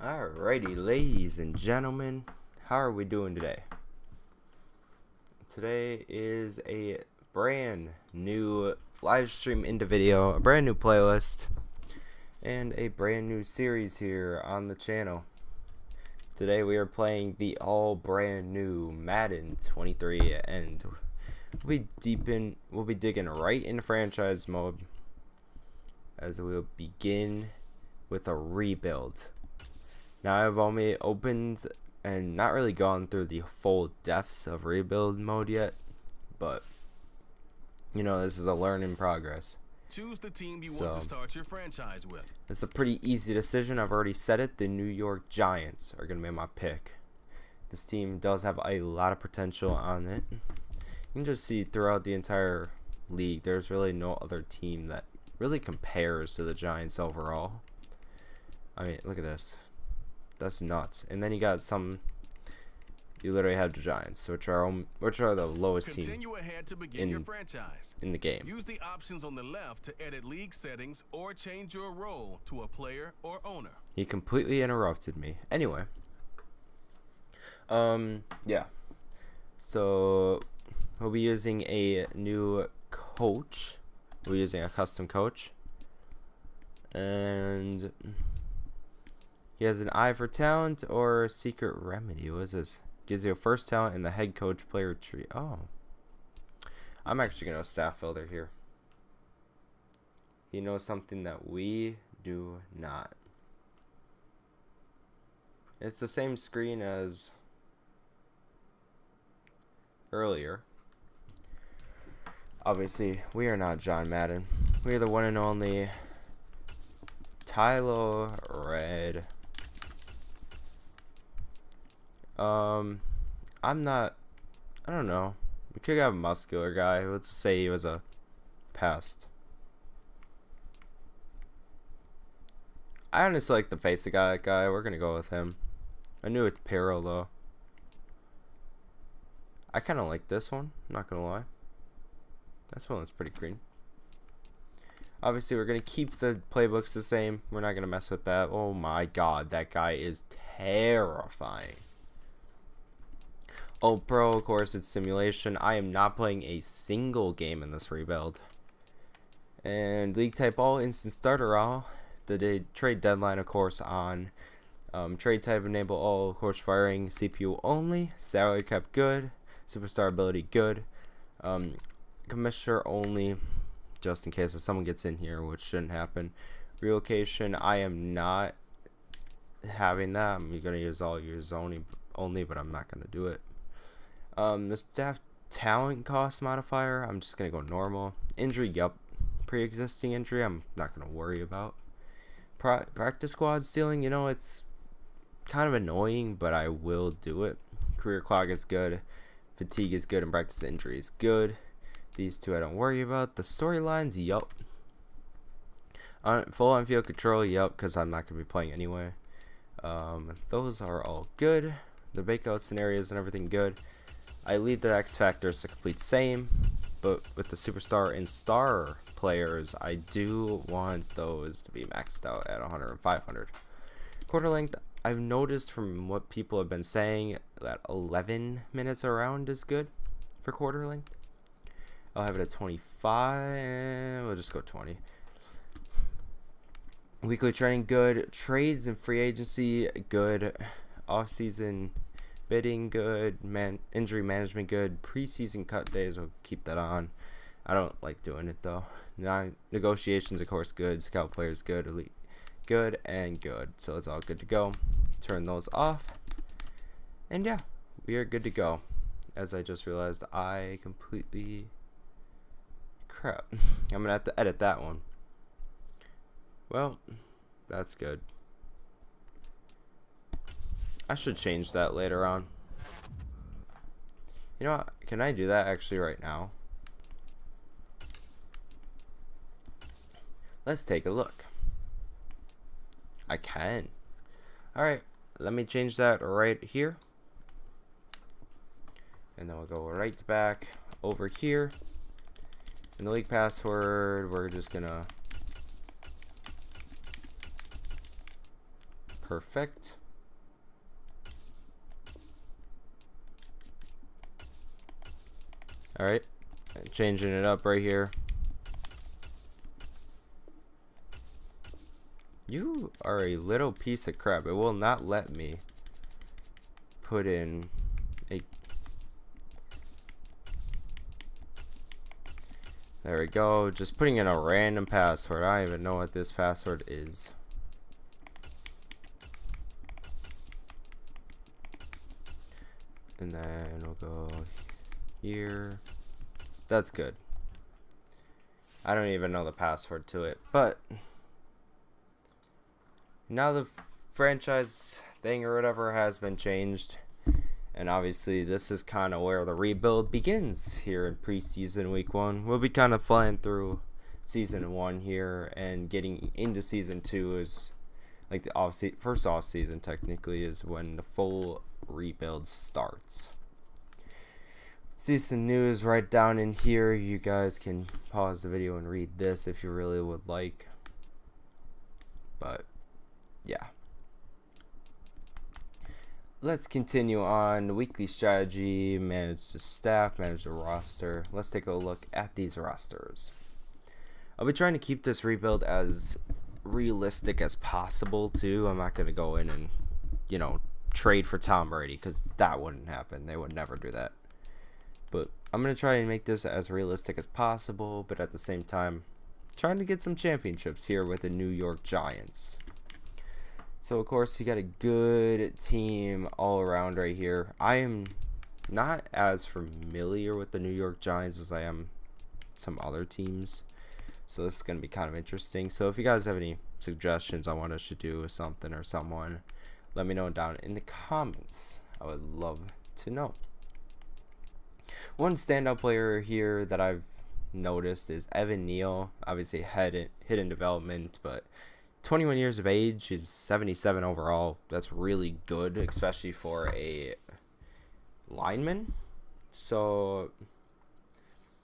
Alrighty, ladies and gentlemen, how are we doing today? Today is a brand new live stream into video, a brand new playlist, and a brand new series here on the channel. Today we are playing the all brand new Madden 23, and we'll be digging right into franchise mode as we'll begin with a rebuild. Now I've only opened and not really gone through the full depths of rebuild mode yet, but you know, this is a learning progress. Choose the team you want to start your franchise with. It's a pretty easy decision. I've already said it. The New York Giants are going to be my pick. This team does have a lot of potential on it. You can just see throughout the entire league, there's really no other team that really compares to the Giants overall. I mean, look at this. That's nuts. And then you got some. You literally have the Giants, which are the lowest team in the game. Use the options on the left to edit league settings or change your role to a player or owner. He completely interrupted me. Anyway. Yeah. So we'll be using a new coach. We're using a custom coach. And he has an eye for talent or a secret remedy. What is this? Gives you a first talent in the head coach player tree. Oh. I'm actually going to staff builder here. He knows something that we do not. It's the same screen as earlier. Obviously, we are not John Madden. We are the one and only Tyler Red. I don't know. We could have a muscular guy. Let's say he was a pest. I honestly like the face of that guy. We're gonna go with him. I knew it's Peril though. I kind of like this one. I'm not gonna lie. This one looks pretty green. Obviously, we're gonna keep the playbooks the same. We're not gonna mess with that. Oh my God, that guy is terrifying. Oh, pro, of course, it's simulation. I am not playing a single game in this rebuild. And league type all, instant starter all. The trade deadline, of course, on. Trade type enable all, of course, firing CPU only. Salary cap good. Superstar ability good. Commissioner only, just in case if someone gets in here, which shouldn't happen. Relocation, I am not having that. I'm going to use all use only, but I'm not going to do it. The staff talent cost modifier, I'm just going to go normal. Injury, yup. Pre-existing injury, I'm not going to worry about. Practice squad stealing, you know, it's kind of annoying, but I will do it. Career clock is good. Fatigue is good, and practice injury is good. These two I don't worry about. The storylines, yup. Full on-field control, yup, because I'm not going to be playing anyway. Those are all good. The breakout scenarios and everything good. I leave the X factors the complete same, but with the superstar and star players, I do want those to be maxed out at 100 and 500. Quarter length, I've noticed from what people have been saying that 11 minutes around is good for quarter length. I'll have it at 25. We'll just go 20. Weekly training good. Trades and free agency good. Off-season bidding good. Injury management good. Preseason cut days, we'll keep that on. I don't like doing it though. Negotiations, of course, good. Scout players good. Elite good and good. So it's all good to go. Turn those off. And yeah, we are good to go. As I just realized, I completely... crap. I'm gonna have to edit that one. Well, that's good. I should change that later on. You know what? Can I do that actually right now? Let's take a look. I can. Alright, let me change that right here. And then we'll go right back over here. In the league password, we're just gonna Perfect. Alright. Changing it up right here. You are a little piece of crap. It will not let me put in a... There we go. Just putting in a random password. I don't even know what this password is. And then we'll go here. That's good. I don't even know the password to it, but now the franchise thing or whatever has been changed, and obviously this is kind of where the rebuild begins here in preseason week 1. We'll be kind of flying through season 1 here, and getting into season 2 is like the first off season technically is when the full rebuild starts. See some news right down in here. You guys can pause the video and read this if you really would like. But yeah, let's continue on. Weekly strategy, manage the staff, manage the roster. Let's take a look at these rosters. I'll be trying to keep this rebuild as realistic as possible too. I'm not going to go in and, you know, trade for Tom Brady, because that wouldn't happen. They would never do that. But I'm going to try and make this as realistic as possible, but at the same time trying to get some championships here with the New York Giants. So of course you got a good team all around right here. I am not as familiar with the New York Giants as I am some other teams, so this is going to be kind of interesting. So if you guys have any suggestions on what I should do with something or someone, let me know down in the comments. I would love to know. One standout player here that I've noticed is Neal. Obviously hidden development, but 21 years of age. He's 77 overall. That's really good, especially for a lineman. So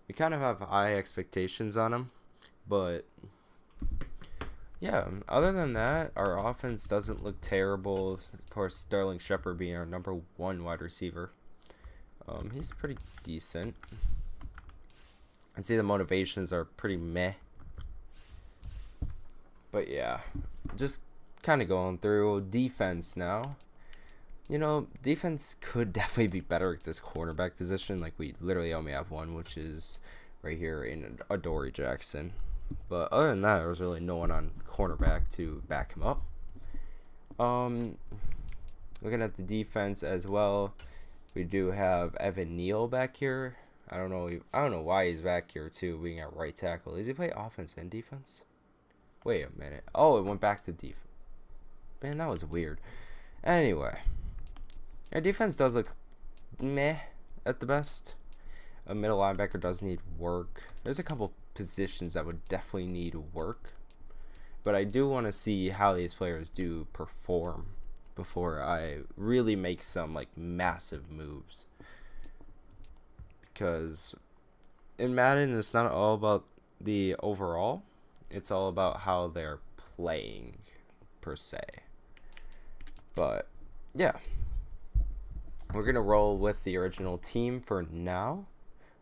we kind of have high expectations on him, but yeah, other than that, our offense doesn't look terrible. Of course, Sterling Shepard being our #1 wide receiver. He's pretty decent. I see the motivations are pretty meh. But yeah, just kind of going through defense now. You know, defense could definitely be better at this cornerback position. Like, we literally only have one, which is right here in Adoree Jackson. But other than that, there was really no one on cornerback to back him up. Looking at the defense as well, we do have Neal back here. I don't know why he's back here too, being at right tackle. Does he play offense and defense? Wait a minute. Oh, it went back to defense. Man, that was weird. Anyway, our defense does look meh at the best. A middle linebacker does need work. There's a couple positions that would definitely need work, but I do want to see how these players do perform before I really make some like massive moves, because in Madden it's not all about the overall, it's all about how they're playing per se. But yeah, we're gonna roll with the original team for now.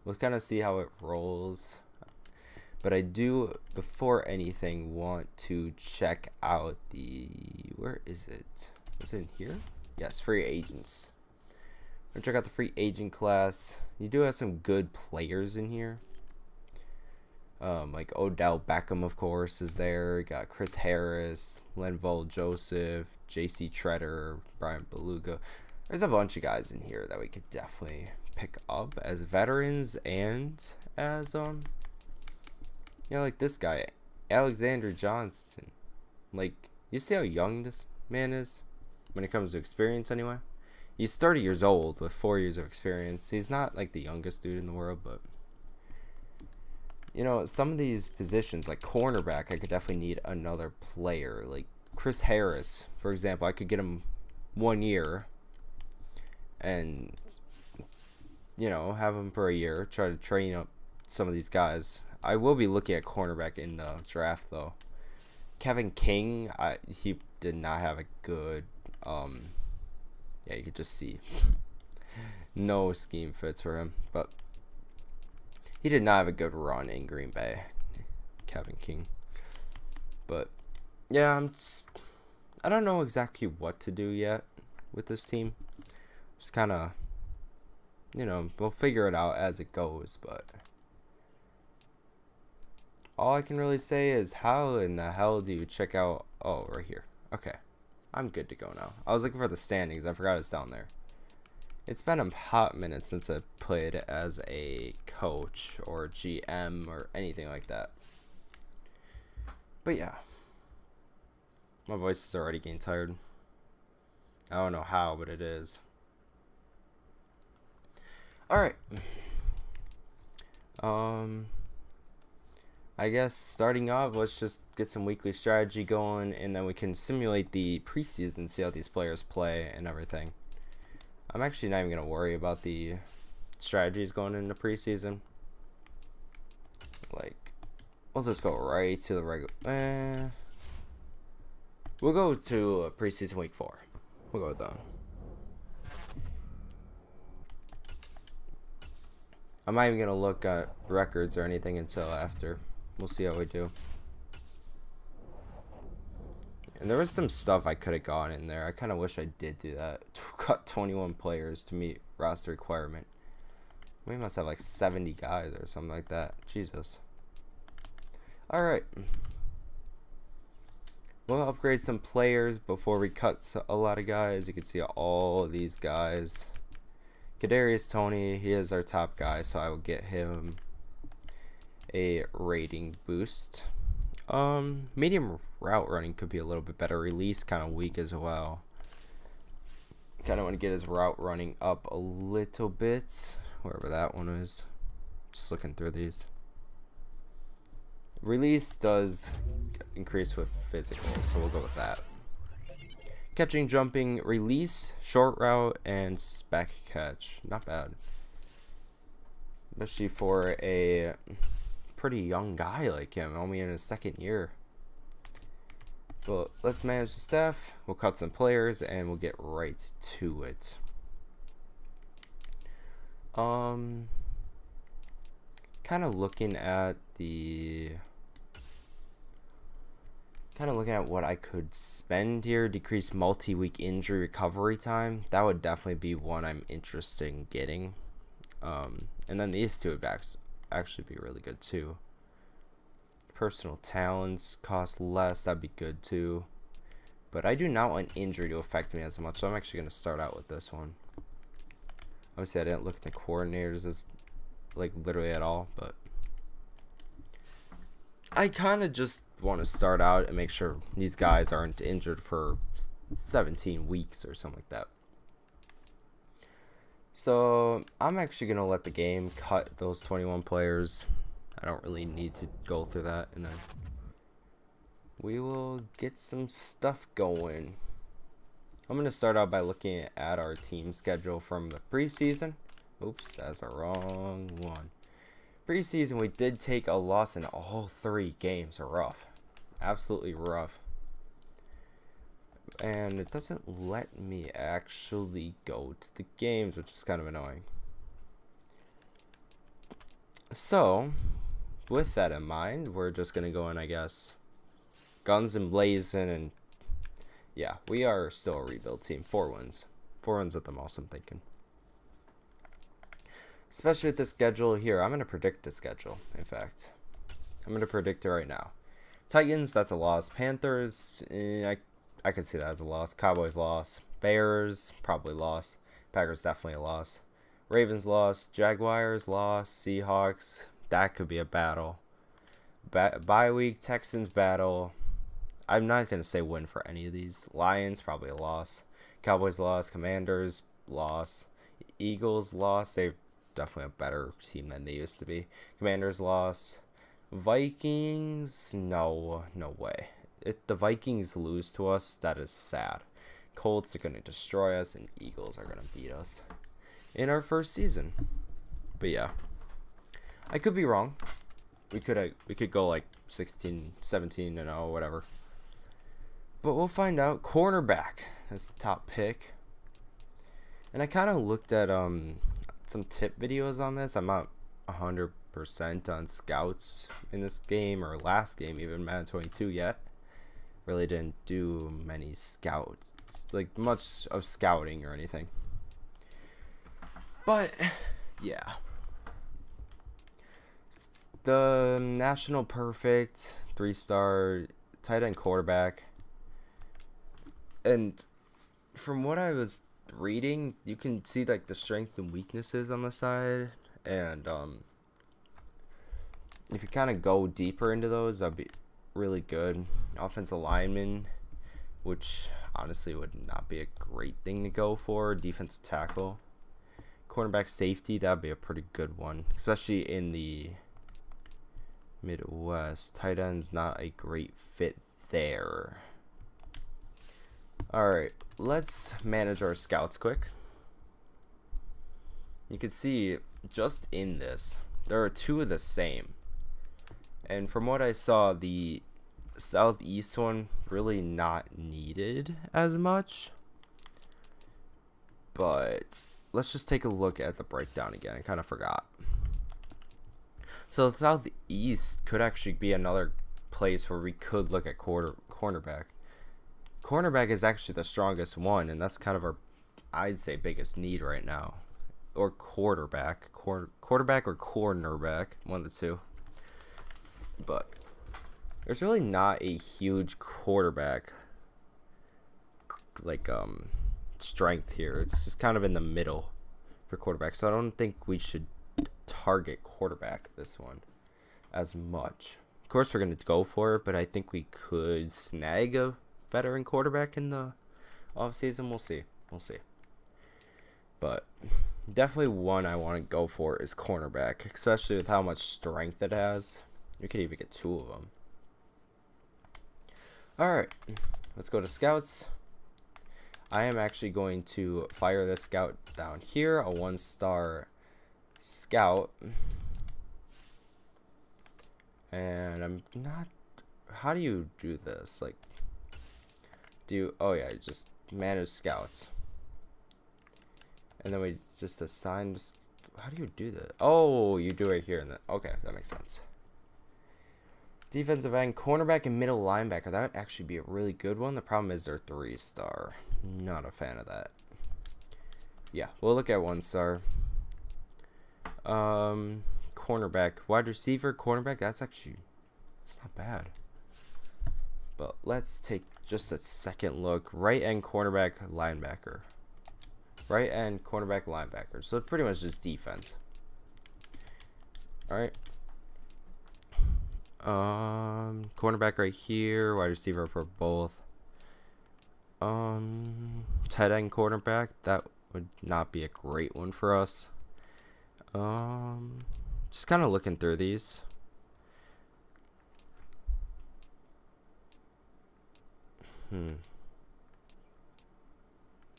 We'll kind of see how it rolls. But I do, before anything, want to check out the... Where is it? Is it in here? Yes, free agents. We'll check out the free agent class. You do have some good players in here. Like Odell Beckham, of course, is there. You got Chris Harris, Linval Joseph, J.C. Treader, Brian Beluga. There's a bunch of guys in here that we could definitely pick up as veterans and as you know, like this guy, Alexander Johnson. Like, you see how young this man is when it comes to experience anyway? He's 30 years old with 4 years of experience. He's not like the youngest dude in the world, but you know, some of these positions, like cornerback, I could definitely need another player. Like Chris Harris, for example, I could get him 1 year and, you know, have him for a year, try to train up some of these guys. I will be looking at cornerback in the draft, though. Kevin King, he did not have a good, yeah, you could just see no scheme fits for him, but he did not have a good run in Green Bay, Kevin King. But yeah, I don't know exactly what to do yet with this team. Just kind of, we'll figure it out as it goes, but all I can really say is, how in the hell do you check out? Oh, right here. Okay, I'm good to go now. I was looking for the standings. I forgot it's down there. It's been a hot minute since I played as a coach or GM or anything like that. But yeah, my voice is already getting tired. I don't know how, but it is. Alright. I guess starting off, let's just get some weekly strategy going, and then we can simulate the preseason, see how these players play and everything. I'm actually not even going to worry about the strategies going into preseason. Like, we'll just go right to the regular. We'll go to preseason week 4. We'll go with that. I'm not even going to look at records or anything until after. We'll see how we do. And there was some stuff I could have gone in there. I kind of wish I did do that. Cut 21 players to meet roster requirement. We must have like 70 guys or something like that. Jesus. Alright. We'll upgrade some players before we cut a lot of guys. You can see all these guys. Kadarius Toney, he is our top guy, so I will get him a rating boost. Medium route running could be a little bit better. Release kind of weak as well. Kind of want to get his route running up a little bit, wherever that one is. Just looking through these. Release does increase with physical, so we'll go with that. Catching, jumping, release, short route, and spec catch. Not bad. Especially for a pretty young guy like him, only in his second year. But let's manage the staff. We'll cut some players, and we'll get right to it. Kind of looking at what I could spend here. Decrease multi-week injury recovery time. That would definitely be one I'm interested in getting. And then these two would actually be really good too. Personal talents cost less. That'd be good too. But I do not want injury to affect me as much, so I'm actually going to start out with this one. Obviously, I didn't look at the coordinators as like literally at all, but I kind of just want to start out and make sure these guys aren't injured for 17 weeks or something like that. So I'm actually going to let the game cut those 21 players. I don't really need to go through that, and then we will get some stuff going. I'm going to start out by looking at our team schedule from the preseason. Oops, that's the wrong one. Preseason, we did take a loss in all 3 games. Rough. Absolutely rough. And it doesn't let me actually go to the games, which is kind of annoying. So, with that in mind, we're just going to go in, I guess, guns and blazing, and yeah, we are still a rebuild team. 4 wins. 4 wins at the most, I'm thinking. Especially with the schedule here. I'm going to predict the schedule, in fact. I'm going to predict it right now. Titans, that's a loss. Panthers, I could see that as a loss. Cowboys, loss. Bears, probably loss. Packers, definitely a loss. Ravens, loss. Jaguars, loss. Seahawks, that could be a battle. Bye week, Texans, battle. I'm not going to say win for any of these. Lions, probably a loss. Cowboys, loss. Commanders, loss. Eagles, loss. They're definitely a better team than they used to be. Commanders, loss. Vikings, no way. If the Vikings lose to us, that is sad. Colts are going to destroy us, and Eagles are going to beat us in our first season. But yeah, I could be wrong. We could go like 16, 17 and 0, whatever. But we'll find out. Cornerback is the top pick. And I kind of looked at some tip videos on this. I'm not 100% on scouts in this game or last game, even Madden 22 yet. Really didn't do many scouts, like much of scouting or anything. But yeah, the National Perfect 3-star tight end quarterback. And from what I was reading, you can see like the strengths and weaknesses on the side, and if you kind of go deeper into those, that'd be really good. Offensive lineman, which honestly would not be a great thing to go for. Defensive tackle, cornerback, safety, that'd be a pretty good one, especially in the Midwest. Tight end's not a great fit there. Alright, let's manage our scouts quick. You can see just in this, there are two of the same. And from what I saw, the Southeast one really not needed as much. But let's just take a look at the breakdown again. I kind of forgot. So the Southeast could actually be another place where we could look at cornerback. Cornerback is actually the strongest one, and that's kind of our, I'd say, biggest need right now. Or quarterback. Quarterback or cornerback, one of the two. But there's really not a huge quarterback like strength here. It's just kind of in the middle for quarterback. So I don't think we should target quarterback this one as much. Of course we're going to go for it, but I think we could snag a veteran quarterback in the offseason. We'll see. But definitely one I want to go for is cornerback, especially with how much strength it has. You could even get two of them. Alright, let's go to scouts. I am actually going to fire this scout down here, a 1-star scout. And I'm not, how do you do this? Like, oh yeah, you just manage scouts. And then we just assign, how do you do that? Oh, you do it here. Okay, that makes sense. Defensive end, cornerback, and middle linebacker. That would actually be a really good one. The problem is they're 3-star. Not a fan of that. Yeah, we'll look at 1-star. Cornerback, wide receiver, cornerback. It's not bad. But let's take just a second look. Right end, cornerback, linebacker. Right end, cornerback, linebacker. So pretty much just defense. All right. Cornerback right here, wide receiver for both. Tight end, cornerback, that would not be a great one for us. Just kind of looking through these.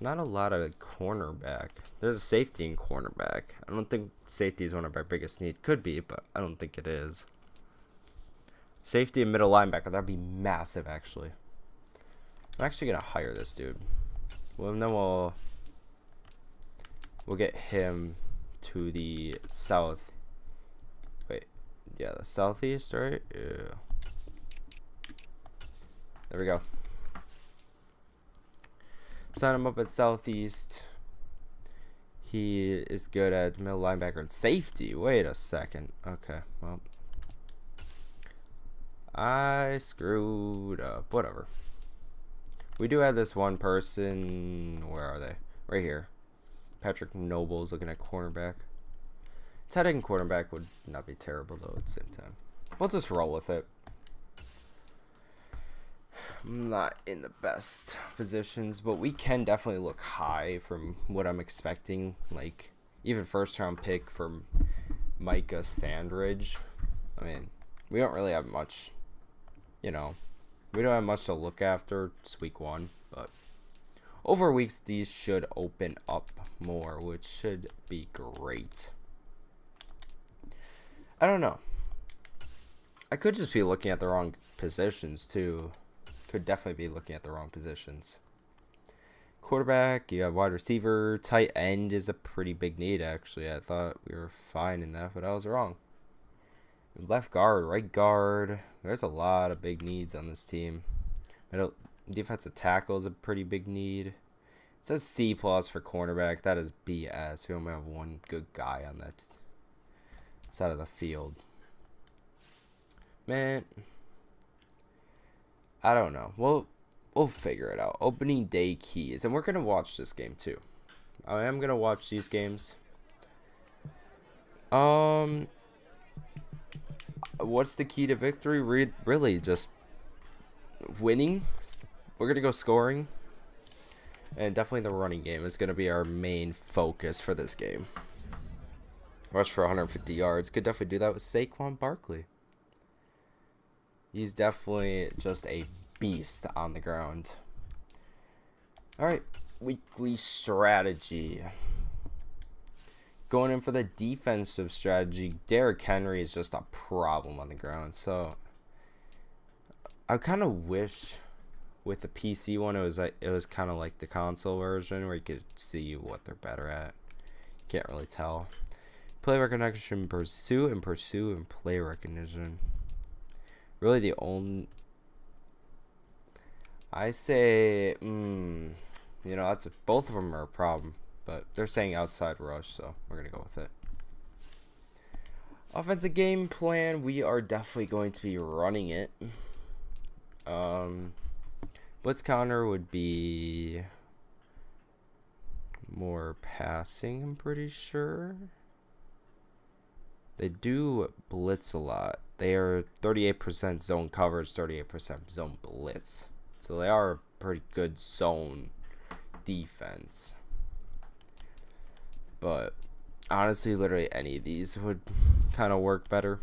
Not a lot of cornerback. There's a safety in cornerback. I don't think safety is one of our biggest needs. Could be, but I don't think it is. Safety and middle linebacker, that'd be massive, actually. I'm actually gonna hire this dude. Well, and then we'll get him to the south. Wait, yeah, the southeast, right? Yeah. There we go. Sign him up at southeast. He is good at middle linebacker and safety. Wait a second. Okay, well, I screwed up. Whatever. We do have this one person. Where are they? Right here. Patrick Noble's looking at cornerback. Tight end cornerback would not be terrible, though, at the same time. We'll just roll with it. I'm not in the best positions, but we can definitely look high from what I'm expecting. Like, even first-round pick from Micah Sandridge. I mean, we don't really have much, we don't have much to look after. It's week 1, but over weeks, these should open up more, which should be great. I don't know. I could just be looking at the wrong positions, too. could definitely be looking at the wrong positions. Quarterback, you have wide receiver. Tight end is a pretty big need, actually. I thought we were fine in that, but I was wrong. Left guard, right guard. There's a lot of big needs on this team. Middle defensive tackle is a pretty big need. It says C+ for cornerback. That is BS. We only have one good guy on that side of the field. Man, I don't know. We'll figure it out. Opening day keys. And we're going to watch this game too. I am going to watch these games. What's the key to victory? Really just winning. We're going to go scoring. And definitely the running game is going to be our main focus for this game. Rush for 150 yards. Could definitely do that with Saquon Barkley. He's definitely just a beast on the ground. Alright, weekly strategy. Going in for the defensive strategy, Derrick Henry is just a problem on the ground. So I kind of wish with the PC one it was kind of like the console version where you could see what they're better at. You can't really tell. Play recognition, pursuit, and play recognition. Really the only, I say, you know, that's both of them are a problem, but they're saying outside rush, so we're gonna go with it. Offensive game plan, we are definitely going to be running it. Blitz counter would be more passing, I'm pretty sure. They do blitz a lot. They are 38% zone coverage, 38% zone blitz. So they are a pretty good zone defense. But honestly, literally any of these would kind of work better.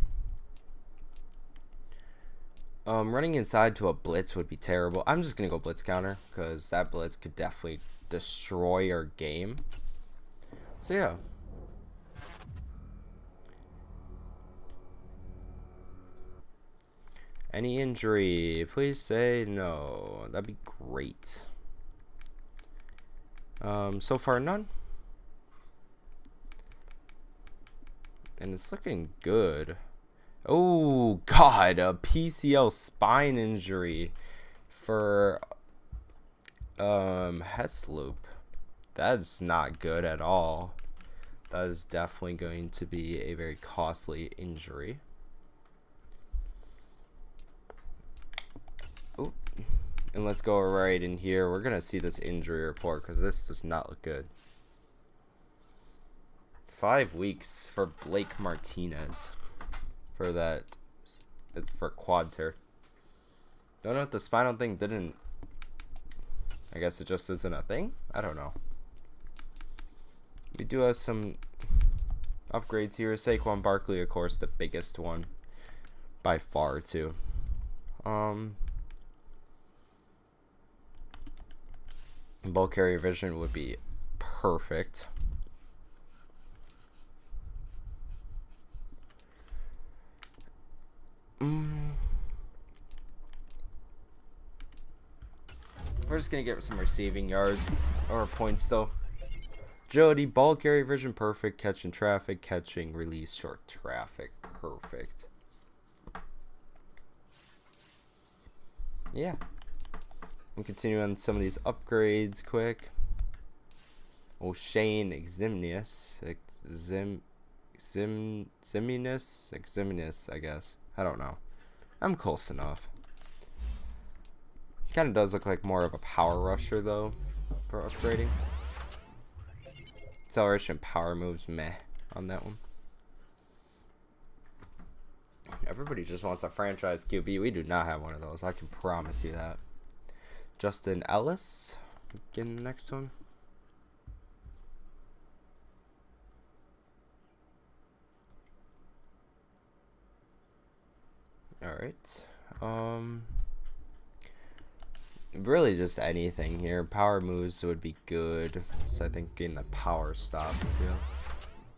Running inside to a blitz would be terrible. I'm just going to go blitz counter because that blitz could definitely destroy your game. So yeah. Any injury, please say no. That'd be great. So far none. And it's looking good. Oh god, a PCL spine injury for Hesloop. That's not good at all. That is definitely going to be a very costly injury. Oop. And let's go right in here. We're gonna see this injury report because this does not look good. 5 weeks for Blake Martinez for that. It's for quad tear. Don't know if the spinal thing didn't. I guess it just isn't a thing. I don't know. We do have some upgrades here. Saquon Barkley, of course, the biggest one by far too. Ball carrier vision would be perfect. We're just gonna get some receiving yards or points though. Agility, ball carrier vision, perfect. Catching traffic, catching release, short traffic, perfect. Yeah. We'll continue on some of these upgrades quick. O'Shane Eximius, I guess. I don't know. I'm close enough. Kind of does look like more of a power rusher though for upgrading. Acceleration, power moves, meh on that one. Everybody just wants a franchise QB. We do not have one of those. I can promise you that. Justin Ellis, getting the next one. All right. Really just anything here. Power moves would be good. So I think getting the power stop. Yeah.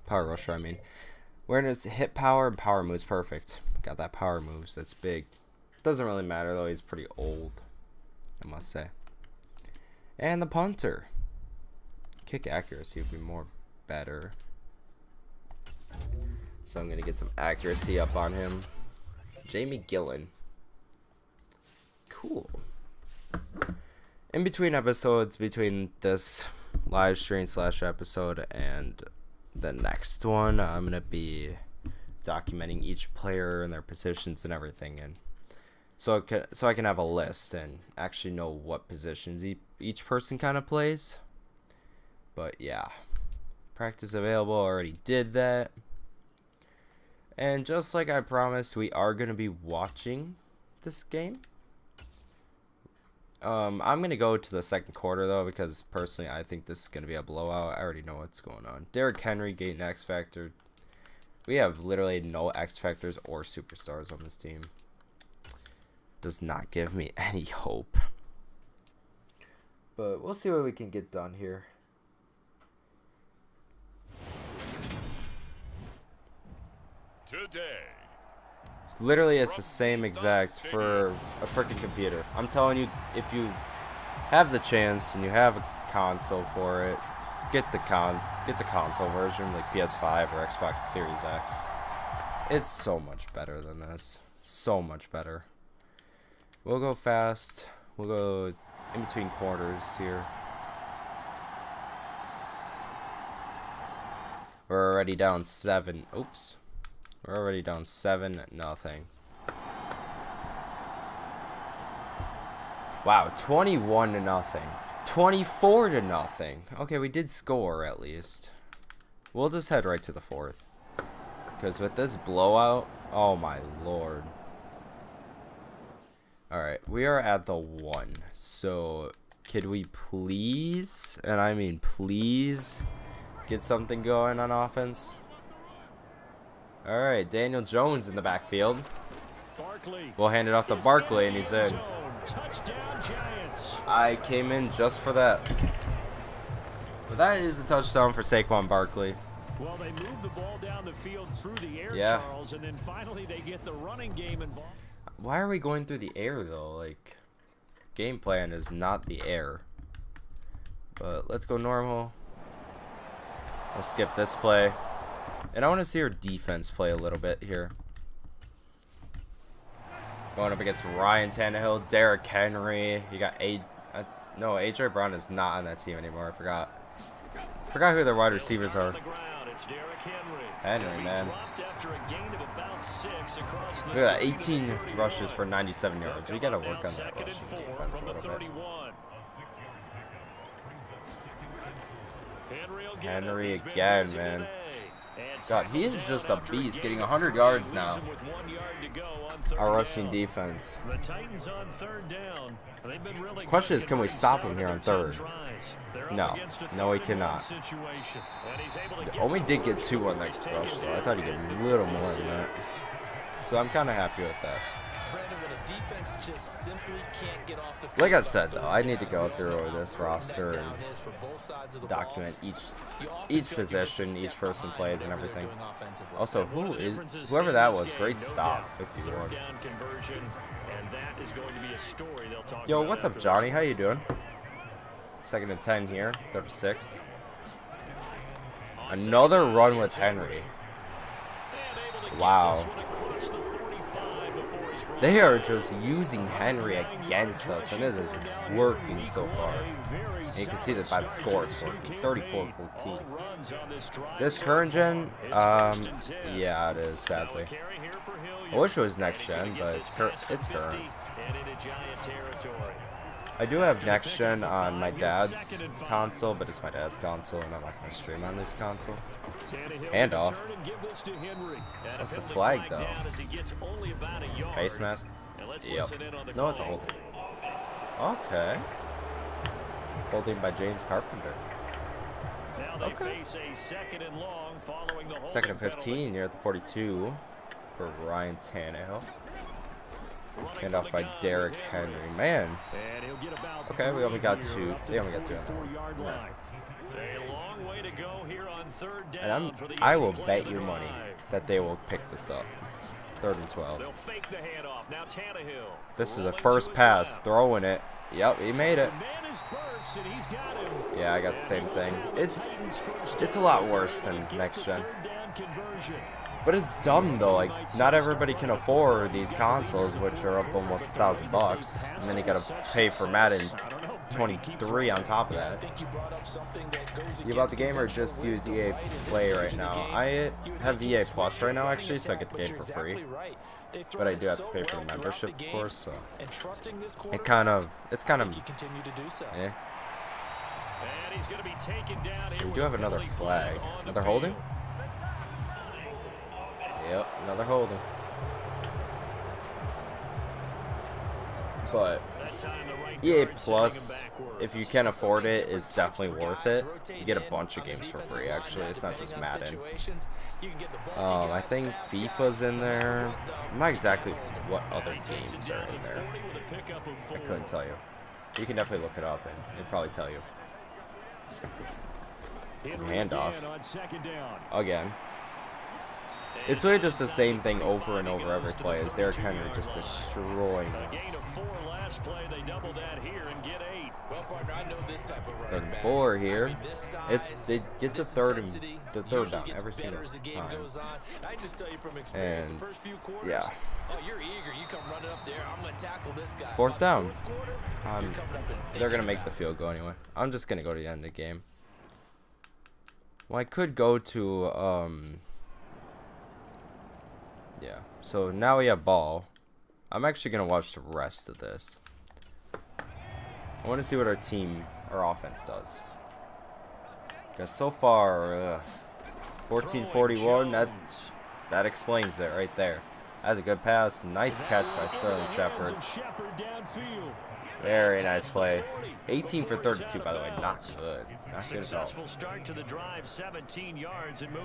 Power rusher, I mean. Awareness, hit power, and power moves, perfect. Got that power moves. That's big. Doesn't really matter though. He's pretty old. I must say. And the punter. Kick accuracy would be more better. So I'm going to get some accuracy up on him. Jamie Gillen. Cool. In between episodes, between this live stream / episode and the next one, I'm going to be documenting each player and their positions and everything. And so I can have a list and actually know what positions each person kind of plays. But yeah. Practice available. Already did that. And just like I promised, we are going to be watching this game. I'm going to go to the second quarter, though, because personally I think this is going to be a blowout. I already know what's going on. Derrick Henry getting X Factor. We have literally no X Factors or superstars on this team. Does not give me any hope. But we'll see what we can get done here. Today. Literally, it's the same exact for a freaking computer. I'm telling you, if you have the chance and you have a console for it, get a console version like PS5 or Xbox Series X. It's so much better than this. So much better. We'll go fast. We'll go in between quarters here. We're already down 7. Oops. We're already down 7-0. Wow, 21-0. 24-0. Okay, we did score at least. We'll just head right to the fourth. Because with this blowout, oh my lord. Alright, we are at the 1. So, could we please, and I mean please, get something going on offense? Alright, Daniel Jones in the backfield. We'll hand it off to Barkley, and he's in. I came in just for that. But that is a touchdown for Saquon Barkley. Well, they move the ball down the field through the air, yeah. Charles, and then finally they get the running game involved. Why are we going through the air, though? Like, game plan is not the air. But let's go normal. We'll skip this play. And I want to see our defense play a little bit here. Going up against Ryan Tannehill, Derrick Henry. You got no, A.J. Brown is not on that team anymore. I forgot who their wide receivers are. Henry, man. Look at that, 18 rushes for 97 yards. We got to work on that rushing defense a little bit. Henry again, man. God, he is just a beast, getting 100 yards now. Our rushing defense. Question is, can we stop him here on third? No. No, we cannot. Only did get 2 on that rush, though. I thought he'd get a little more than that. So I'm kind of happy with that. Like I said, though, I need to go through this roster and document each position, each person plays, and everything. Also, whoever that was, great stop, 51. Yo, what's up, Johnny? How you doing? 2nd and 10 here, 36. Another run with Henry. Wow. They are just using Henry against us, and this is working so far. And you can see that by the score it's working. 34-14. This current gen, yeah, it is, sadly. I wish it was next gen, but it's current. I do have next gen on my dad's console, but it's my dad's console, and I'm not going to stream on this console. Hand off. What's the flag, though? Face mask? Yep. No, it's a holding. Okay. Holding by James Carpenter. Okay. 2nd and 15, you're at the 42 for Ryan Tannehill. Hand off by Derrick Henry. Man. Okay, we only got 2. They only got 2 on that. And I will bet you money that they will pick this up. 3rd and 12. This is a first pass, throwing it. Yep, he made it. The man is Burks, and he's got him. Yeah, I got the same thing. It's a lot worse than next gen. Third down conversion. But it's dumb though. Like, not everybody can afford these consoles, which are up almost $1,000, and then you gotta pay for Madden 23 on top of that. You about the game or just use EA Play right now? I have EA Plus right now actually, so I get the game for free. But I do have to pay for the membership, of course. So it's kind of yeah. We do have another flag. Another holding? Yep, another holding. But EA Plus, if you can afford it, is definitely worth it. You get a bunch of games for free, actually. It's not just Madden. I think FIFA's in there. I'm not exactly what other games are in there. I couldn't tell you. You can definitely look it up, and it'll probably tell you. Handoff. Again. It's really just the same thing over and over every play, as they're kind of just destroying us. Third and 4 here. They get to third down every single time. And yeah. Fourth down. They're gonna make the field goal anyway. I'm just gonna go to the end of the game. Well, I could go to yeah, so now we have ball. I'm actually going to watch the rest of this. I want to see what our offense does. Because so far, 14-41, that explains it right there. That's a good pass. Nice catch by Sterling Shepard. Very nice play. 18 for 32, by the way. Not good. Not good at all.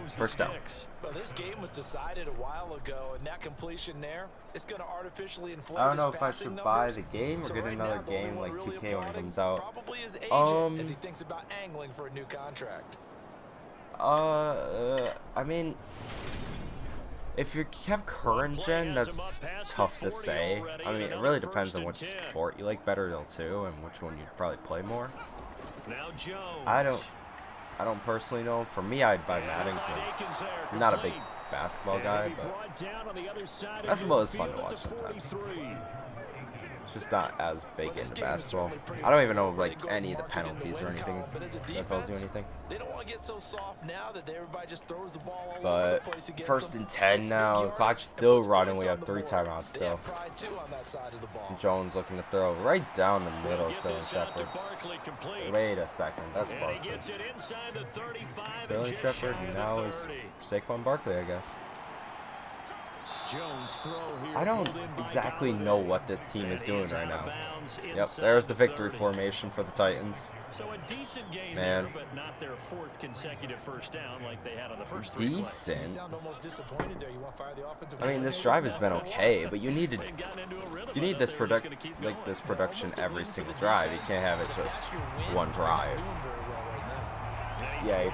First down. Well, this game was decided a while ago, and that completion there, it's going to artificially inflate. I don't know if I should buy the game or get another game like 2K when it comes out. Probably his agent as he thinks about angling for a new contract. I mean, if you have current gen, that's tough to say. I mean, it really depends on which sport you like better too, and which one you'd probably play more. I don't personally know. For me, I'd buy Madden because I'm not a big basketball guy, but basketball is fun to watch sometimes. It's just not as big into basketball. I don't even know like any of the penalties or anything that tells you anything. But first and 10 now. The clock's still running. We have 3 timeouts still. Jones looking to throw right down the middle. Sterling Shepard. Wait a second. That's Barkley. Sterling Shepard now is Saquon Barkley, I guess. I don't exactly know what this team is doing right now. Yep, there's the victory formation for the Titans. Man. Decent. I mean, this drive has been okay, but you need this production every single drive. You can't have it just one drive. Yeah,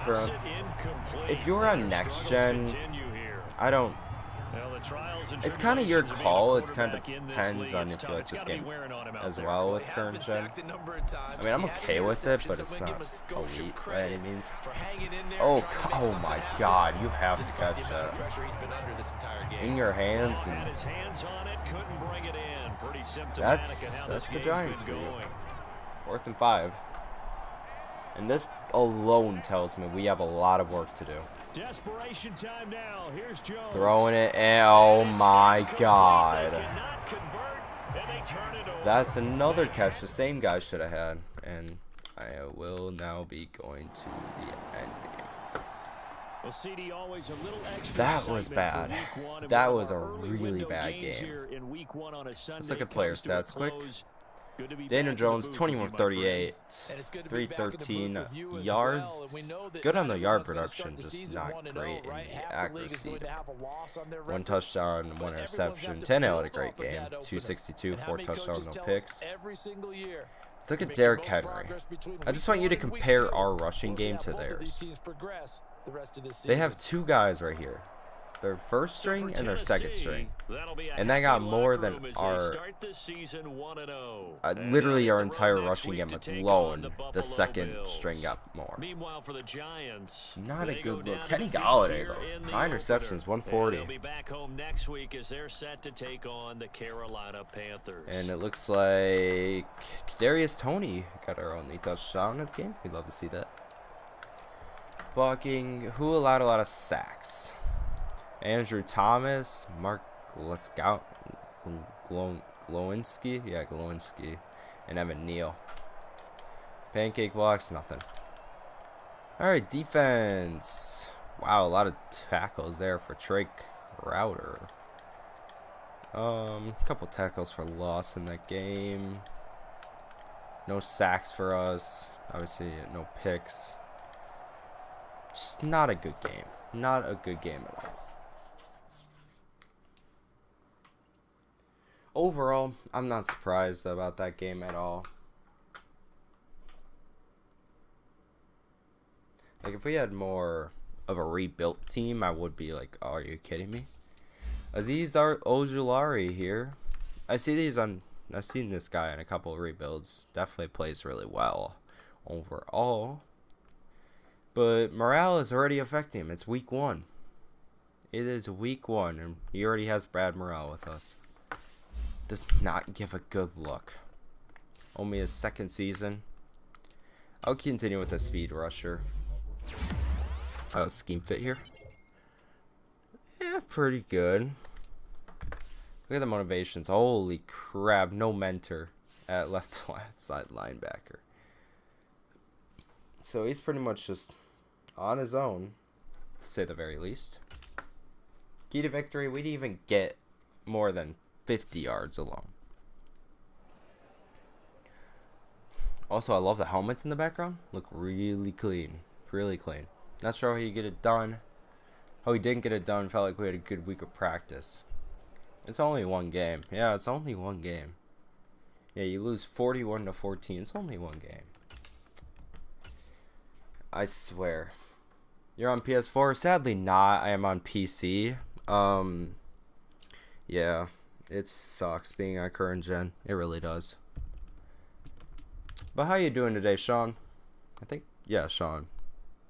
if you're on next gen, I don't. It's kind of your call. It kind of depends on if you like this game as well with current gen. I mean, I'm okay with it, but it's not elite by any means. Oh my God! You have to catch that in your hands, and that's the Giants for you. 4th and 5, and this alone tells me we have a lot of work to do. Desperation time now. Here's Jones. Throwing it, and oh my God. That's another catch the same guy should have had. And I will now be going to the end of the game. Well, CD, always a little extra that was bad. That was a really bad game. Let's look at player stats quick. Daniel Jones, 21-38, 313 yards. Good on the yard production, just not great in the accuracy. 1 touchdown, 1 interception. Tannehill had a great game. 262, 4 touchdowns, no picks. Look at Derrick Henry. I just want you to compare our rushing game to theirs. They have 2 guys right here their first string and their second string. That'll be a And that got happy more locker than room as they our start this season 1-0. literally our And entire they'll hit the road rushing next game week to take alone. on the The Buffalo second Bills. string got more. Meanwhile, for the Giants, Not a they go good down look. to Kenny defeat Galladay here though. in the 9 opener. receptions, And 140. they'll be back home next week as they're set to take on the Carolina Panthers. And it looks like Darius Slay got our only touchdown of the game. We'd love to see that. Blocking. Who allowed a lot of sacks? Andrew Thomas, Mark Glowinski, yeah, Glowinski, and Evan Neal. Pancake blocks, nothing. All right, defense. Wow, a lot of tackles there for Trey Crowder. A couple tackles for loss in that game. No sacks for us. Obviously, no picks. Just not a good game. Not a good game at all. Overall, I'm not surprised about that game at all. Like, if we had more of a rebuilt team, I would be like, oh, are you kidding me? Aziz Ojulari here. I've seen this guy in a couple of rebuilds. Definitely plays really well overall. But morale is already affecting him. It's week 1. It is week 1, and he already has bad morale with us. Does not give a good look. Only his second season. I'll continue with the speed rusher. Scheme fit here. Yeah, pretty good. Look at the motivations. Holy crap, no mentor at left side linebacker. So he's pretty much just on his own, to say the very least. Key to victory, we didn't even get more than 50 yards alone. Also, I love the helmets in the background. Look really clean. Really clean. Not sure how he get it done. How he didn't get it done. Felt like we had a good week of practice. It's only one game. Yeah, it's only one game. Yeah, you lose 41-14. It's only one game. I swear. You're on PS4? Sadly not. I am on PC. Yeah. It sucks being on current gen. It really does. But how you doing today, Sean? I think, yeah, Sean.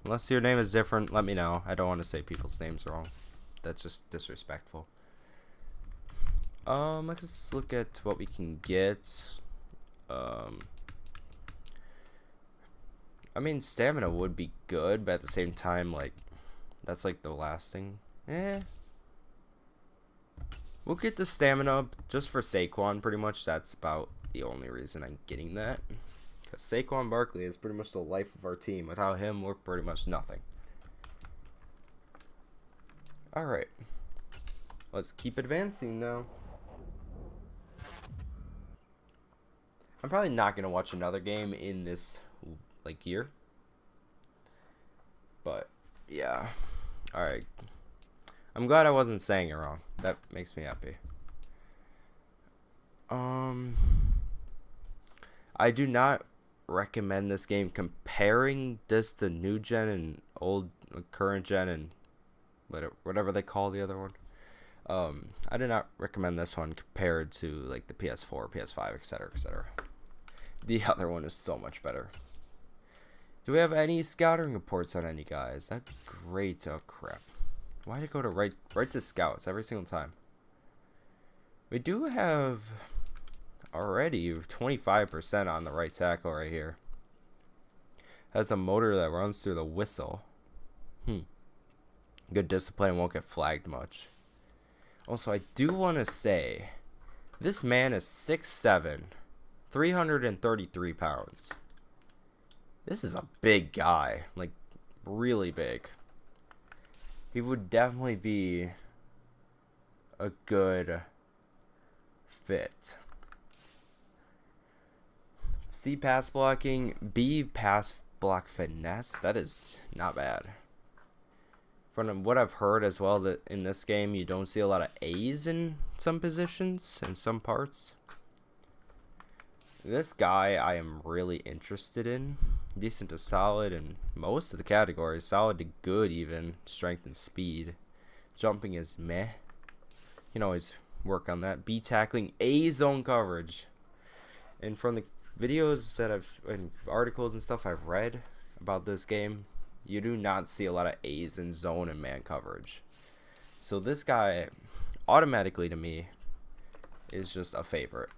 Unless your name is different, let me know. I don't want to say people's names wrong. That's just disrespectful. Let's look at what we can get. I mean, stamina would be good, but at the same time, like, that's like the last thing. We'll get the stamina up just for Saquon, pretty much. That's about the only reason I'm getting that. Because Saquon Barkley is pretty much the life of our team. Without him, we're pretty much nothing. Alright. Let's keep advancing now. I'm probably not going to watch another game in this, like, year. But, yeah. Alright. I'm glad I wasn't saying it wrong. That makes me happy. I do not recommend this game. Comparing this to new gen and old current gen and whatever they call the other one. I do not recommend this one compared to like the PS4, PS5, etc., etc. The other one is so much better. Do we have any scouting reports on any guys? That'd be great. Oh crap. Why did it go to right to scouts every single time? We do have already 25% on the right tackle right here. Has a motor that runs through the whistle. Good discipline, won't get flagged much. Also, I do want to say, this man is 6'7", 333 pounds. This is a big guy, like really big. He would definitely be a good fit. C, pass blocking. B, pass block finesse. That is not bad. From what I've heard as well, that in this game you don't see a lot of A's in some positions, in some parts. This guy I am really interested in. Decent to solid in most of the categories. Solid to good even. Strength and speed. Jumping is meh. You can always work on that. B tackling, A zone coverage. And from the videos that and articles and stuff I've read about this game, you do not see a lot of A's in zone and man coverage. So this guy, automatically to me, is just a favorite.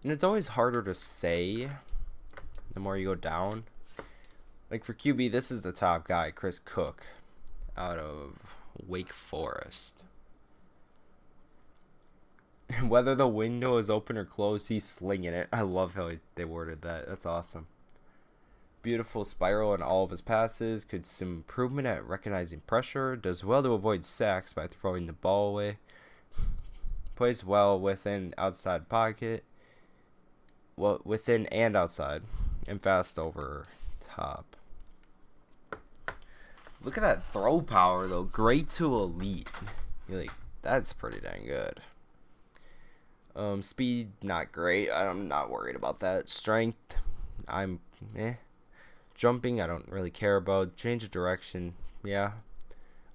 And it's always harder to say the more you go down. Like for QB, this is the top guy, Chris Cook, out of Wake Forest. Whether the window is open or closed, he's slinging it. I love how they worded that. That's awesome. Beautiful spiral in all of his passes. Could some improvement at recognizing pressure. Does well to avoid sacks by throwing the ball away. Plays well within outside pocket. Well, within and outside. And fast over top. Look at that throw power, though. Great to elite. You're like, that's pretty dang good. Speed, not great. I'm not worried about that. Strength, I'm eh. Jumping, I don't really care about. Change of direction, yeah.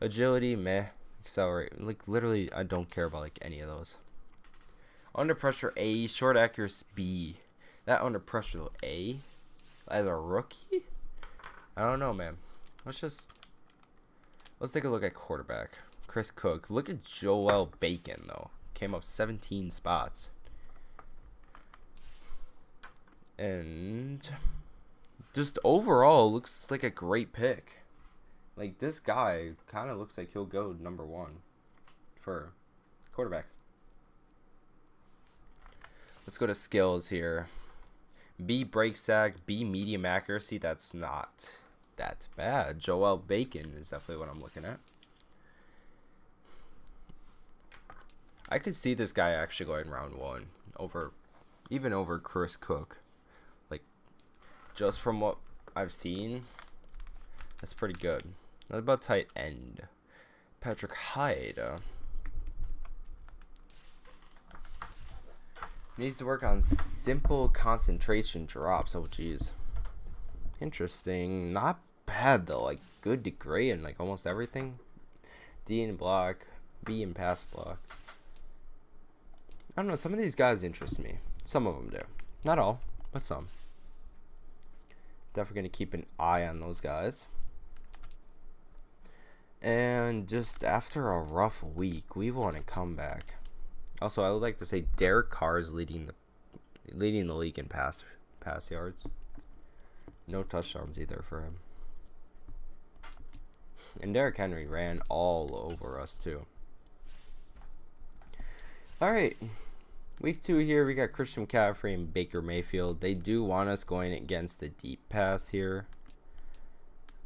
Agility, meh. Accelerate, like literally, I don't care about like any of those. Under pressure, A. Short accuracy, B. That under pressure, though, A. As a rookie, I don't know, man. Let's take a look at quarterback. Chris Cook. Look at Joel Bacon, though. Came up 17 spots. And just overall looks like a great pick. Like this guy kind of looks like he'll go number 1 for quarterback. Let's go to skills here. B break sack, B medium accuracy. That's not that bad. Joel Bacon is definitely what I'm looking at. I could see this guy actually going round 1 even over Chris Cook. Like, just from what I've seen, that's pretty good. What about tight end? Patrick Hyde. Needs to work on simple concentration drops. Oh, jeez. Interesting. Not bad, though. Like, good to great in, like, almost everything. D in block. B in pass block. I don't know, some of these guys interest me. Some of them do. Not all, but some. Definitely going to keep an eye on those guys. And just after a rough week, we want to come back. Also, I would like to say Derek Carr is leading the league in pass yards. No touchdowns either for him. And Derrick Henry ran all over us too. Alright, week 2 here, we got Christian McCaffrey and Baker Mayfield. They do want us going against the deep pass here.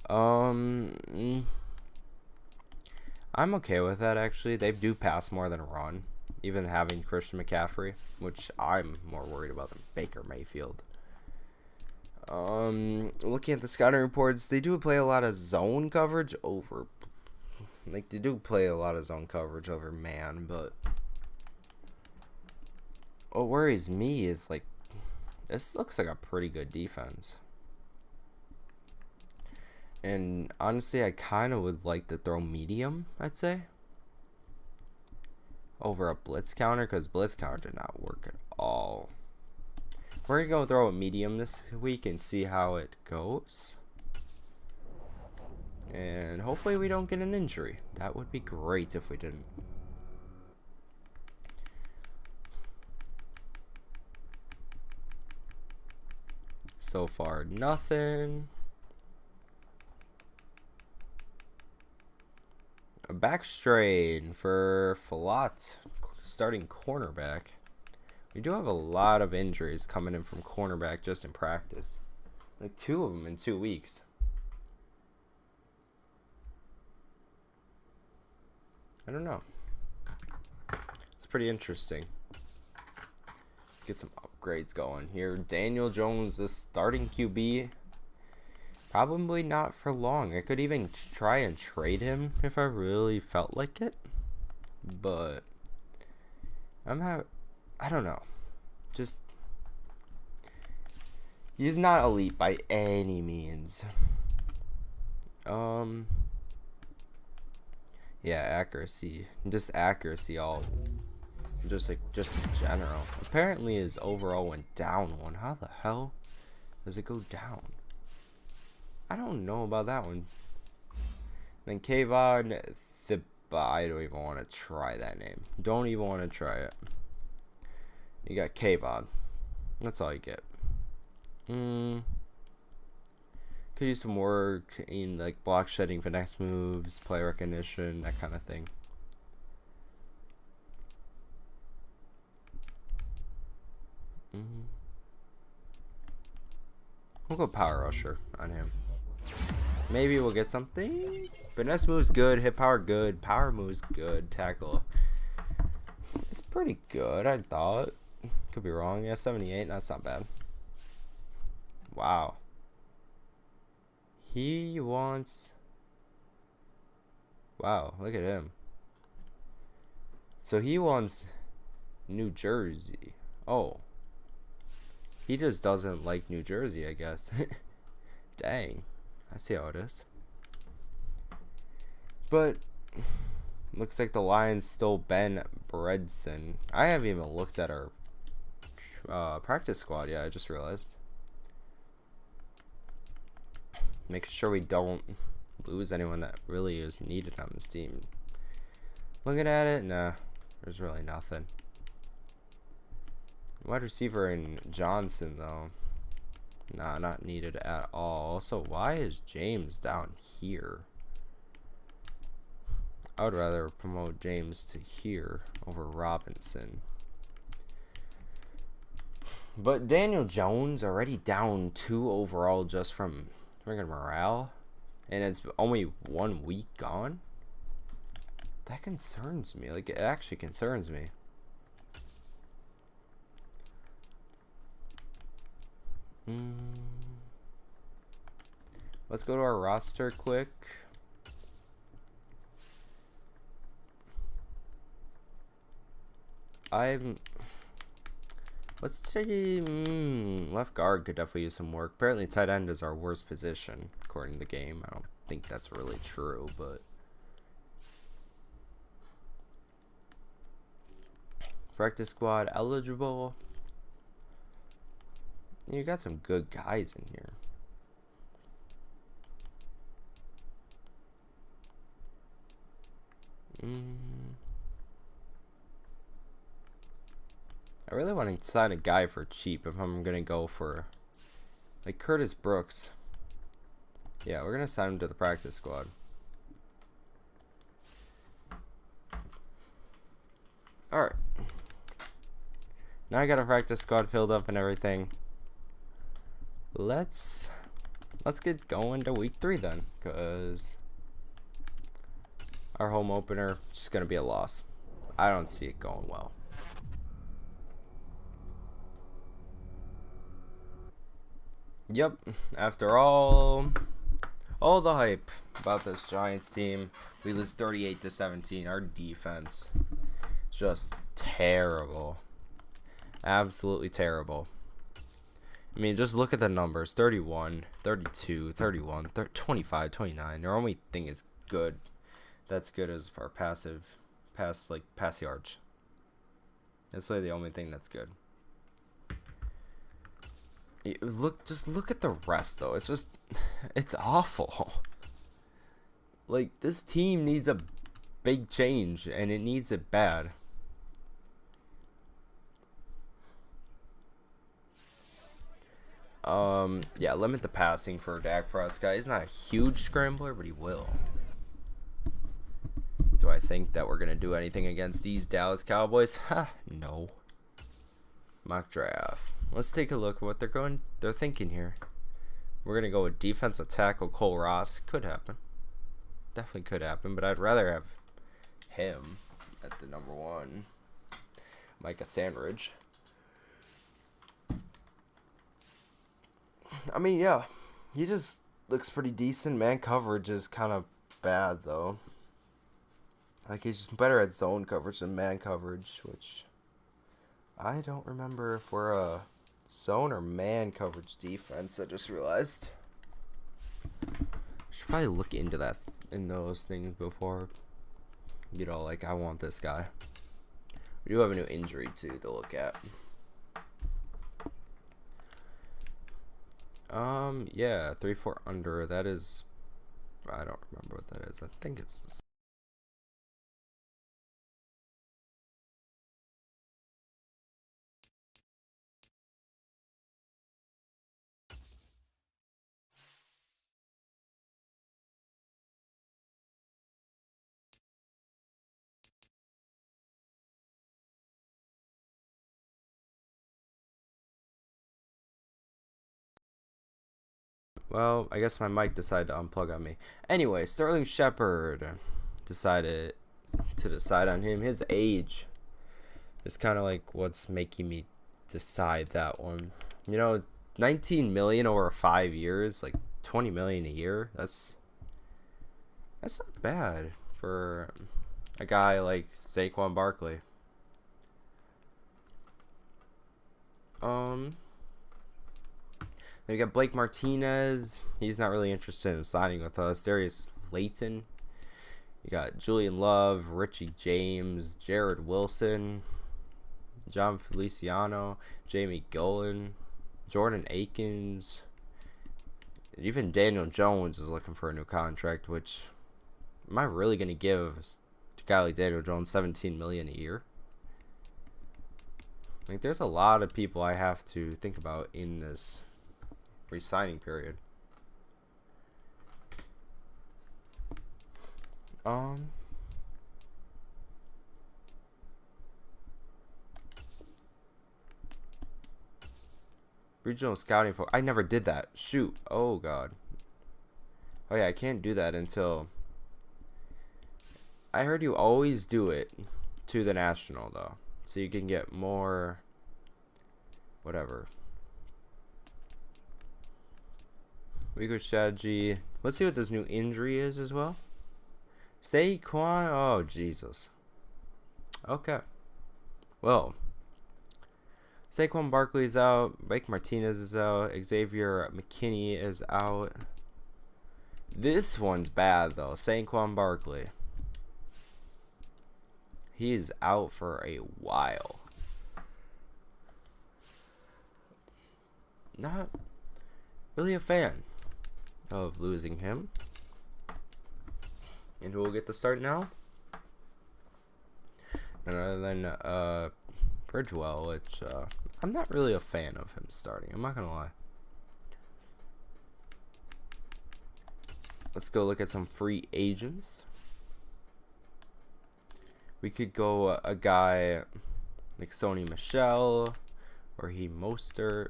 I'm okay with that, actually. They do pass more than run, even having Christian McCaffrey, which I'm more worried about than Baker Mayfield. Looking at the scouting reports, they do play a lot of zone coverage over, like, they do play a lot of zone coverage over man, but what worries me is, like, this looks like a pretty good defense. And honestly, I kind of would like to throw medium, I'd say, over a blitz counter, because blitz counter did not work at all. We're going to go throw a medium this week and see how it goes. And hopefully we don't get an injury. That would be great if we didn't. So far, nothing. A back strain for Falat, starting cornerback. We do have a lot of injuries coming in from cornerback just in practice. Like 2 of them in 2 weeks. I don't know. It's pretty interesting. Get some upgrades going here. Daniel Jones, the starting QB. Probably not for long. I could even try and trade him if I really felt like it. But I don't know. Just, he's not elite by any means. Yeah, accuracy. Just accuracy all. Just in general. Apparently his overall went down one. How the hell does it go down? I don't know about that one. Then Kayvon Thiba. I don't even want to try that name. Don't even want to try it. You got Kayvon. That's all you get. Could use some work in like block shedding, finesse moves, play recognition, that kind of thing. We'll go power rusher on him. Maybe we'll get something. Finesse moves good, hit power good, power moves good, tackle. It's pretty good, I thought. Could be wrong. Yeah, 78. That's not bad. Wow. He wants. Wow, look at him. So he wants New Jersey. Oh. He just doesn't like New Jersey, I guess. Dang. I see how it is. But looks like the Lions stole Ben Bredson. I haven't even looked at our practice squad yet. I just realized. Making sure we don't lose anyone that really is needed on this team. Looking at it, nah, there's really nothing. Wide receiver in Johnson, though. Nah, not needed at all. So why is James down here? I would rather promote James to here over Robinson. But Daniel Jones already down 2 overall just from friggin' morale. And it's only 1 week gone? That concerns me. Like, it actually concerns me. Let's go to our roster quick. Let's say left guard could definitely use some work. Apparently tight end is our worst position according to the game. I don't think that's really true, but practice squad eligible. You got some good guys in here. I really want to sign a guy for cheap if I'm going to go for like Curtis Brooks. Yeah, we're going to sign him to the practice squad. Alright. Now I got a practice squad filled up and everything. Let's get going to week 3 then, because our home opener is just going to be a loss. I don't see it going well. Yep, after all the hype about this Giants team, we lose 38-17. Our defense just terrible. Absolutely terrible. I mean, just look at the numbers. 31, 32, 31, 25, 29. Our only thing is good. That's good as our pass yards. That's like the only thing that's good. Just look at the rest though. It's awful. Like, this team needs a big change, and it needs it bad. Yeah, limit the passing for Dak Prescott. He's not a huge scrambler, but he will. Do I think that we're gonna do anything against these Dallas Cowboys? Ha, no. Mock draft. Let's take a look at what they're thinking here. We're gonna go with defensive tackle Cole Ross. Could happen. Definitely could happen, but I'd rather have him at the number 1. Micah Sandridge. I mean, yeah, he just looks pretty decent. Man coverage is kind of bad though. Like, he's just better at zone coverage than man coverage, which I don't remember if we're a zone or man coverage defense. I just realized. Should probably look into those things before You know, like, I want this guy. We do have a new injury, too, to look at. Yeah, 3-4 under. That is, I don't remember what that is. I think it's the well, I guess my mic decided to unplug on me. Anyway, Sterling Shepard decided to decide on him. His age is kind of like what's making me decide that one. You know, 19 million over 5 years, like 20 million a year. That's not bad for a guy like Saquon Barkley. Then we got Blake Martinez. He's not really interested in signing with us. Darius Slay. You got Julian Love, Richie James, Jared Wilson, John Feliciano, Jamie Gillen, Jordan Atkins. And even Daniel Jones is looking for a new contract, which am I really going to give a guy like Daniel Jones $17 million a year? Like, there's a lot of people I have to think about in this re-signing period. Regional scouting for I never did that. Shoot. Oh god. Oh yeah, I can't do that until I heard you always do it to the national though. So you can get more whatever. Weaker strategy. Let's see what this new injury is as well. Saquon. Oh, Jesus. Okay. Well, Saquon Barkley's out. Blake Martinez is out. Xavier McKinney is out. This one's bad, though. Saquon Barkley. He is out for a while. Not really a fan of losing him. And who will get the start now? None other than Bridgewell, which I'm not really a fan of him starting. I'm not gonna lie. Let's go look at some free agents. We could go a guy like Sony Michel or Mostert.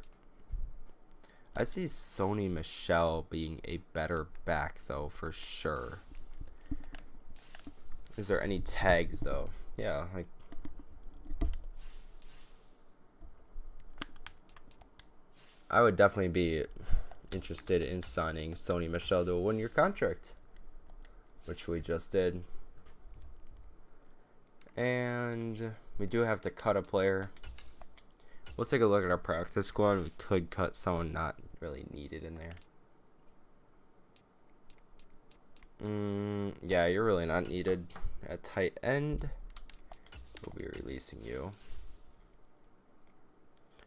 I'd see Sony Michel being a better back, though, for sure. Is there any tags, though? Yeah, like... I would definitely be interested in signing Sony Michel to a one-year contract, which we just did. And we do have to cut a player. We'll take a look at our practice squad. We could cut someone not really needed in there. Yeah, you're really not needed at tight end. We'll be releasing you.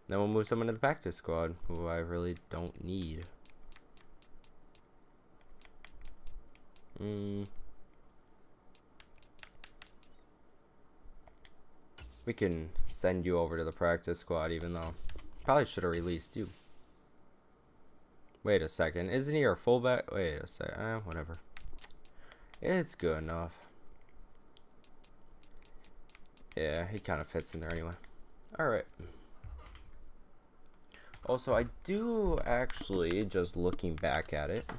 Then we'll move someone to the practice squad who I really don't need. We can send you over to the practice squad, even though probably should have released you. Wait a second, isn't he our fullback? Wait a second, whatever. It's good enough. Yeah, he kind of fits in there anyway. Alright. Also, I do actually, just looking back at it,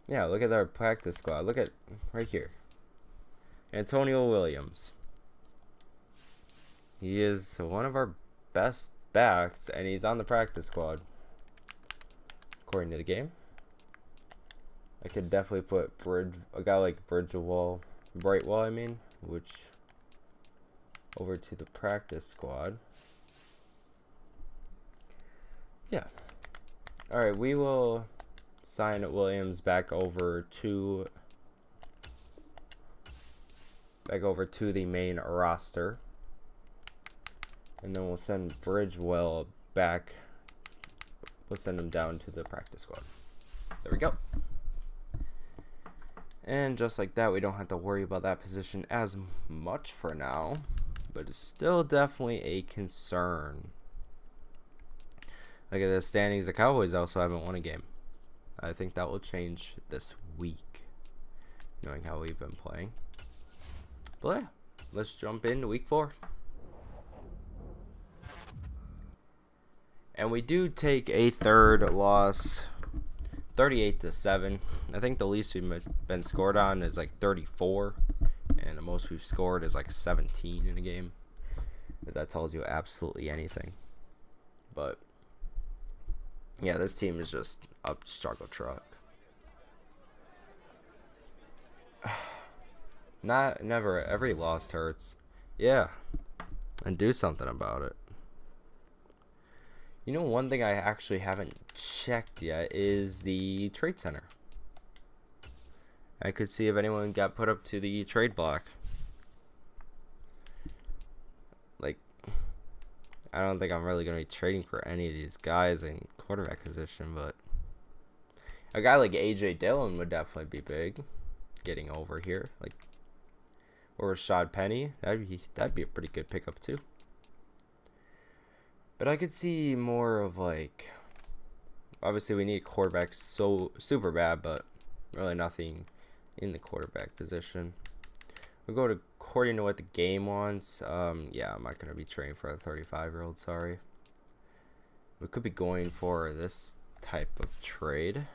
yeah, look at our practice squad. Look at right here. Antonio Williams. He is one of our best backs, and he's on the practice squad. According to the game. I could definitely put a guy like Brightwell, I mean, which over to the practice squad. Yeah. Alright, we will sign Williams back over to the main roster. And then we'll send Bridgewell back. We'll send him down to the practice squad. There we go. And just like that, we don't have to worry about that position as much for now. But it's still definitely a concern. Look at the standings. The Cowboys also haven't won a game. I think that will change this week, knowing how we've been playing. But yeah, let's jump into week 4. And we do take a third loss, 38-7. I think the least we've been scored on is like 34, and the most we've scored is like 17 in a game. If that tells you absolutely anything. But yeah, this team is just a struggle truck. Never. Every loss hurts. Yeah, and do something about it. You know, one thing I actually haven't checked yet is the trade center. I could see if anyone got put up to the trade block. Like, I don't think I'm really going to be trading for any of these guys in quarterback position, but a guy like A.J. Dillon would definitely be big getting over here. Like, or Rashad Penny, that'd be a pretty good pickup too. But I could see more of like, obviously we need a quarterback so super bad, but really nothing in the quarterback position. We'll go to according to what the game wants. Yeah, I'm not gonna be trading for a 35-year-old. Sorry. We could be going for this type of trade.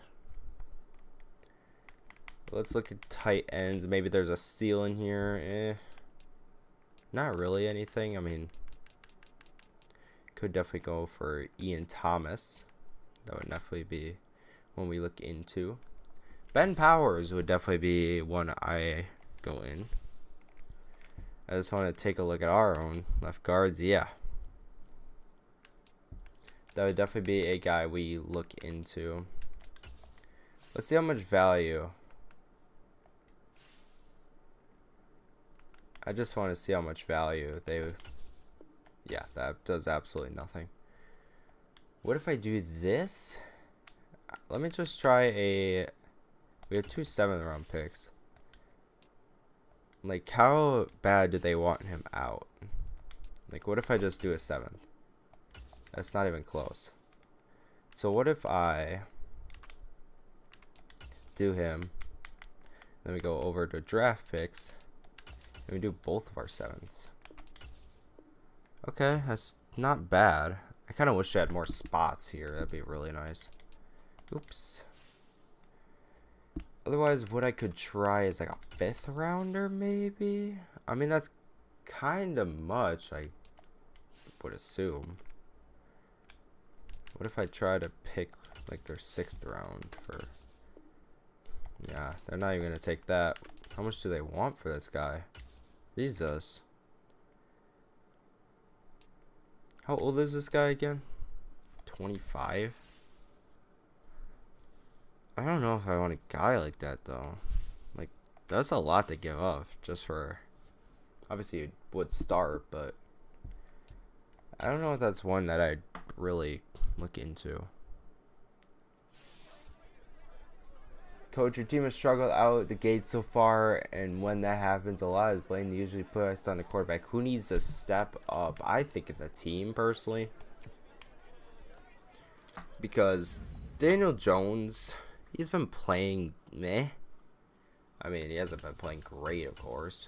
Let's look at tight ends. Maybe there's a steal in here. Not really anything. I mean, could definitely go for Ian Thomas. That would definitely be one we look into. Ben Powers would definitely be one I go in. I just want to take a look at our own left guards. Yeah, that would definitely be a guy we look into. Let's see how much value. I just want to see how much value they would. Yeah, that does absolutely nothing. What if I do this? Let me just try a. We have 2 7th-round picks. Like, how bad do they want him out? Like, what if I just do a 7th? That's not even close. So what if I do him? Then we go over to draft picks, and we do both of our 7ths. Okay, that's not bad. I kind of wish I had more spots here. That'd be really nice. Oops. Otherwise, what I could try is like a 5th rounder, maybe? I mean, that's kind of much, I would assume. What if I try to pick like their 6th round for... Yeah, they're not even going to take that. How much do they want for this guy? Jesus. How old is this guy again? 25? I don't know if I want a guy like that, though. Like, that's a lot to give up just for... Obviously, it would start, but... I don't know if that's one that I'd really look into. Coach, your team has struggled out the gate so far, and when that happens, a lot of blame usually puts on the quarterback. Who needs to step up? I think of the team, personally. Because Daniel Jones, he's been playing meh. I mean, he hasn't been playing great, of course.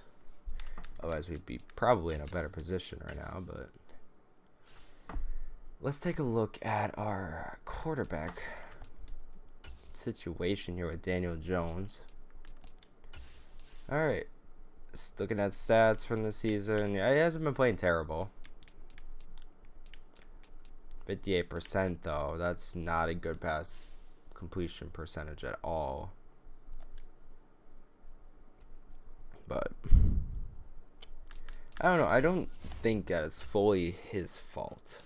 Otherwise, we'd be probably in a better position right now, but... Let's take a look at our quarterback situation here with Daniel Jones. Alright. Just looking at stats from the season. Yeah, he hasn't been playing terrible. 58% though. That's not a good pass completion percentage at all. But I don't know. I don't think that is fully his fault.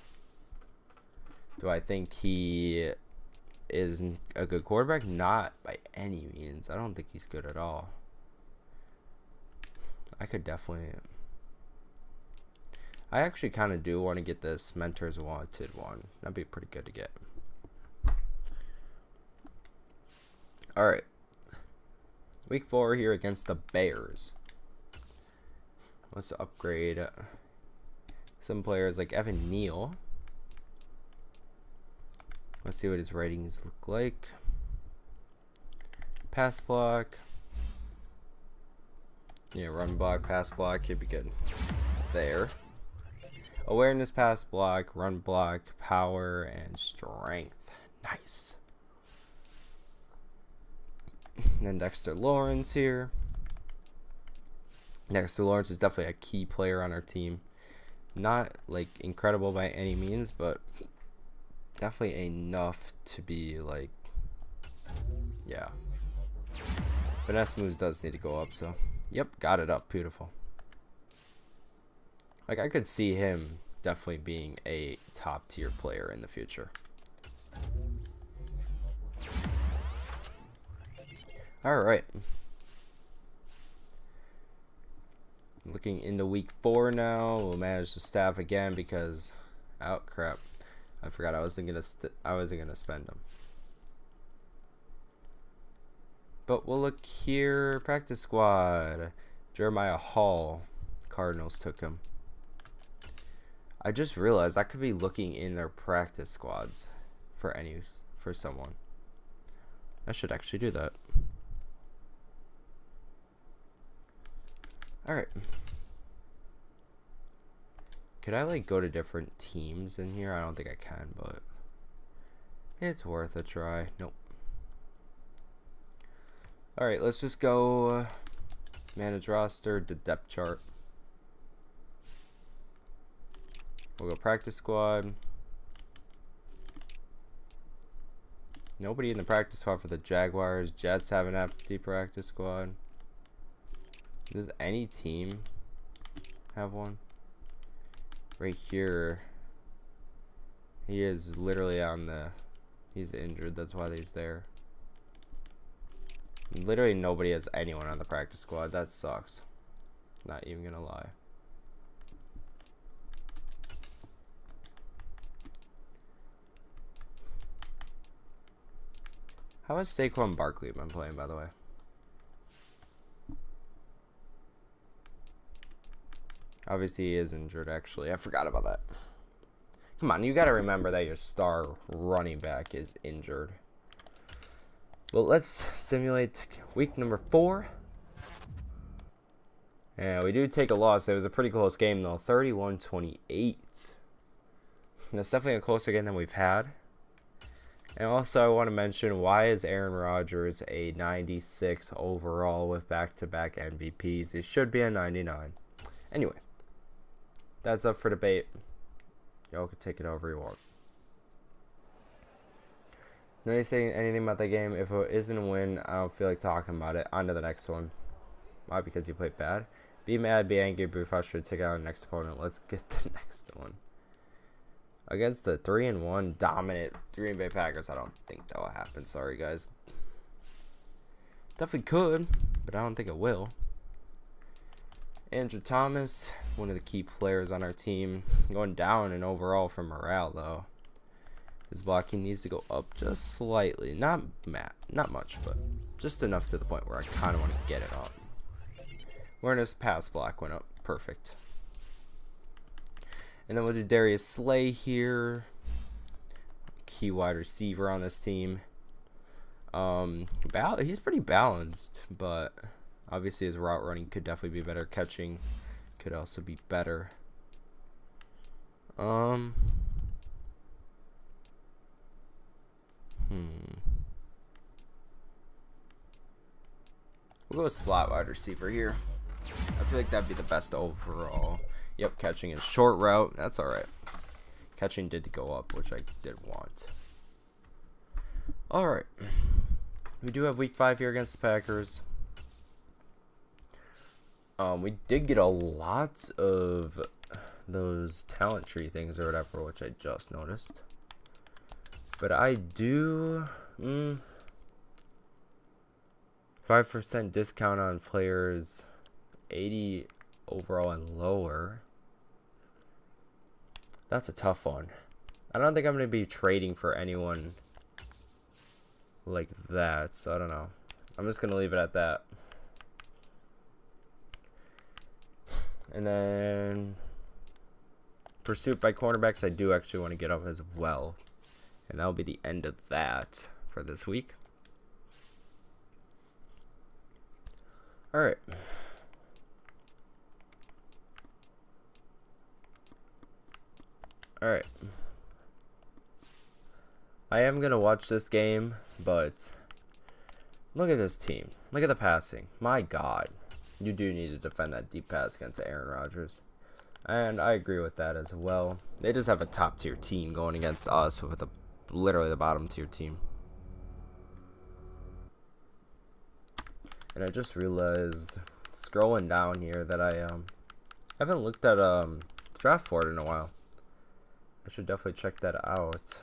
Do I think he is a good quarterback? Not by any means. I don't think he's good at all. I could definitely... I actually kind of do want to get this Mentors Wanted one. That'd be pretty good to get. Alright. Week 4 here against the Bears. Let's upgrade some players like Neal. Let's see what his ratings look like. Pass block. Yeah, run block, pass block. He'd be good there. Awareness, pass block, run block, power, and strength. Nice. And then Dexter Lawrence here. Dexter Lawrence is definitely a key player on our team. Not like incredible by any means, but definitely enough to be like, yeah. Finesse moves does need to go up, so yep, got it up. Beautiful. Like, I could see him definitely being a top tier player in the future. Alright. Looking into week 4 now. We'll manage the staff again because, oh crap, I forgot I wasn't gonna spend them. But we'll look here. Practice squad. Jeremiah Hall. Cardinals took him. I just realized I could be looking in their practice squads for someone. I should actually do that. Alright. Could I like go to different teams in here? I don't think I can, but it's worth a try. Nope. Alright, let's just go manage roster, the depth chart. We'll go practice squad. Nobody in the practice squad for the Jaguars. Jets have an empty practice squad. Does any team have one? Right here. He is literally on the... He's injured. That's why he's there. Literally nobody has anyone on the practice squad. That sucks. Not even gonna lie. How has Saquon Barkley been playing, by the way? Obviously, he is injured, actually. I forgot about that. Come on, you got to remember that your star running back is injured. Well, let's simulate week number 4. And we do take a loss. It was a pretty close game, though. 31-28. That's definitely a closer game than we've had. And also, I want to mention, why is Aaron Rodgers a 96 overall with back-to-back MVPs? It should be a 99. Anyway, that's up for debate. Y'all can take it however you want. Nobody saying anything about that game. If it isn't a win, I don't feel like talking about it. On to the next one. Why? Because you played bad? Be mad, be angry, be frustrated, take out the next opponent. Let's get the next one. Against the 3-1 dominant Green Bay Packers, I don't think that will happen. Sorry, guys. Definitely could, but I don't think it will. Andrew Thomas, one of the key players on our team, going down in overall for morale, though. His blocking needs to go up just slightly. Not much, but just enough to the point where I kind of want to get it up. Awareness, pass block went up. Perfect. And then we'll do Darius Slay here. Key wide receiver on this team. He's pretty balanced, but obviously his route running could definitely be better. Catching could also be better. We'll go with slot wide receiver here. I feel like that'd be the best overall. Yep, catching is short route. That's alright. Catching did go up, which I did want. Alright. We do have week 5 here against the Packers. We did get a lot of those talent tree things or whatever, which I just noticed. But I do 5% discount on players 80 overall and lower. That's a tough one. I don't think I'm going to be trading for anyone like that, so I don't know. I'm just going to leave it at that. And then pursuit by cornerbacks, I do actually want to get up as well. And that'll be the end of that for this week. Alright. Alright. I am going to watch this game, but look at this team. Look at the passing. My God. You do need to defend that deep pass against Aaron Rodgers. And I agree with that as well. They just have a top tier team going against us with literally the bottom tier team. And I just realized, scrolling down here, that I haven't looked at draft board in a while. I should definitely check that out.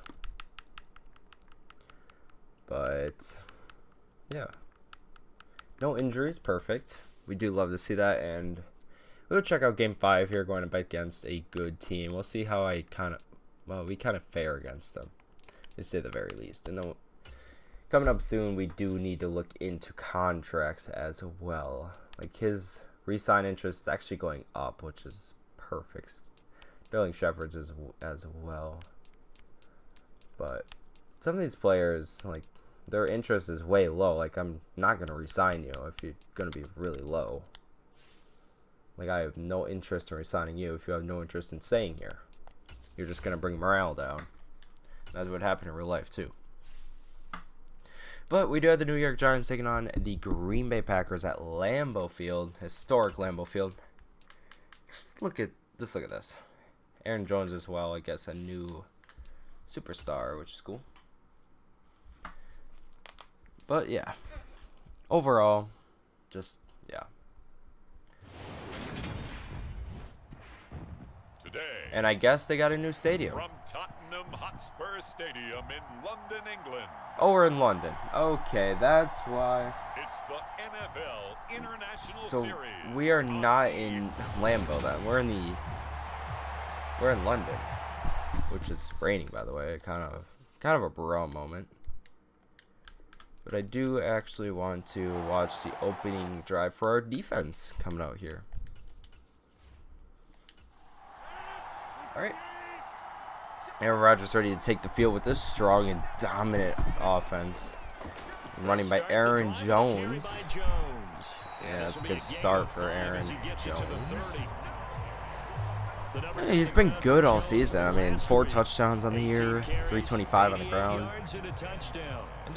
But yeah, no injuries, perfect. We do love to see that, and we'll check out game 5 here, going up against a good team. We'll see how we kind of fare against them, to say the very least. And then coming up soon, we do need to look into contracts as well. Like his re-sign interest is actually going up, which is perfect. Sterling Shepard's as well. But some of these players, like, their interest is way low. Like, I'm not going to re-sign you if you're going to be really low. Like, I have no interest in re-signing you if you have no interest in staying here. You're just going to bring morale down. That's what happened in real life, too. But we do have the New York Giants taking on the Green Bay Packers at Lambeau Field. Historic Lambeau Field. Just look at this. Aaron Jones as well, I guess, a new superstar, which is cool. But yeah, overall, just yeah. Today, and I guess they got a new stadium. From Tottenham Hotspur Stadium in London, England. Oh, we're in London. Okay, that's why. It's the NFL International So Series. we are not in Lambeau then. We're in London, which is raining, by the way. Kind of a bro moment. But I do actually want to watch the opening drive for our defense coming out here. Alright. Aaron Rodgers ready to take the field with this strong and dominant offense. Running by Aaron Jones. Yeah, that's a good start for Aaron Jones. Yeah, he's been good all season. I mean, 4 touchdowns on the year, 325 on the ground.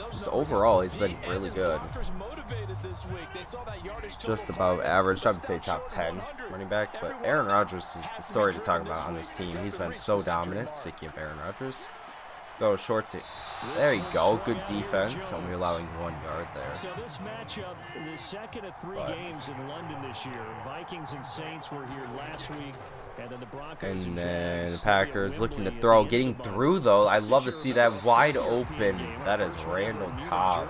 Just overall, he's been really good. Just above average. I would say top 10 running back. But Aaron Rodgers is the story to talk about on this team. He's been so dominant. Speaking of Aaron Rodgers. Throw a short to. There you go. Good defense. Only allowing 1 yard there. So this matchup, the second of 3 games in London this year. Vikings and Saints were here last week. And then the Packers looking to throw, getting through though. I love to see that wide open. That is Randall Cobb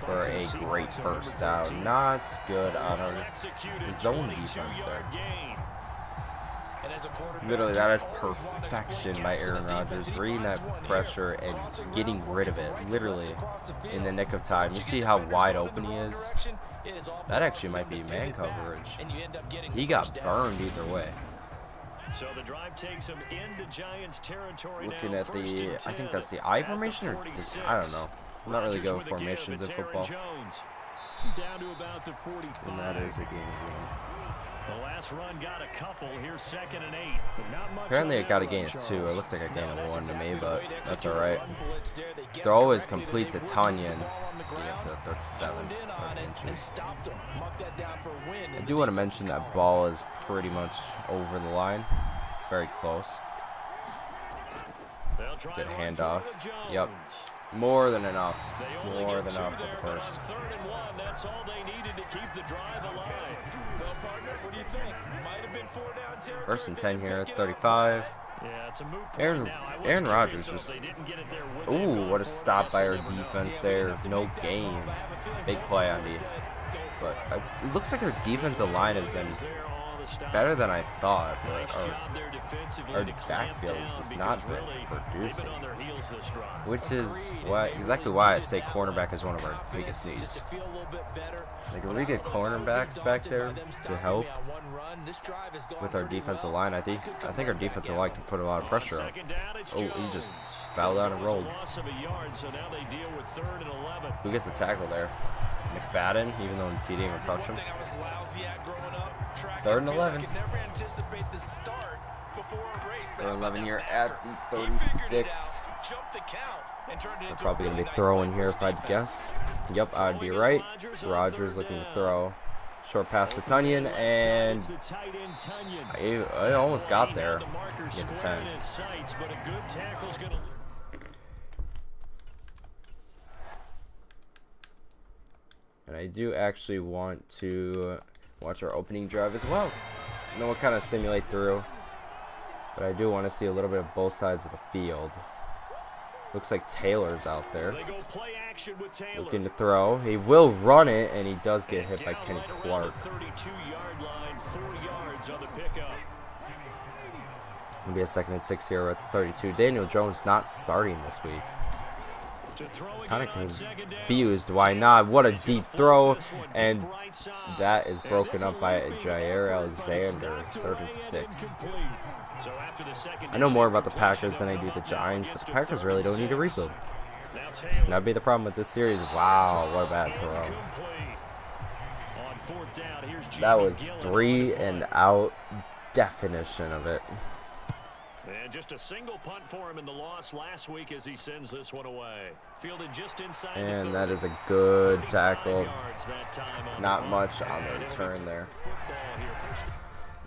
for a great first down. Not good on our zone defense there. Literally, that is perfection by Aaron Rodgers. Reading that pressure and getting rid of it, literally, in the nick of time. You see how wide open he is? That actually might be man coverage. He got burned either way. So the drive takes him into Giants territory. Looking at the, I think that's the I formation, or I don't know. I'm not really good with formations in football. And that is a game. The last run got a couple. Here's 2nd and 8. Apparently I got a gain of 2. It looked like I gained a 1 to me, but that's alright. Throw is complete to Tunyon. Getting up to the 37 inches. I do want to mention that ball is pretty much over the line. Very close. Good handoff. Yep. More than enough. More than enough for the first. 3rd and 1. That's all they needed to keep the drive alive. Well, partner, what do you think? Might have been 4 down territory. 1st and 10 here at 35. Yeah, it's a moot point Aaron now. I was Aaron curious Rodgers though if just. they didn't get it there, would they have Ooh, gone what a for it? stop by our We'll never know. defense there. No gain. Big play on D. But it looks like our defensive line has been better than I thought. But our backfield has just not been producing. Which is exactly why I say cornerback is one of our biggest needs. Like, if we get cornerbacks back there to help with our defensive line, I think our defensive line can put a lot of pressure on. Oh, he just fell down and rolled. Who gets the tackle there? McFadden, even though he didn't even touch him. 3rd and 11. 3rd and 11 here at the 36. We're probably going to be throwing here if I'd guess. Yep, I'd be right. Rodgers looking to throw. Short pass to Tunyon, and I almost got there. Get 10. And I do actually want to watch our opening drive as well. And then we'll kind of simulate through. But I do want to see a little bit of both sides of the field. Looks like Taylor's out there. Looking to throw. He will run it, and he does get hit by Kenny Clark. It'll be a 2nd and 6 here at the 32. Daniel Jones not starting this week. Kind of confused. Why not? What a deep throw. And that is broken up by Jair Alexander. 3rd and 6. I know more about the Packers than I do the Giants, but the Packers really don't need a rebuild. That'd be the problem with this series. Wow, what a bad throw. That was 3 and out definition of it. And just a single punt for him in the loss last week as he sends this one away. Fielded just inside. And that is a good tackle. Not much on the return there.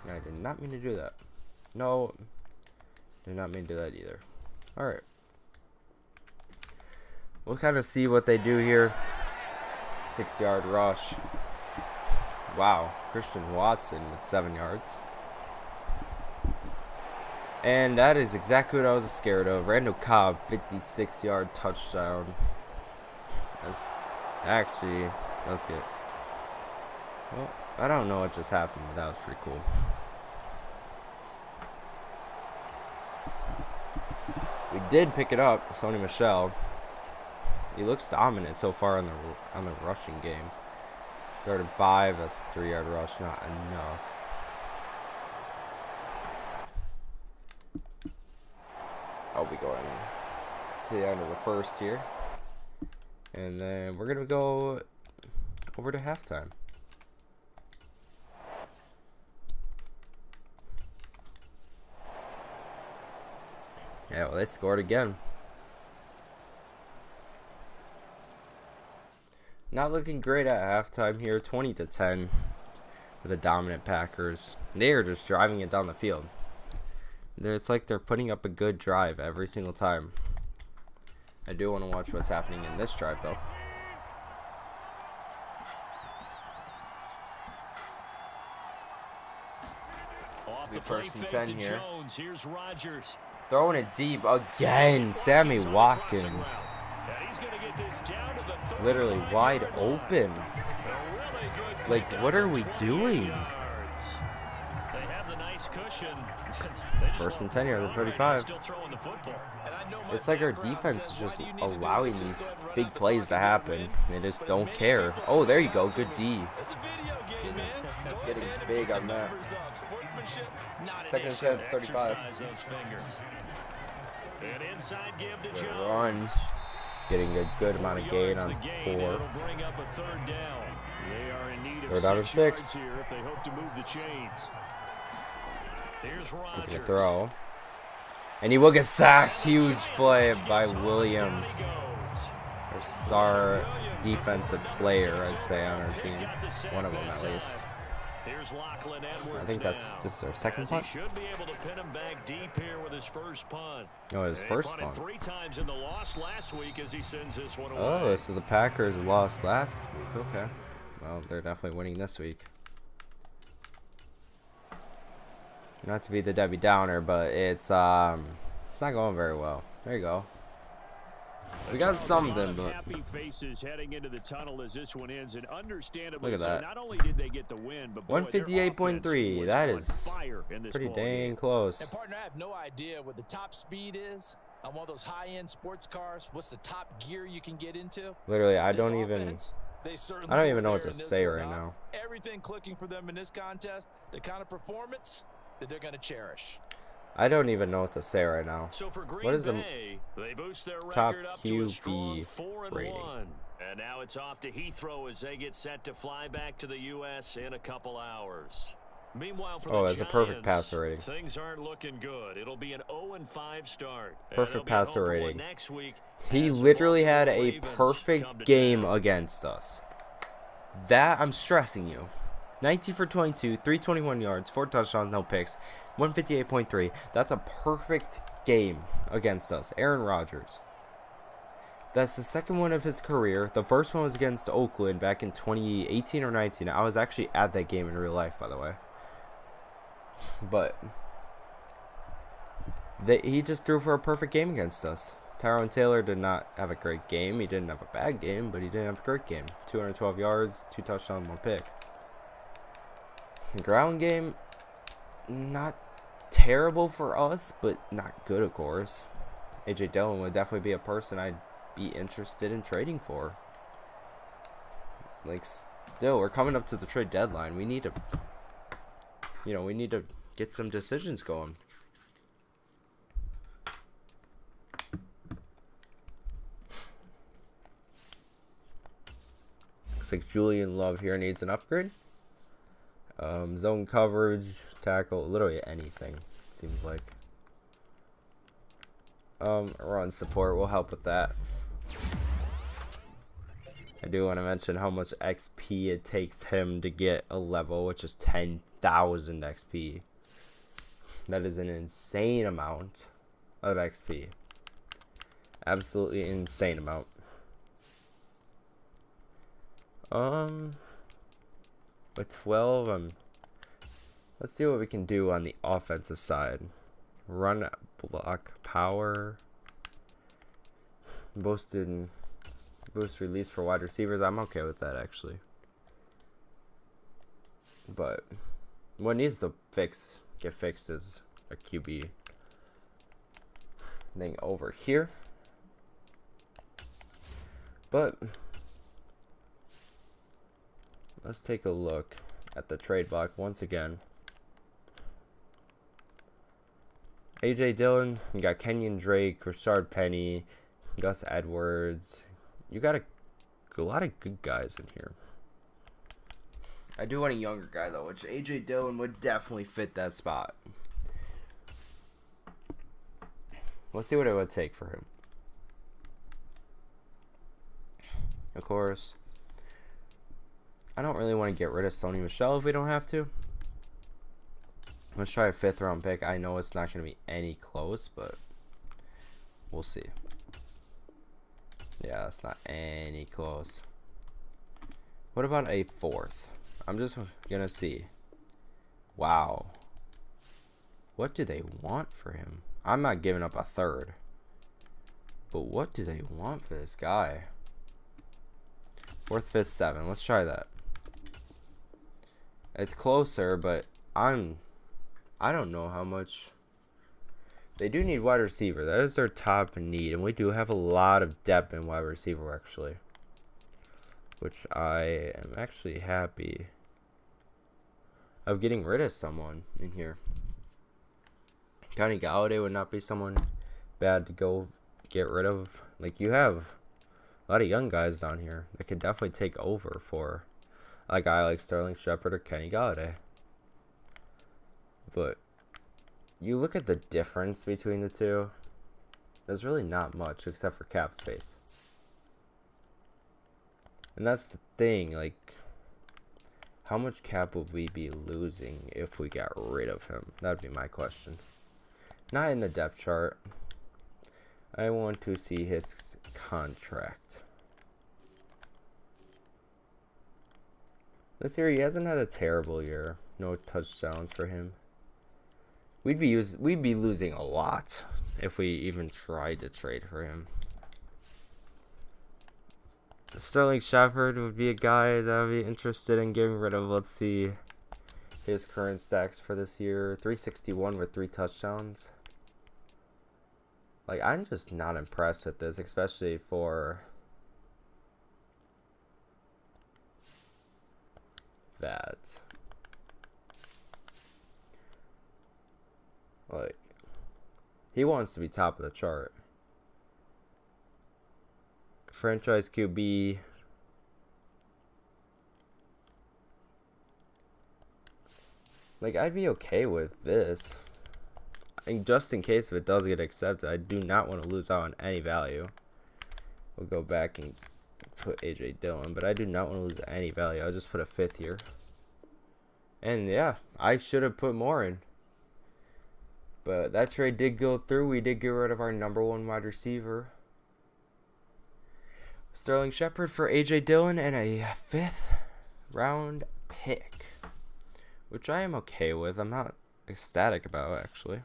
I did not mean to do that. No, did not mean to do that either. All right. We'll kind of see what they do here. 6-yard rush. Wow, Christian Watson with 7 yards. And that is exactly what I was scared of. Randall Cobb, 56-yard touchdown. That's actually, let's get. Well, I don't know what just happened, but that was pretty cool. We did pick it up, Sony Michel. He looks dominant so far on the rushing game. 3rd and 5. That's a 3-yard rush, not enough. I'll be going to the end of the first here. And then we're going to go over to halftime. Yeah, well, they scored again. Not looking great at halftime here. 20-10 for the dominant Packers. They are just driving it down the field. It's like they're putting up a good drive every single time. I do want to watch what's happening in this drive, though. Off the 1st and 10 here. Jones. Here's Rodgers. Throwing it deep again. Sammy Watkins. Literally wide open. Like, what are we doing? 1st and 10 here at the 35. It's like our defense is just allowing these big plays to happen. They just don't care. Oh, there you go. Good D. Getting big on that. 2nd and 10, 35. Good run. Getting a good amount of gain on 4. 3rd out of 6. Taking a throw. And he will get sacked. Huge play by Williams. Our star defensive player, I'd say, on our team. One of them, at least. I think that's just our second punt. No, his first punt. Oh, so the Packers lost last week. Okay. Well, they're definitely winning this week. Not to be the Debbie Downer, but it's not going very well. There you go. We got something, but happy faces heading into the tunnel as this one ends, and understandably look at so. that. Not only did they get the win, but boy, 158.3. That is pretty dang close. And partner, I have no idea what the top speed is on one of those high-end sports cars. What's the top gear you can get into? Literally, I don't even know what to say right now. Everything clicking for them in this contest, the kind of performance that they're going to cherish. I don't even know what to say right now. So for Green What is the Bay, they boost their top record up to a strong QB 4-1. rating? And now it's off to Heathrow as they get set to fly back to the U.S. in a couple hours. Meanwhile, for the Oh, it's a perfect Giants, passer rating. things aren't looking good. It'll be an 0-5 start. Perfect passer rating. Next week He as the literally had Baltimore a Ravens come perfect to game town. against us. That, I'm stressing you. 19 for 22, 321 yards, 4 touchdowns, no picks, 158.3. That's a perfect game against us. Aaron Rodgers. That's the second one of his career. The first one was against Oakland back in 2018 or 19. I was actually at that game in real life, by the way. But he just threw for a perfect game against us. Tyrone Taylor did not have a great game. He didn't have a bad game, but he didn't have a great game. 212 yards, 2 touchdowns, 1 pick. Ground game, not terrible for us, but not good, of course. AJ Dillon would definitely be a person I'd be interested in trading for. Like, still, we're coming up to the trade deadline. We need to, we need to get some decisions going. Looks like Julian Love here needs an upgrade. Zone coverage, tackle, literally anything, seems like. Run support will help with that. I do want to mention how much XP it takes him to get a level, which is 10,000 XP. That is an insane amount of XP. Absolutely insane amount. With 12, let's see what we can do on the offensive side. Run, block, power. Boost release for wide receivers. I'm okay with that, actually. But what needs to get fixed is a QB thing over here. But let's take a look at the trade block once again. AJ Dillon, you got Kenyon Drake, Rashard Penny, Gus Edwards. You got a lot of good guys in here. I do want a younger guy though, which AJ Dillon would definitely fit that spot. Let's see what it would take for him. Of course, I don't really want to get rid of Sony Michel if we don't have to. Let's try a 5th round pick. I know it's not going to be any close, but we'll see. Yeah, it's not any close. What about a 4th? I'm just going to see. Wow. What do they want for him? I'm not giving up a 3rd. But what do they want for this guy? 4th, 5th, 7. Let's try that. It's closer, but I don't know how much. They do need wide receiver. That is their top need, and we do have a lot of depth in wide receiver, actually, which I am actually happy of getting rid of someone in here. Kenny Galladay would not be someone bad to go get rid of. Like, you have a lot of young guys down here that could definitely take over for a guy like Sterling Shepard or Kenny Galladay. But you look at the difference between the two, there's really not much except for cap space. And that's the thing, like, how much cap would we be losing if we got rid of him? That'd be my question. Not in the depth chart. I want to see his contract. This year, he hasn't had a terrible year. No touchdowns for him. we'd be losing a lot if we even tried to trade for him. Sterling Shepard would be a guy that I'd be interested in getting rid of. Let's see his current stacks for this year. 361 with 3 touchdowns. Like, I'm just not impressed with this, especially for that. Like, he wants to be top of the chart. Franchise QB. Like, I'd be okay with this. And just in case if it does get accepted, I do not want to lose out on any value. We'll go back and put AJ Dillon, but I do not want to lose any value. I'll just put a 5th here. And yeah, I should have put more in. But that trade did go through. We did get rid of our #1 wide receiver, Sterling Shepard, for AJ Dillon and a 5th round pick, which I am okay with. I'm not ecstatic about, actually.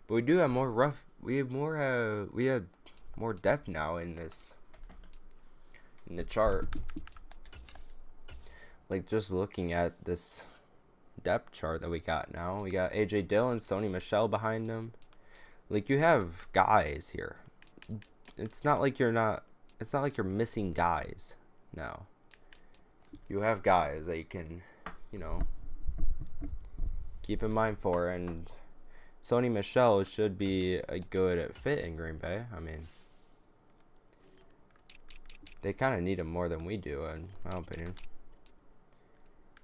But we do have more we have more depth now in the chart. Like, just looking at this depth chart that we got now, we got AJ Dillon, Sony Michel behind him. Like, you have guys here. It's not like you're missing guys now. You have guys that you can, keep in mind for, and Sony Michel should be a good fit in Green Bay. I mean, they kind of need him more than we do, in my opinion.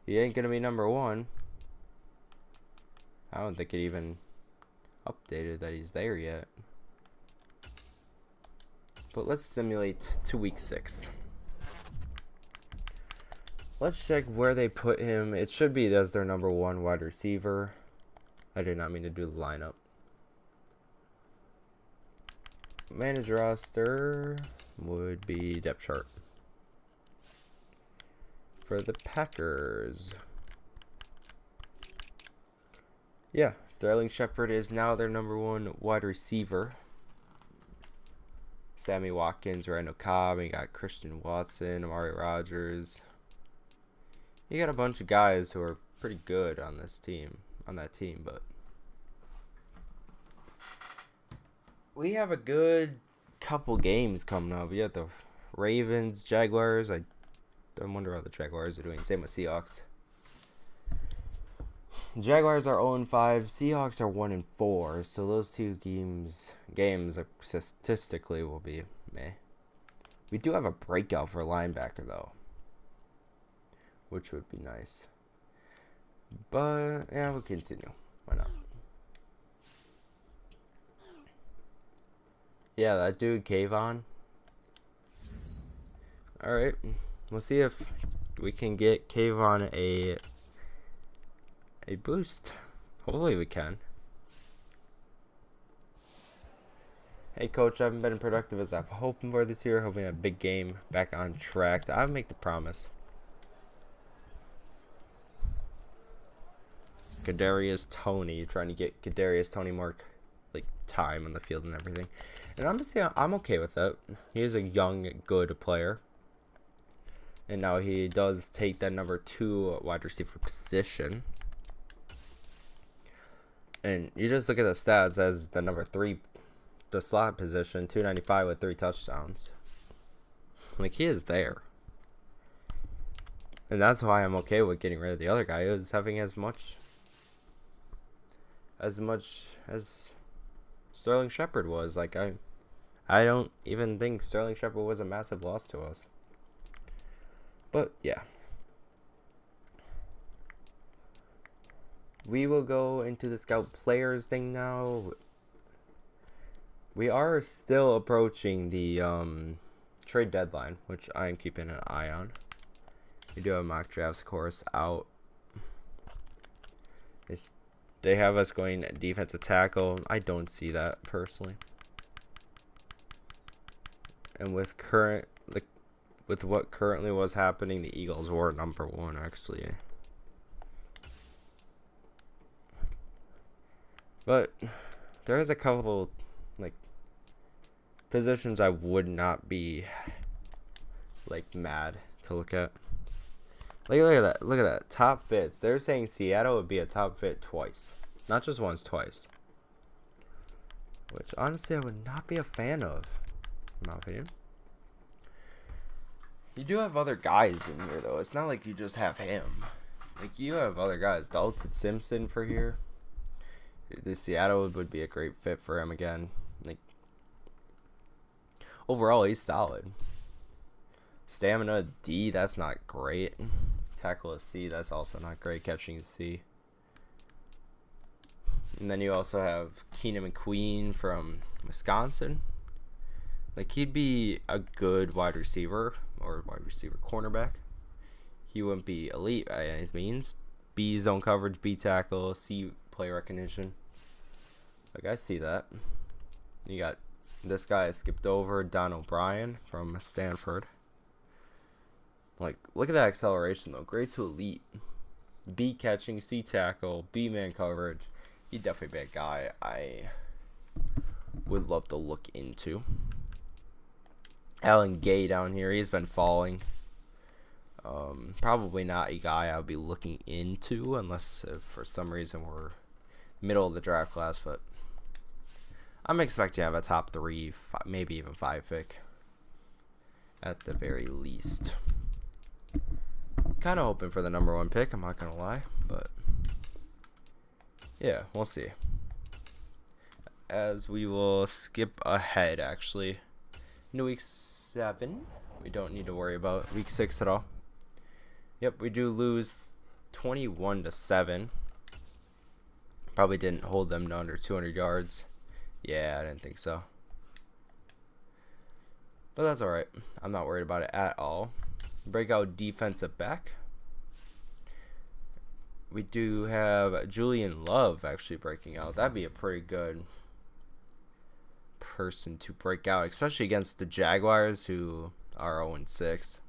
He ain't going to be #1. I don't think it even updated that he's there yet. But let's simulate to week 6. Let's check where they put him. It should be as their #1 wide receiver. I did not mean to do the lineup. Manage roster would be depth chart. For the Packers. Yeah, Sterling Shepard is now their #1 wide receiver. Sammy Watkins, Randall Cobb, you got Christian Watson, Amari Rodgers. You got a bunch of guys who are pretty good on that team, but we have a good couple games coming up. We got the Ravens, Jaguars. I wonder how the Jaguars are doing. Same with Seahawks. Jaguars are 0-5. Seahawks are 1-4. So those two games statistically will be meh. We do have a breakout for linebacker though, which would be nice. But yeah, we'll continue. Why not? Yeah, that dude Kayvon. All right, we'll see if we can get Kayvon a boost. Hopefully we can. Hey coach, I haven't been productive as I'm hoping for this year. Hoping a big game, back on track. I'll make the promise. Kadarius Toney, trying to get Kadarius Toney more time on the field and everything. And honestly, I'm okay with that. He is a young, good player. And now he does take that #2 wide receiver position. And you just look at the stats as the #3, the slot position, 295 with 3 touchdowns. Like, he is there. And that's why I'm okay with getting rid of the other guy, who's having as much as Sterling Shepard was. Like, I don't even think Sterling Shepard was a massive loss to us. But yeah. We will go into the scout players thing now. We are still approaching the trade deadline, which I am keeping an eye on. We do have mock drafts, of course, out. They have us going defensive tackle. I don't see that personally. And with what currently was happening, the Eagles were #1 actually. But there is a couple like positions I would not be like mad to look at. Like, look at that. Look at that. Top fits. They're saying Seattle would be a top fit twice. Not just once, twice. Which, honestly, I would not be a fan of, in my opinion. You do have other guys in here, though. It's not like you just have him. Like, you have other guys. Dalton Simpson for here. The Seattle would be a great fit for him again. Like, overall, he's solid. Stamina D, that's not great. Tackle a C, that's also not great. Catching a C. And then you also have Keenan McQueen from Wisconsin. Like, he'd be a good wide receiver or wide receiver cornerback. He wouldn't be elite by any means. B zone coverage, B tackle, C play recognition. Like, I see that. You got this guy I skipped over, Don O'Brien from Stanford. Like, look at that acceleration, though. Grade to elite. B catching, C tackle, B man coverage. He'd definitely be a guy I would love to look into. Alan Gay down here. He's been falling. Probably not a guy I would be looking into unless if for some reason we're middle of the draft class. But I'm expecting to have a top 3, maybe even 5 pick at the very least. Kind of hoping for the number 1 pick, I'm not going to lie, but yeah, we'll see. As we will skip ahead, actually, into week 7. We don't need to worry about week 6 at all. Yep, we do lose 21-7. Probably didn't hold them to under 200 yards. Yeah, I didn't think so. But that's alright. I'm not worried about it at all. Breakout defensive back. We do have Julian Love actually breaking out. That'd be a pretty good person to break out, especially against the Jaguars, who are 0-6.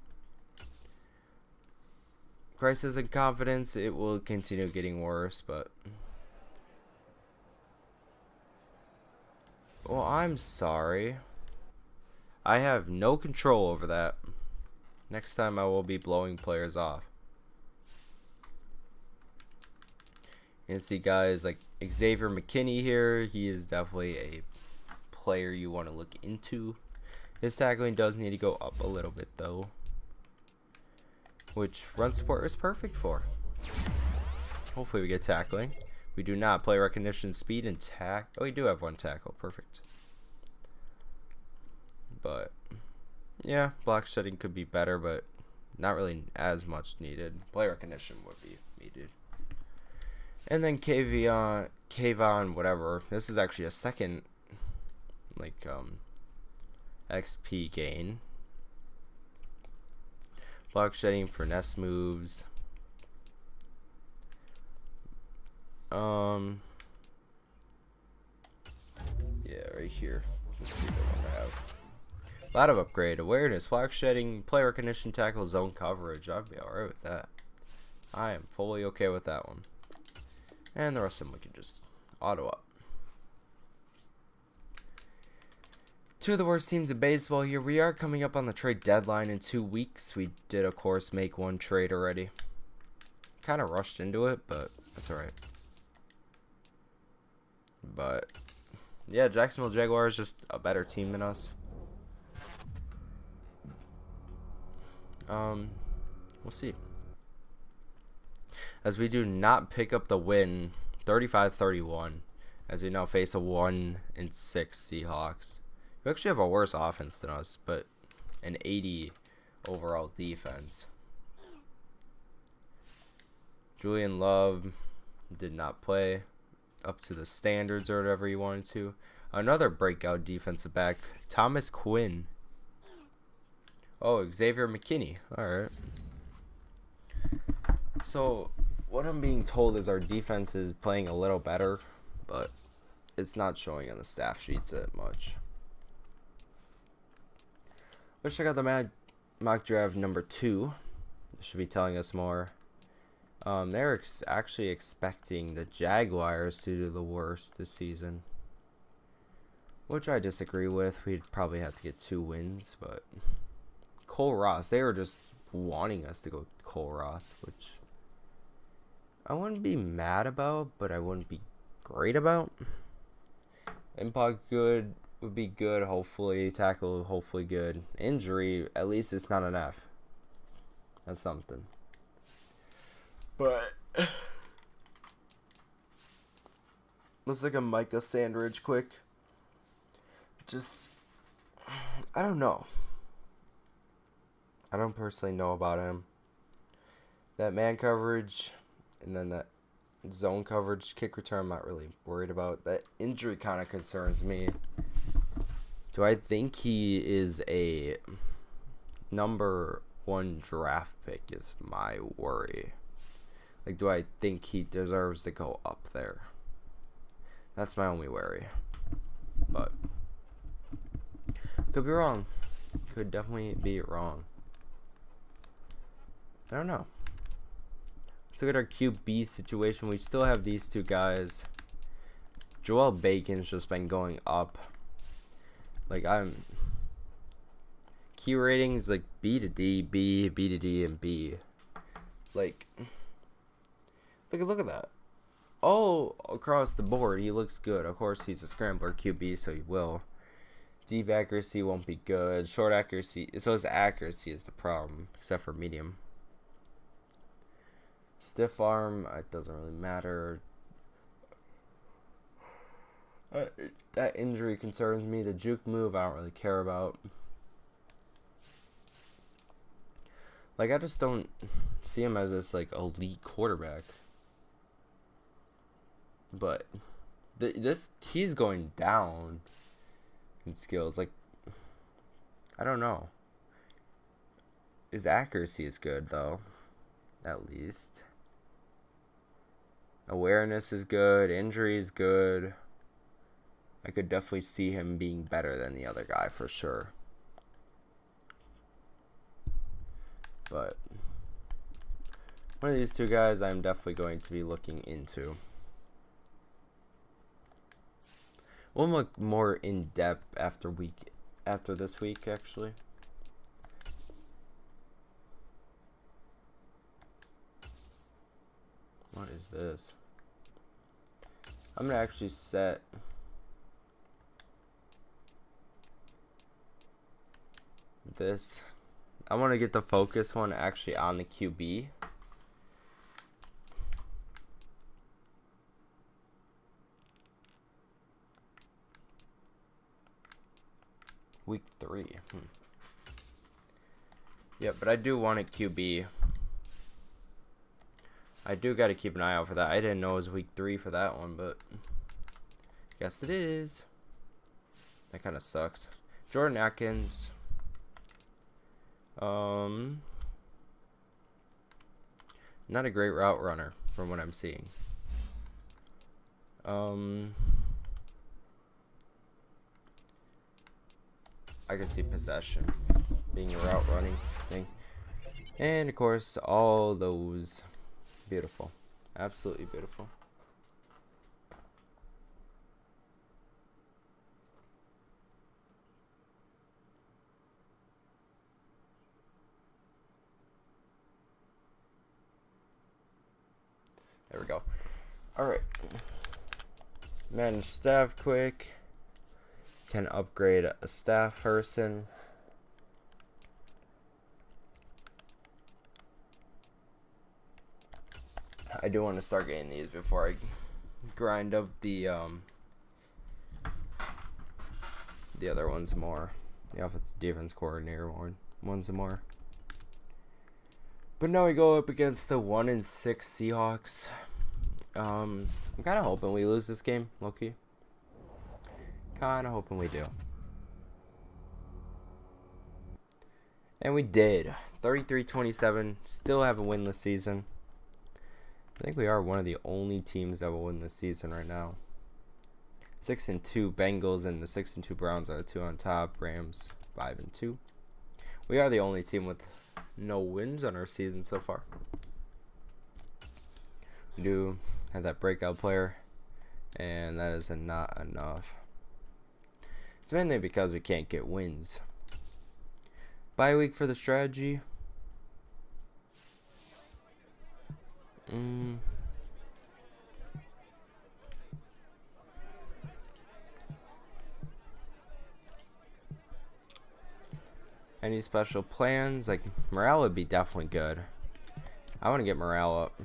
Crisis in confidence. It will continue getting worse, but well, I'm sorry. I have no control over that. Next time I will be blowing players off. You can see guys like Xavier McKinney here. He is definitely a player you want to look into. His tackling does need to go up a little bit though, which run support is perfect for. Hopefully we get tackling. We do not play recognition, speed, and tack. Oh, we do have 1 tackle. Perfect. But yeah, block shedding could be better, but not really as much needed. Play recognition would be needed. And then Kayvon, whatever. This is actually a second, like, XP gain. Block shedding, finesse moves. Yeah, right here. This would be the one to have. A lot of upgrade. Awareness, block shedding, play recognition, tackle, zone coverage. I'd be alright with that. I am fully okay with that one. And the rest of them we can just auto up. 2 of the worst teams in baseball here. We are coming up on the trade deadline in 2 weeks. We did, of course, make 1 trade already. Kind of rushed into it, but that's alright. But yeah, Jacksonville Jaguars just a better team than us. We'll see. As we do not pick up the win, 35-31, as we now face a 1-6 Seahawks. We actually have a worse offense than us, but an 80 overall defense. Julian Love did not play up to the standards or whatever he wanted to. Another breakout defensive back, Thomas Quinn. Oh, Xavier McKinney. Alright. So, what I'm being told is our defense is playing a little better, but it's not showing on the staff sheets that much. Let's check out the mock draft number 2. This should be telling us more. They're actually expecting the Jaguars to do the worst this season, which I disagree with. We'd probably have to get 2 wins, but Cole Ross, they were just wanting us to go Cole Ross, which I wouldn't be mad about, but I wouldn't be great about. Impact good would be good, hopefully. Tackle, hopefully good. Injury, at least it's not an F. That's something. But looks like a Micah Sandridge quick. Just, I don't know. I don't personally know about him. That man coverage and then that zone coverage, kick return, I'm not really worried about. That injury kind of concerns me. Do I think he is a number 1 draft pick is my worry. Like, do I think he deserves to go up there? That's my only worry. But could be wrong. Could definitely be wrong. I don't know. Let's look at our QB situation. We still have these 2 guys. Joel Bacon's just been going up. Like, key ratings like B to D, B, B to D, and B. Like, look at that. All across the board, he looks good. Of course, he's a scrambler QB, so he will. Deep accuracy won't be good. Short accuracy, so his accuracy is the problem, except for medium. Stiff arm, it doesn't really matter. That injury concerns me. The juke move, I don't really care about. Like, I just don't see him as this, like, elite quarterback. But he's going down in skills. Like, I don't know. His accuracy is good, though. At least. Awareness is good. Injury is good. I could definitely see him being better than the other guy for sure. But one of these 2 guys I'm definitely going to be looking into. We'll look more in depth after this week actually. What is this? I'm gonna actually set this. I want to get the focus one actually on the QB. Week 3. Yeah, but I do want a QB. I do got to keep an eye out for that. I didn't know it was week 3 for that one, but guess it is. That kind of sucks. Jordan Atkins. Not a great route runner from what I'm seeing. I can see possession being a route running thing. And of course, all those. Beautiful. Absolutely beautiful. There we go. Alright. Manage staff quick. Can upgrade a staff person. I do want to start getting these before I grind up the other ones more. The offensive defense coordinator ones more. But now we go up against the 1-6 Seahawks. I'm kind of hoping we lose this game, low-key. Kind of hoping we do. And we did. 33-27. Still have a winless season. I think we are one of the only teams that will win this season right now. 6-2 Bengals and the 6-2 Browns are the 2 on top. Rams 5-2. We are the only team with no wins on our season so far. We do have that breakout player, and that is not enough. It's mainly because we can't get wins. Bye week for the strategy. Any special plans? Like, morale would be definitely good. I want to get morale up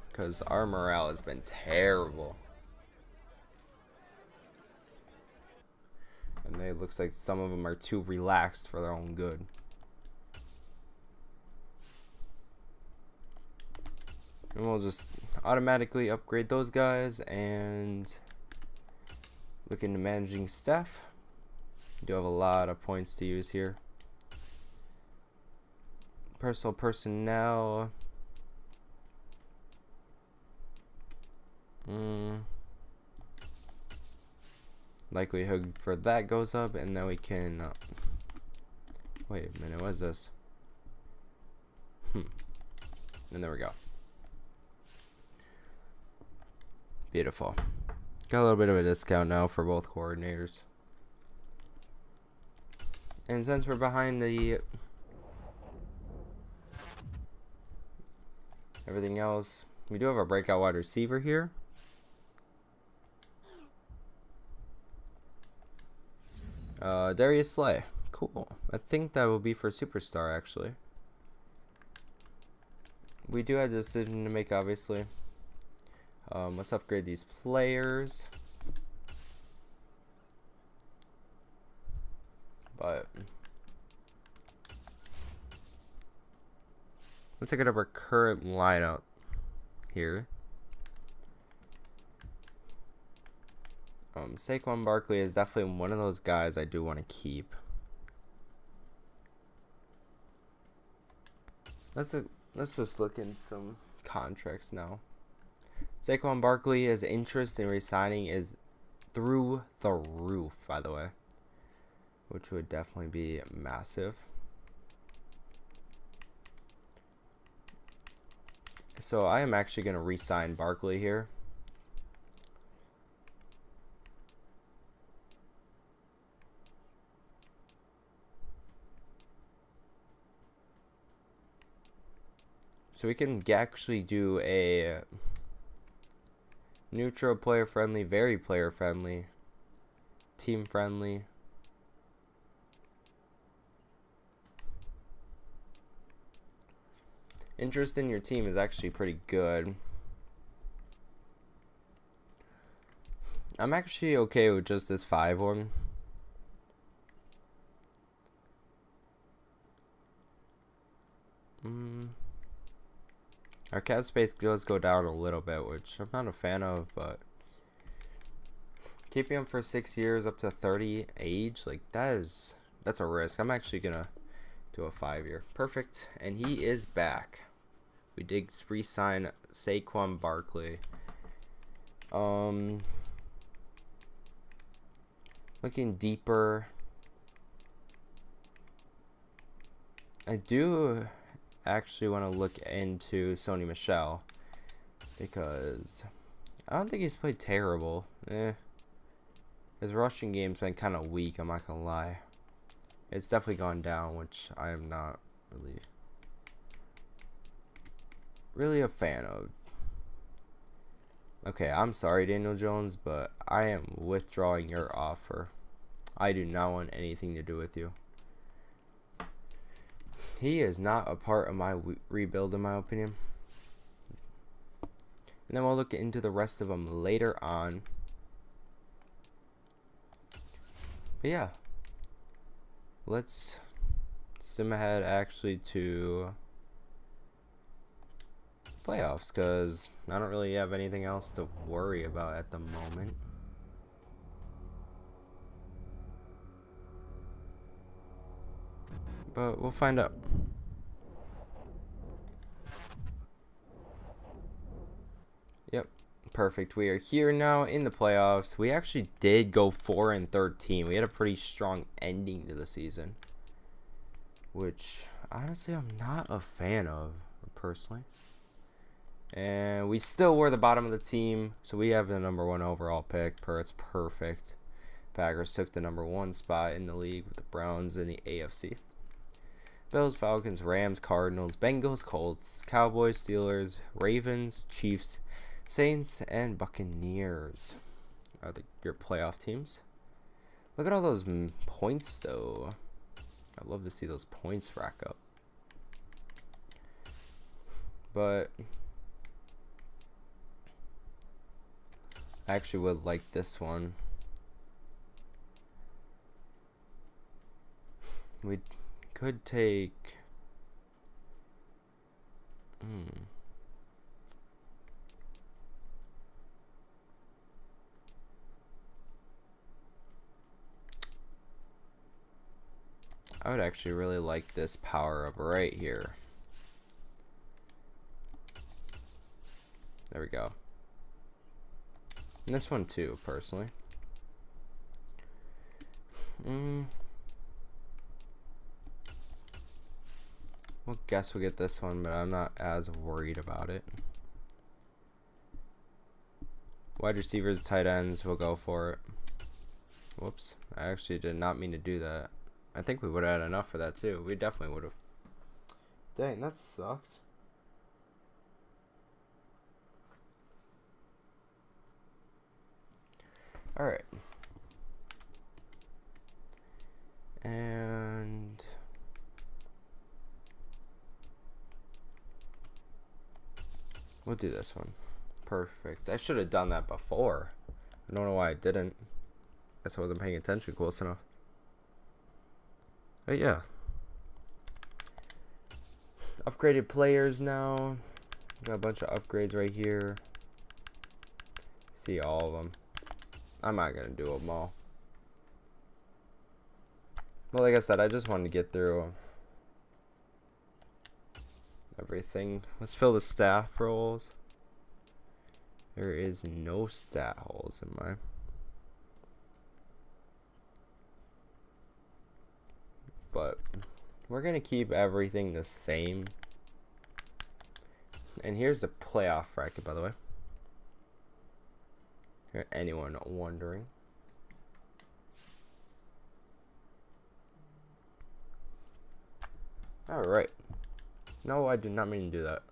because our morale has been terrible. And it looks like some of them are too relaxed for their own good. And we'll just automatically upgrade those guys and look into managing staff. We do have a lot of points to use here. Personal personnel. Likelihood for that goes up, and then we can wait a minute, what is this? And there we go. Beautiful. Got a little bit of a discount now for both coordinators. And since we're behind the everything else, we do have a breakout wide receiver here. Darius Slay. Cool. I think that will be for Superstar, actually. We do have a decision to make, obviously. Let's upgrade these players. But let's take it up our current lineup here. Saquon Barkley is definitely one of those guys I do want to keep. Let's just look in some contracts now. Saquon Barkley, his interest in re-signing is through the roof, by the way, which would definitely be massive. So I am actually going to re-sign Barkley here. So we can actually do a neutral, player friendly, very player friendly, team friendly. Interest in your team is actually pretty good. I'm actually okay with just this 5 one. Our cap space does go down a little bit, which I'm not a fan of, but keeping him for 6 years up to 30 age, like that's a risk. I'm actually gonna do a 5-year. Perfect. And he is back. We did re-sign Saquon Barkley. Looking deeper, I do actually want to look into Sony Michel because I don't think he's played terrible. His rushing game's been kind of weak, I'm not gonna lie. It's definitely gone down, which I am not really a fan of. Okay, I'm sorry, Daniel Jones, but I am withdrawing your offer. I do not want anything to do with you. He is not a part of my rebuild, in my opinion. And then we'll look into the rest of them later on. But yeah, let's sim ahead actually to playoffs, because I don't really have anything else to worry about at the moment. But we'll find out. Yep, perfect. We are here now in the playoffs. We actually did go 4-13. We had a pretty strong ending to the season, which honestly I'm not a fan of personally. And we still were the bottom of the team, so we have the #1 overall pick. It's perfect. Packers took the #1 spot in the league with the Browns in the AFC. Bills, Falcons, Rams, Cardinals, Bengals, Colts, Cowboys, Steelers, Ravens, Chiefs, Saints, and Buccaneers are your playoff teams. Look at all those points, though. I'd love to see those points rack up. But I actually would like this one. We could take... I would actually really like this power up right here. There we go. And this one too, personally. Well, guess we'll get this one, but I'm not as worried about it. Wide receivers, tight ends, we'll go for it. Whoops, I actually did not mean to do that. I think we would have had enough for that too. We definitely would have. Dang, that sucks. Alright. And we'll do this one. Perfect. I should have done that before. I don't know why I didn't. Guess I wasn't paying attention close enough. But yeah. Upgraded players now. Got a bunch of upgrades right here. See all of them. I'm not going to do them all. Well, like I said, I just wanted to get through everything. Let's fill the staff roles. There is no stat holes in mine. But we're going to keep everything the same. And here's the playoff bracket, by the way. For anyone wondering. Alright. No, I did not mean to do that.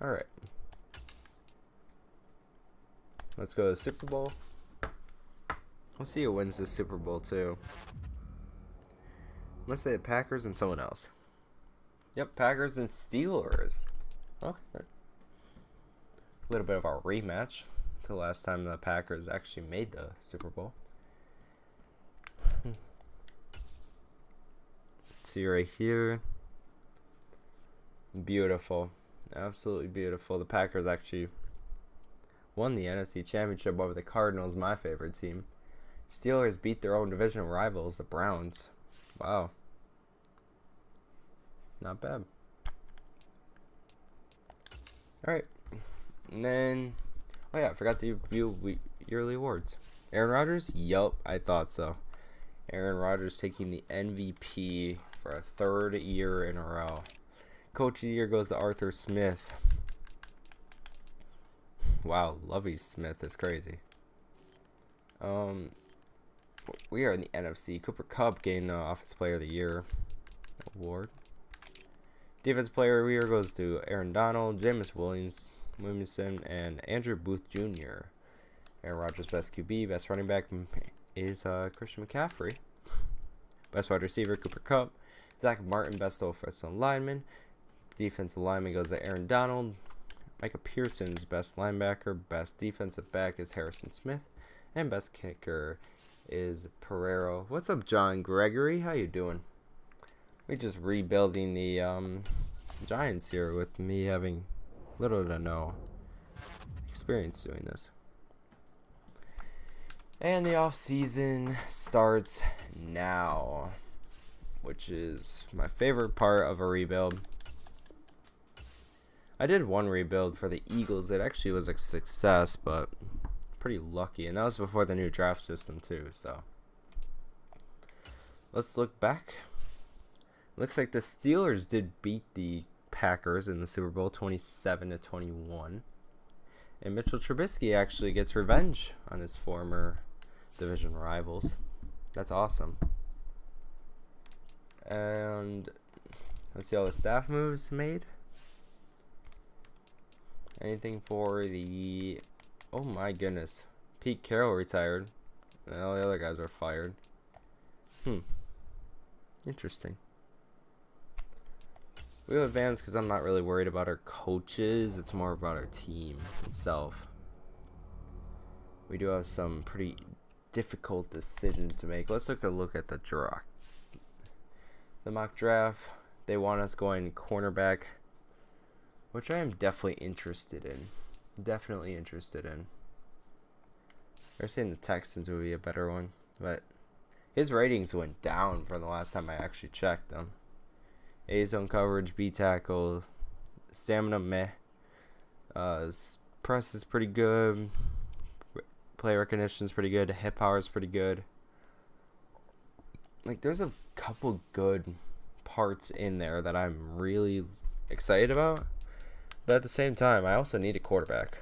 Alright. Let's go to the Super Bowl. We'll see who wins this Super Bowl, too. I'm going to say the Packers and someone else. Yep, Packers and Steelers. Okay. A little bit of a rematch to the last time the Packers actually made the Super Bowl. See right here. Beautiful. Absolutely beautiful. The Packers actually won the NFC Championship over the Cardinals, my favorite team. Steelers beat their own divisional rivals, the Browns. Wow. Not bad. Alright. And then, oh yeah, I forgot to review yearly awards. Aaron Rodgers? Yup, I thought so. Aaron Rodgers taking the MVP for a 3rd year in a row. Coach of the year goes to Arthur Smith. Wow, Lovie Smith is crazy. We are in the NFC. Cooper Kupp gained the Offensive Player of the Year award. Defensive Player of the Year goes to Aaron Donald, Jameis Williamson, and Andrew Booth Jr. Aaron Rodgers' best QB, best running back is Christian McCaffrey. Best wide receiver, Cooper Kupp. Zach Martin, best offensive lineman. Defensive lineman goes to Aaron Donald. Micah Pearson's best linebacker, best defensive back is Harrison Smith, and best kicker is Pereiro. What's up, John Gregory? How you doing? We're just rebuilding the Giants here with me having little to no experience doing this. And the off season starts now, which is my favorite part of a rebuild. I did one rebuild for the Eagles. It actually was a success, but pretty lucky. And that was before the new draft system too, so. let's look back. Looks like the Steelers did beat the Packers in the Super Bowl 27-21. And Mitchell Trubisky actually gets revenge on his former division rivals. That's awesome. And let's see all the staff moves made. Anything for the... Oh my goodness. Pete Carroll retired. And all the other guys were fired. Interesting. We will advance because I'm not really worried about our coaches. It's more about our team itself. We do have some pretty difficult decisions to make. Let's look at the draft. The mock draft. They want us going cornerback, which I am definitely interested in. Definitely interested in. They're saying the Texans would be a better one, but his ratings went down from the last time I actually checked them. A zone coverage, B tackle, stamina meh. Press is pretty good. Play recognition is pretty good. Hip power is pretty good. Like, there's a couple good parts in there that I'm really excited about. But at the same time, I also need a quarterback,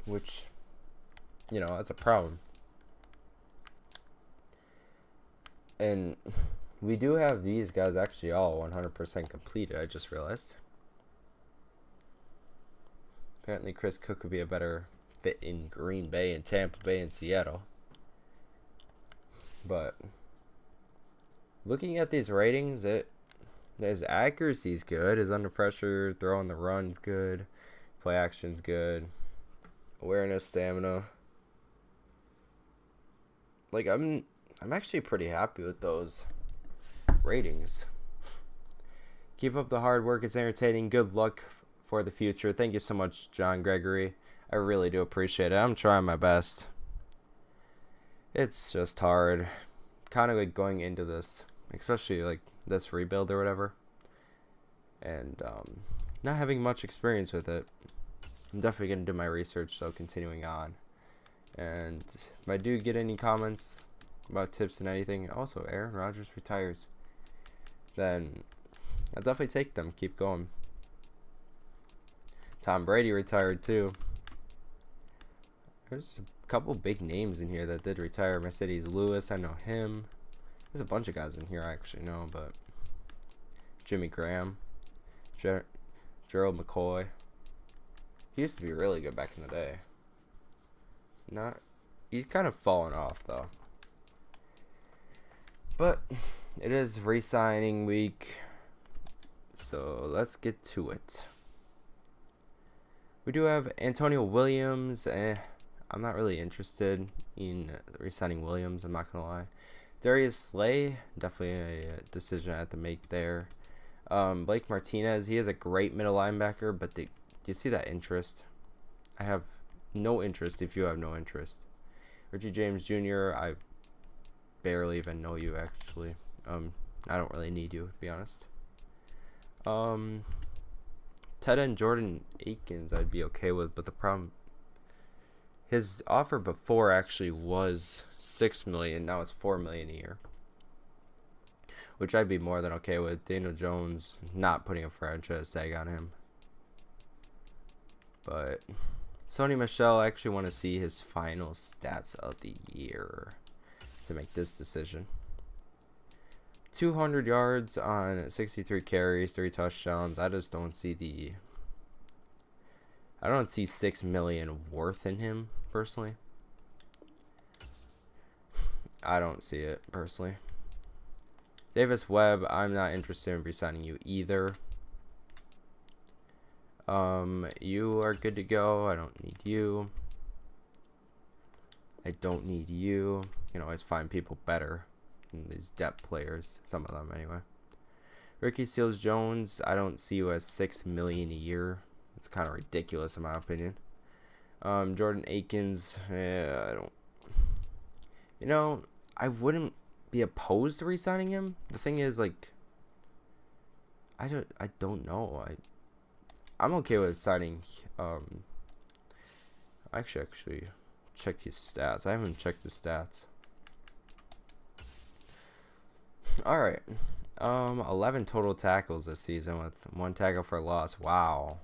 which, you know, that's a problem. And we do have these guys actually all 100% completed, I just realized. Apparently Chris Cook would be a better fit in Green Bay and Tampa Bay and Seattle. But looking at these ratings, his accuracy is good. His under pressure, throwing the run's good. Play action's good. Awareness, stamina. Like, I'm actually pretty happy with those ratings. Keep up the hard work. It's entertaining. Good luck for the future. Thank you so much, John Gregory. I really do appreciate it. I'm trying my best. It's just hard. Kind of like going into this, especially like this rebuild or whatever, and not having much experience with it. I'm definitely going to do my research, so continuing on. And if I do get any comments about tips and anything, also Aaron Rodgers retires, then I'll definitely take them. Keep going. Tom Brady retired too. There's a couple big names in here that did retire. Mercedes Lewis, I know him. There's a bunch of guys in here I actually know, but Jimmy Graham, Gerald McCoy. He used to be really good back in the day. He's kind of fallen off though. But it is re-signing week, so let's get to it. We do have Antonio Williams. I'm not really interested in re-signing Williams, I'm not gonna lie. Darius Slay, definitely a decision I had to make there. Blake Martinez, he is a great middle linebacker, but do you see that interest? I have no interest if you have no interest. Richie James Jr., I barely even know you actually. I don't really need you, to be honest. Ted and Jordan Atkins I'd be okay with, but the problem, his offer before actually was $6 million, now it's $4 million a year, which I'd be more than okay with. Daniel Jones, not putting a franchise tag on him. But Sony Michel, I actually want to see his final stats of the year to make this decision. 200 yards on 63 carries, 3 touchdowns. I just don't see I don't see $6 million worth in him personally. I don't see it personally. Davis Webb, I'm not interested in re-signing you either. You are good to go. I don't need you. I don't need you. You can always find people better than these depth players. Some of them, anyway. Ricky Seals-Jones, I don't see you as $6 million a year. It's kind of ridiculous in my opinion. Jordan Atkins, I don't. You know, I wouldn't be opposed to re-signing him. The thing is, like, I don't know. I'm okay with signing. Actually check his stats. I haven't checked his stats. All right. 11 total tackles this season with 1 tackle for loss. Wow.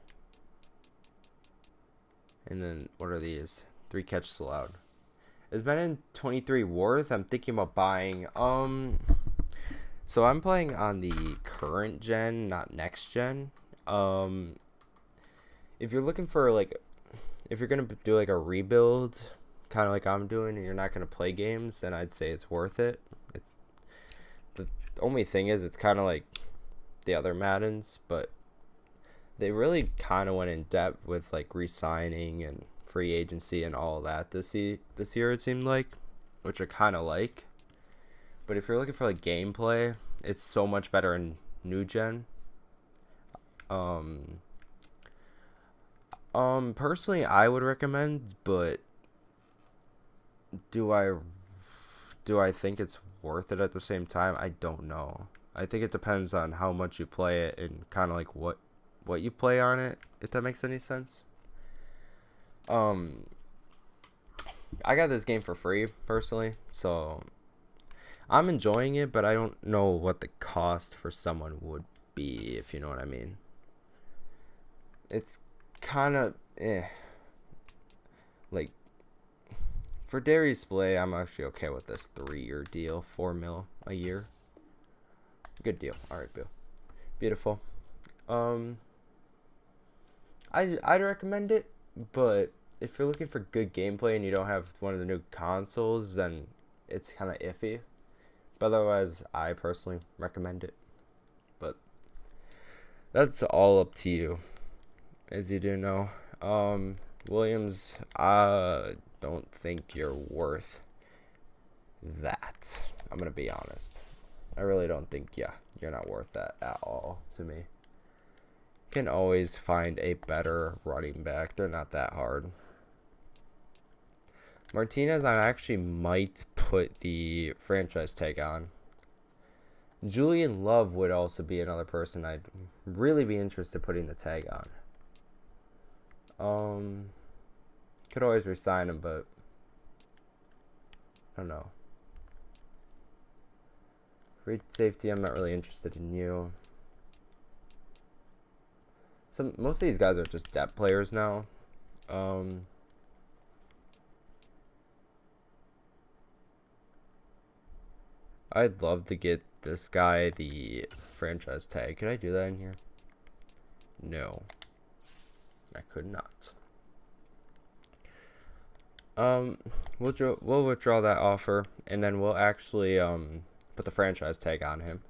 And then what are these? 3 catches allowed. Is Madden 23 worth? I'm thinking about buying. So I'm playing on the current gen, not next gen. If you're looking for if you're gonna do like a rebuild, kind of like I'm doing, and you're not gonna play games, then I'd say it's worth it. It's the only thing is it's kind of like the other Maddens, but they really kind of went in depth with like re-signing and free agency and all that this year it seemed like, which I kind of like. But if you're looking for like gameplay, it's so much better in new gen. Personally, I would recommend, but do I think it's worth it at the same time? I don't know. I think it depends on how much you play it and kind of like what you play on it, if that makes any sense. I got this game for free personally, so I'm enjoying it, but I don't know what the cost for someone would be, if you know what I mean. It's kind of like for Darius Slay, I'm actually okay with this 3-year deal, $4 million a year. Good deal. All right, Bill. Beautiful. I'd recommend it, but if you're looking for good gameplay and you don't have one of the new consoles, then it's kind of iffy. But otherwise, I personally recommend it. But that's all up to you, as you do know. Williams, I don't think you're worth that. I'm gonna be honest. I really don't think, you're not worth that at all to me. Can always find a better running back. They're not that hard. Martinez, I actually might put the franchise tag on. Julian Love would also be another person I'd really be interested in putting the tag on. Could always resign him, but I don't know. Free safety, I'm not really interested in you. Most of these guys are just depth players now. I'd love to get this guy the franchise tag. Could I do that in here? No, I could not. We'll withdraw that offer, and then we'll actually put the franchise tag on him.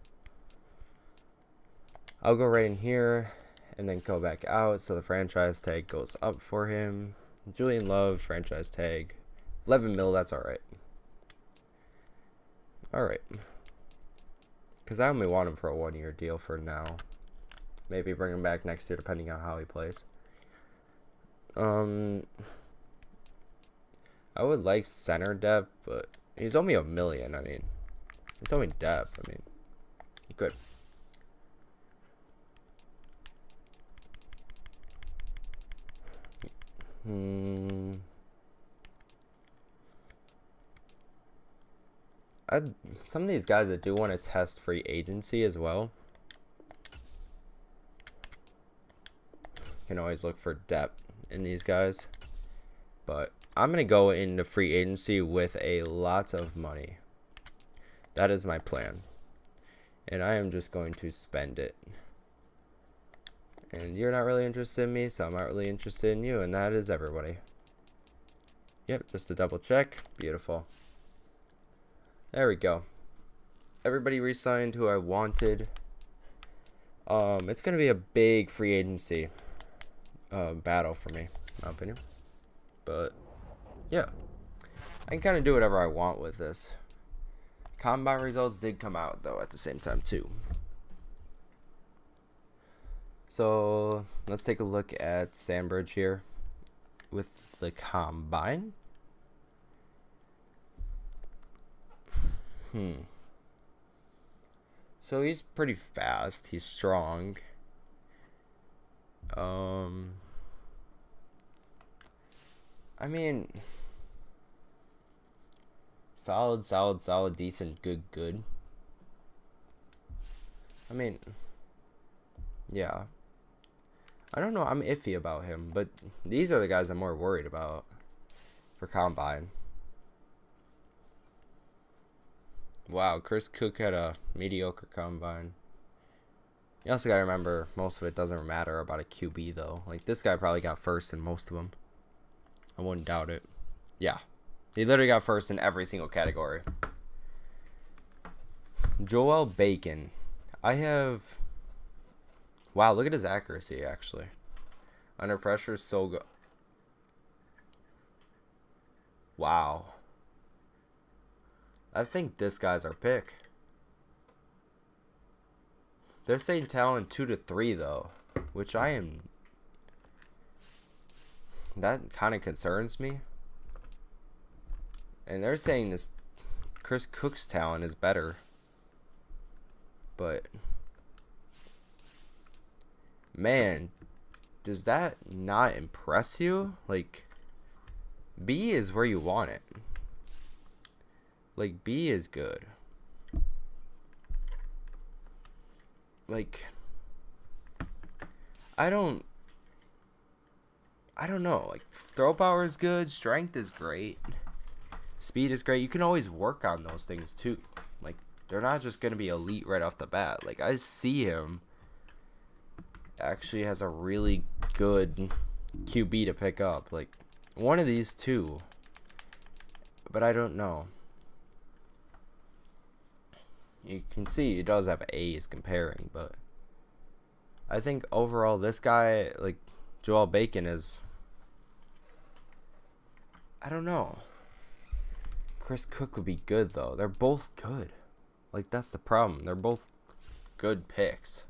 I'll go right in here and then go back out, so the franchise tag goes up for him. Julian Love, franchise tag, 11 mil. That's all right. All right, because I only want him for a 1-year deal for now. Maybe bring him back next year, depending on how he plays. I would like center depth, but he's only $1 million. I mean, it's only depth. I mean, good. Some of these guys that do want to test free agency as well. Can always look for depth in these guys. But I'm going to go into free agency with a lot of money. That is my plan. And I am just going to spend it. And you're not really interested in me, so I'm not really interested in you. And that is everybody. Yep, just to double check. Beautiful. There we go. Everybody re-signed who I wanted. It's going to be a big free agency battle for me, in my opinion. But, yeah. I can kind of do whatever I want with this. Combine results did come out, though, at the same time, too. So, let's take a look at Sandbridge here with the Combine. So he's pretty fast. He's strong. I mean, solid, decent, good. I mean, yeah. I don't know. I'm iffy about him, but these are the guys I'm more worried about for Combine. Wow, Chris Cook had a mediocre Combine. You also got to remember, most of it doesn't matter about a QB, though. Like, this guy probably got first in most of them. I wouldn't doubt it. Yeah. He literally got first in every single category. Joel Bacon. I have... Wow, look at his accuracy, actually. Under pressure is so good. Wow. I think this guy's our pick. They're saying talent 2 to 3, though. Which I am... That kind of concerns me. And they're saying this Chris Cook's talent is better. But... Man, does that not impress you? Like, B is where you want it. Like, B is good. Like, I don't know. Like, throw power is good. Strength is great. Speed is great. You can always work on those things, too. Like, they're not just going to be elite right off the bat. Like, I see him actually has a really good QB to pick up. Like, one of these two. But I don't know. You can see he does have A's comparing, but I think overall this guy, like Joel Bacon, is... I don't know. Chris Cook would be good, though. They're both good. Like, that's the problem. They're both good picks.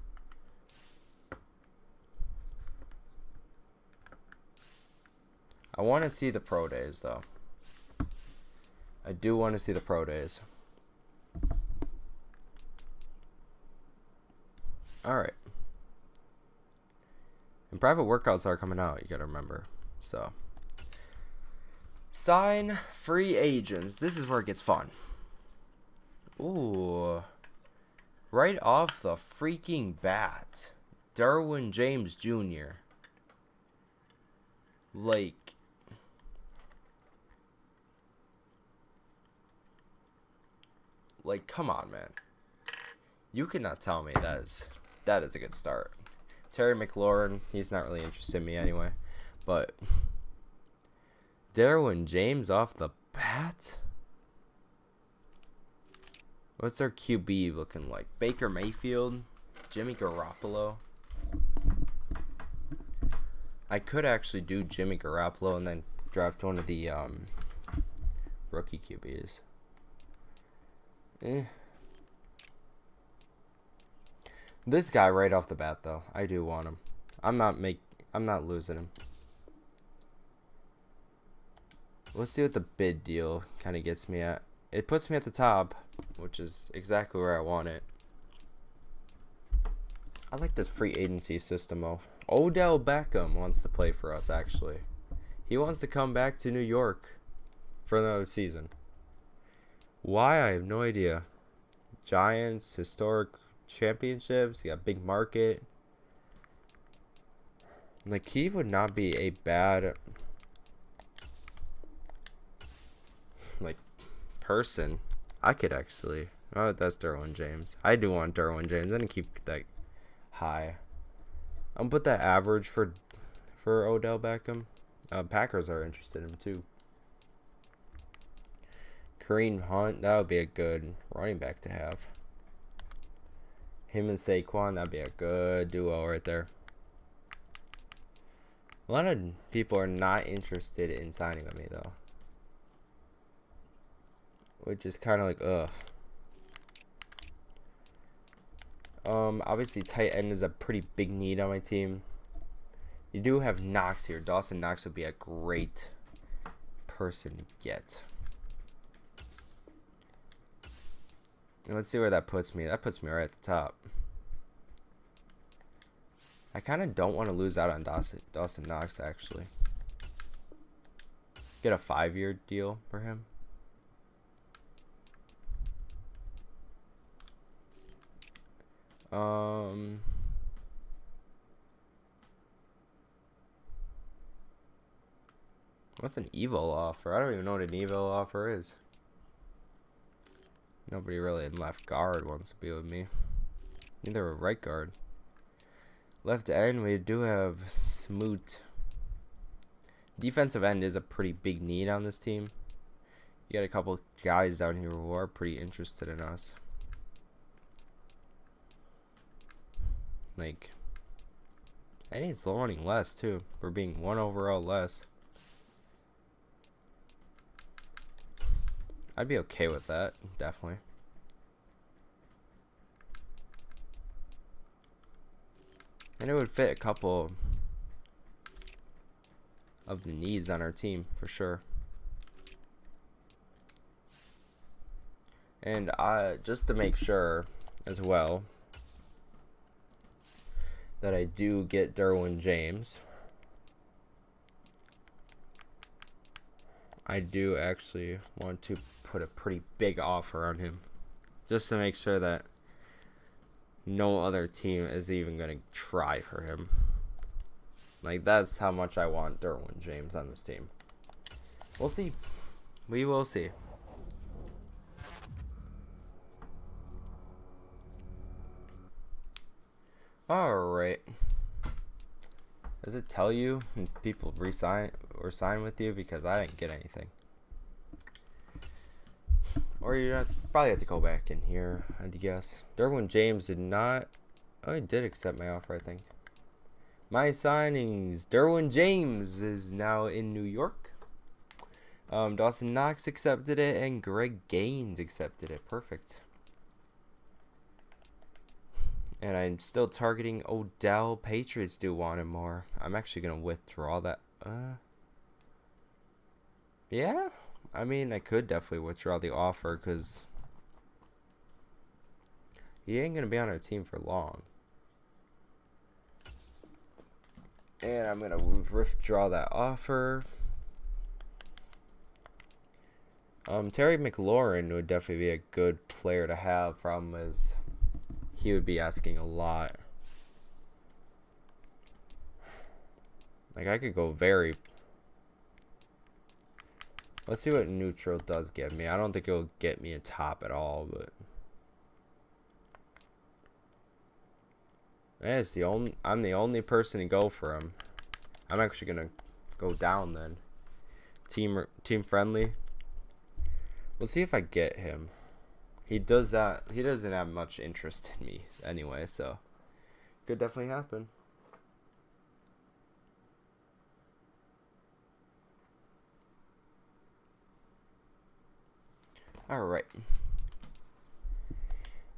I want to see the pro days, though. I do want to see the pro days. Alright. And private workouts are coming out, you gotta remember. So. Sign free agents. This is where it gets fun. Ooh. Right off the freaking bat. Derwin James Jr. Like... Like, come on, man. You cannot tell me that is a good start. Terry McLaurin, he's not really interested in me anyway. But Derwin James off the bat? What's their QB looking like? Baker Mayfield? Jimmy Garoppolo? I could actually do Jimmy Garoppolo and then draft one of the rookie QBs. This guy right off the bat, though, I do want him. I'm not losing him. Let's see what the bid deal kind of gets me at. It puts me at the top, which is exactly where I want it. I like this free agency system, though. Odell Beckham wants to play for us, actually. He wants to come back to New York for another season. Why? I have no idea. Giants, historic championships. You got big market. Like, he would not be a bad, like, person. I could actually. Oh, that's Derwin James. I do want Derwin James. I didn't keep that high. I'm gonna put that average for Odell Beckham. Packers are interested in him too. Kareem Hunt, that would be a good running back to have. Him and Saquon, that'd be a good duo right there. A lot of people are not interested in signing with me, though. Which is kind of like, ugh. Obviously, tight end is a pretty big need on my team. You do have Knox here. Dawson Knox would be a great person to get. And let's see where that puts me. That puts me right at the top. I kind of don't want to lose out on Dawson Knox, actually. Get a 5-year deal for him. What's an evil offer? I don't even know what an evil offer is. Nobody really in left guard wants to be with me. Neither a right guard. Left end, we do have Smoot. Defensive end is a pretty big need on this team. You got a couple guys down here who are pretty interested in us. Like, and he's running less too. We're being 1 overall less. I'd be okay with that, definitely. And it would fit a couple of the needs on our team for sure. And just to make sure as well that I do get Derwin James, I do actually want to put a pretty big offer on him, just to make sure that no other team is even going to try for him. Like, that's how much I want Derwin James on this team. We'll see. We will see. Alright. Does it tell you if people resign or sign with you? Because I didn't get anything. Or you probably have to go back in here, I'd guess. Derwin James did not. Oh, he did accept my offer, I think. My signings. Derwin James is now in New York. Dawson Knox accepted it, and Greg Gaines accepted it. Perfect. And I'm still targeting Odell. Patriots do want him more. I'm actually going to withdraw that. Yeah. I mean, I could definitely withdraw the offer because he ain't going to be on our team for long. And I'm going to withdraw that offer. Terry McLaurin would definitely be a good player to have. Problem is, he would be asking a lot. Like, I could go very... Let's see what neutral does give me. I don't think it'll get me a top at all, but... Yeah, it's the only... I'm the only person to go for him. I'm actually going to go down then. Team friendly. We'll see if I get him. He does that. He doesn't have much interest in me anyway, so could definitely happen. All right.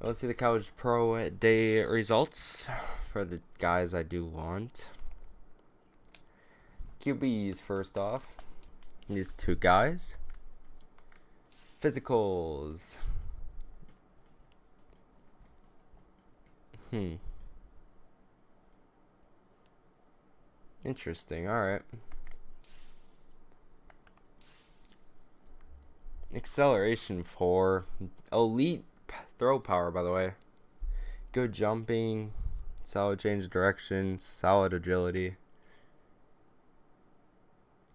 Let's see the College Pro Day results for the guys I do want. QBs first off. These two guys. Physicals. Interesting. All right. Acceleration 4. Elite throw power, by the way. Good jumping. Solid change of direction. Solid agility.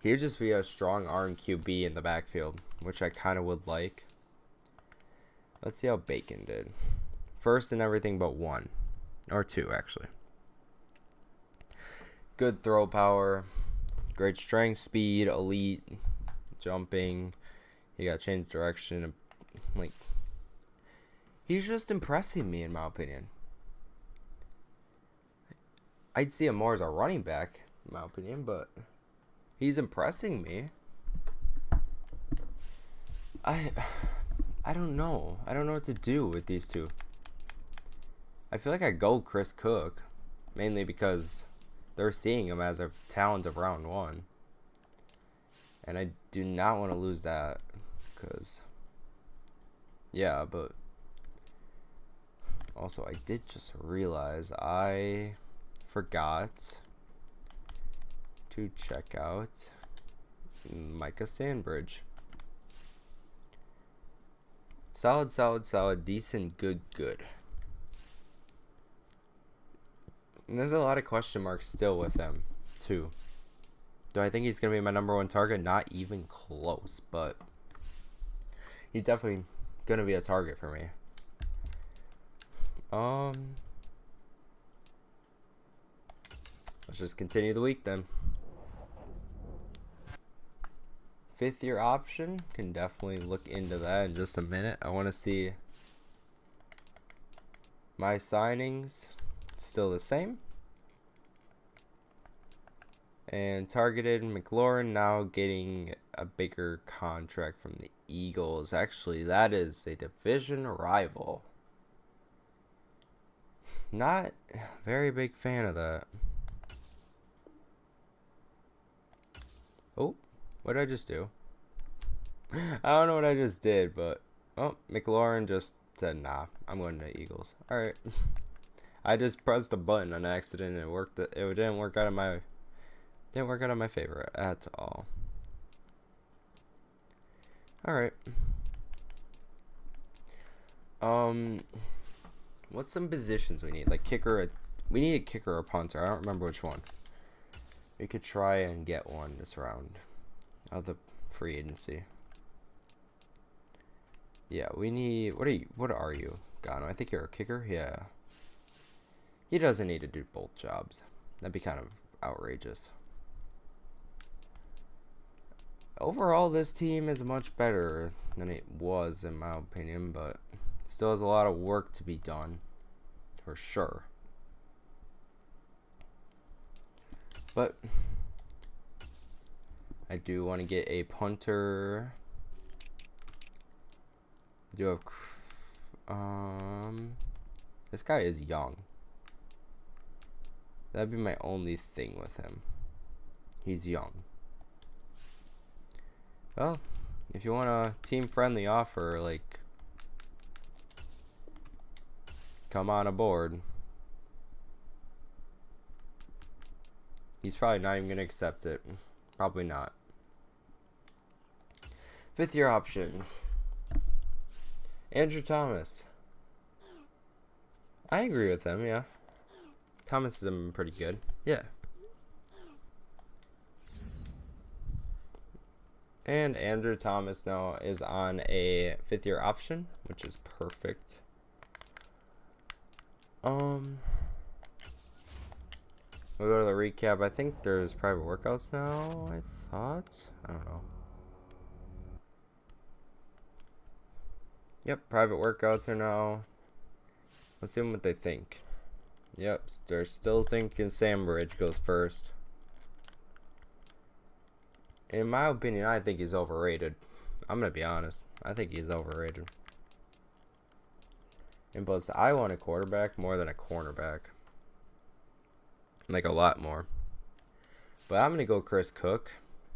He would just be a strong arm QB in the backfield, which I kind of would like. Let's see how Bacon did. First in everything but 1. Or 2, actually. Good throw power. Great strength, speed, elite, jumping. He got changed direction. Like, he's just impressing me, in my opinion. I'd see him more as a running back, in my opinion, but he's impressing me. I don't know. I don't know what to do with these two. I feel like I go Chris Cook, mainly because they're seeing him as a talent of round 1. And I do not want to lose that, because, yeah, but also I did just realize I forgot to check out Micah Sandbridge. Solid, solid, solid, decent, good, good. And there's a lot of question marks still with him, too. Do I think he's going to be my number one target? Not even close, but he's definitely going to be a target for me. Let's just continue the week then. 5th year option, can definitely look into that in just a minute. I want to see my signings still the same. And targeted McLaurin now getting a bigger contract from the Eagles. Actually, that is a division rival. Not a very big fan of that. Oh, what did I just do? I don't know what I just did, but oh, McLaurin just said, nah, I'm going to Eagles. All right. I just pressed the button on accident and it worked. It didn't work out of my favor at all. All right. What's some positions we need? Like kicker. We need a kicker or punter. I don't remember which one. We could try and get one this round of the free agency. Yeah, we need. What are you, Gano? I think you're a kicker. Yeah. He doesn't need to do both jobs. That'd be kind of outrageous. Overall, this team is much better than it was, in my opinion, but still has a lot of work to be done, for sure. But I do want to get a punter. I do have this guy is young. That'd be my only thing with him. He's young. Well, if you want a team-friendly offer, like, come on aboard. He's probably not even going to accept it. Probably not. 5th year option. Andrew Thomas. I agree with him, yeah. Thomas is pretty good. Yeah. And Andrew Thomas now is on a 5th year option, which is perfect. We'll go to the recap. I think there's private workouts now, I thought. I don't know. Yep, private workouts are now. Let's see what they think. Yep, they're still thinking Sambridge goes first. In my opinion, I think he's overrated. I'm going to be honest. I think he's overrated. And plus, I want a quarterback more than a cornerback. Like, a lot more. But I'm going to go Chris Cook.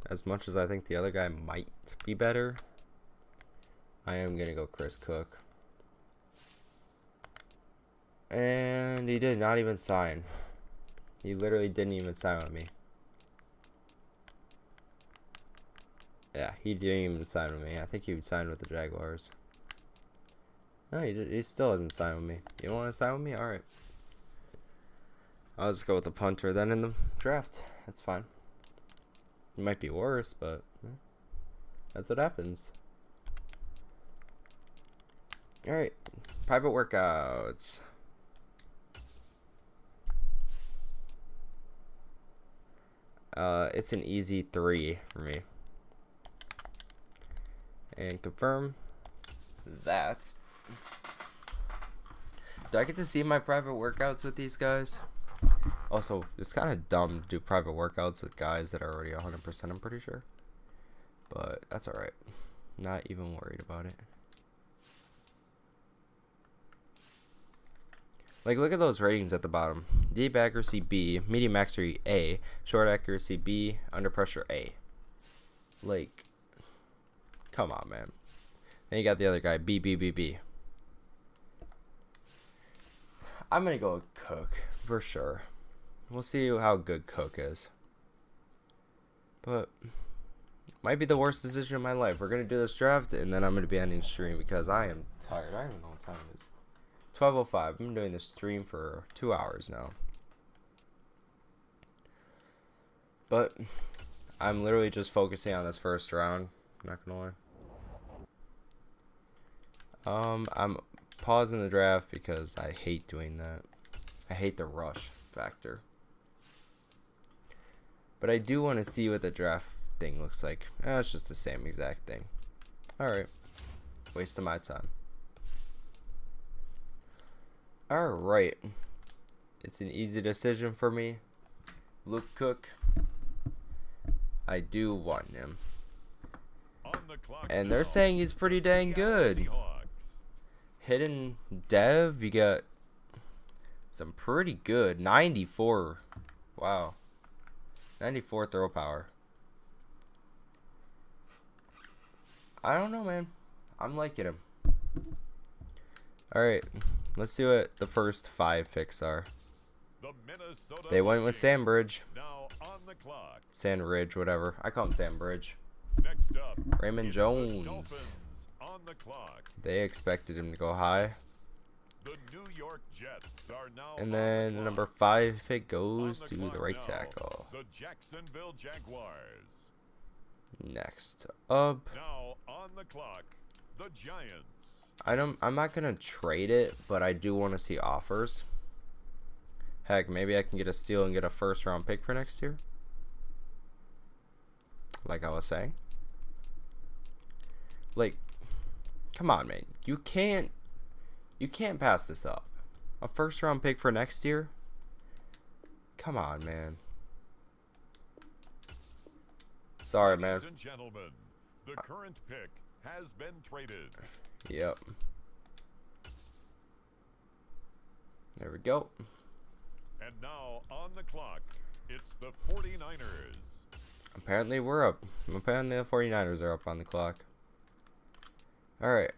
As much as I think the other guy might be better, I am going to go Chris Cook. And he did not even sign. He literally didn't even sign with me. Yeah, he didn't even sign with me. I think he would sign with the Jaguars. No, he still hasn't signed with me. You want to sign with me? Alright. I'll just go with the punter then in the draft. That's fine. It might be worse, but that's what happens. Alright. Private workouts. It's an easy 3 for me. And confirm that. Do I get to see my private workouts with these guys? Also, it's kind of dumb to do private workouts with guys that are already 100%, I'm pretty sure. But that's alright. Not even worried about it. Like, look at those ratings at the bottom. Deep accuracy B, medium accuracy A, short accuracy B, under pressure A. Like, come on, man. Then you got the other guy, B, B, B, B. I'm going to go with Cook, for sure. We'll see how good Cook is. But, might be the worst decision of my life. We're going to do this draft, and then I'm going to be ending stream because I am tired. I don't even know what time it is. 12:05. I've been doing this stream for 2 hours now. But I'm literally just focusing on this first round. Not gonna lie. I'm pausing the draft because I hate doing that. I hate the rush factor. But I do want to see what the draft thing looks like. It's just the same exact thing. Alright. Waste of my time. Alright. It's an easy decision for me. Luke Cook. I do want him. And they're saying he's pretty dang good. Hidden dev, you got some pretty good. 94. Wow. 94 throw power. I don't know, man. I'm liking him. Alright. Let's see what the first 5 picks are. They went with Sandbridge. Sandridge, whatever. I call him Sandbridge. Next up, Raymond Jones. on the clock. They expected him to go high. The New York Jets are now And on then the the number clock. 5 pick goes On to clock the right now, tackle. The Jacksonville Jaguars. Next up, Now on the clock, the Giants. I'm not gonna trade it, but I do want to see offers. Heck, maybe I can get a steal and get a first round pick for next year. Like I was saying. Like, come on, man. You can't pass this up. A first round pick for next year? Come on, man. Sorry, man. Ladies and gentlemen, the current pick has been traded. Yep. There we go. And now on the clock, it's the 49ers. Apparently we're up. Apparently the 49ers are up on the clock. Alright.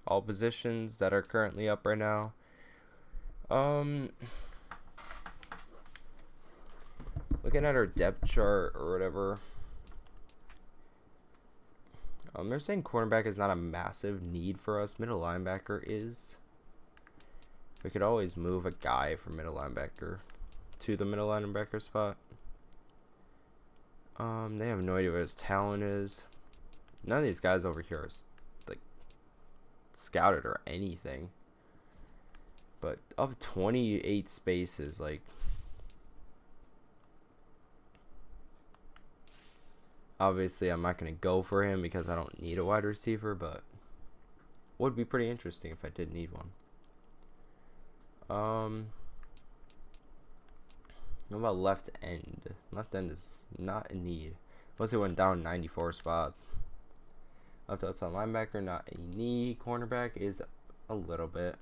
All positions that are currently up right now. Looking at our depth chart or whatever. They're saying cornerback is not a massive need for us. Middle linebacker is. We could always move a guy from middle linebacker to the middle linebacker spot. They have no idea what his talent is. None of these guys over here is like scouted or anything. But up 28 spaces, like obviously I'm not gonna go for him because I don't need a wide receiver, but would be pretty interesting if I did need one. What about left end? Left end is not in need. Unless it went down 94 spots. Left outside linebacker, not a need. Cornerback is a little bit.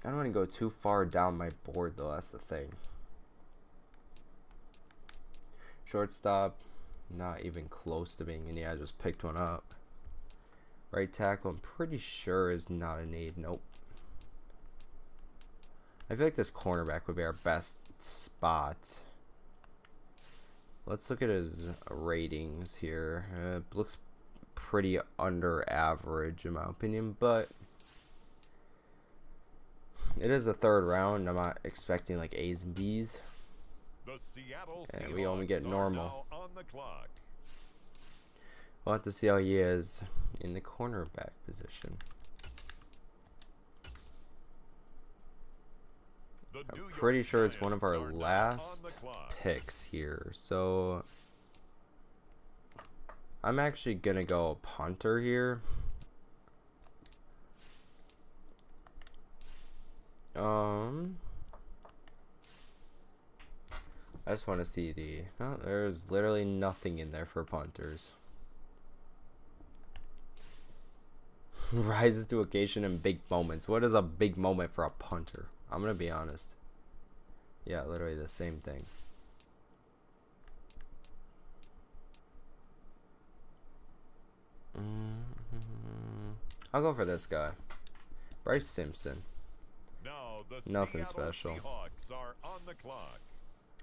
I don't want to go too far down my board though, that's the thing. Shortstop, not even close to being in need. I just picked one up. Right tackle, I'm pretty sure is not a need. Nope. I feel like this cornerback would be our best spot. Let's look at his ratings here. Looks pretty under average in my opinion, but it is the 3rd round. I'm not expecting like A's and B's. The Seattle And we only get Seahawks are normal. now on the clock. We'll have to see how he is in the cornerback position. The I'm New York pretty sure it's one of our Giants are now on last the clock. picks here. So I'm actually going to go punter here. I just want to see the... Oh, there's literally nothing in there for punters. Rises to occasion in big moments. What is a big moment for a punter? I'm going to be honest. Yeah, literally the same thing. I'll go for this guy. Bryce Simpson. Now the Nothing Seattle special. Seahawks are on the clock.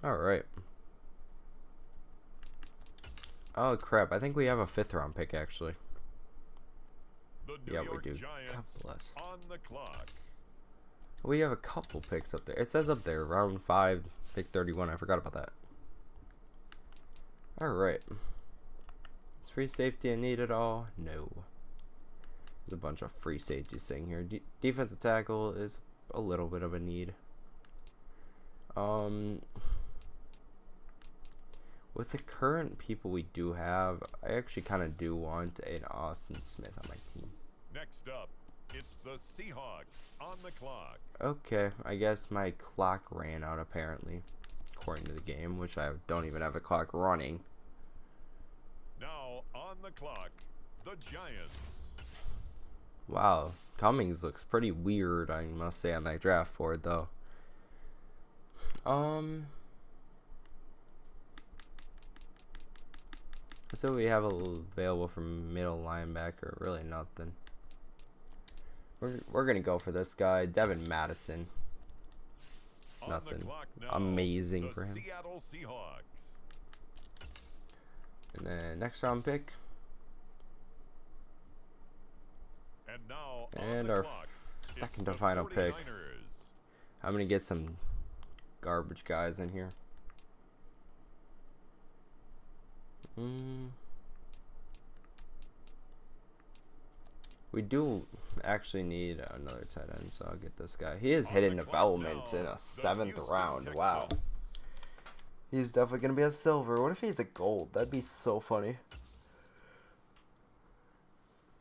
Alright. Oh crap, I think we have a 5th round pick actually. The New Yeah, York we do. Giants God bless. on the clock. We have a couple picks up there. It says up there, round 5, pick 31. I forgot about that. Alright. Is free safety I need at all? No. There's a bunch of free safeties sitting here. Defensive tackle is a little bit of a need. With the current people we do have, I actually kind of do want an Austin Smith on my team. Next up, it's the Seahawks on the clock. Okay, I guess my clock ran out apparently, according to the game, which I don't even have a clock running. Now on the clock, the Giants. Wow, Cummings looks pretty weird, I must say, on that draft board though. So we have available from middle linebacker, really nothing. We're gonna go for this guy, Devin Madison. Nothing amazing for him. Seattle Seahawks. And then next round pick. And now and our second to final pick. I'm gonna get some garbage guys in here. We do actually need another tight end, so I'll get this guy. He is hidden development in a 7th round. Wow. He's definitely going to be a silver. What if he's a gold? That'd be so funny.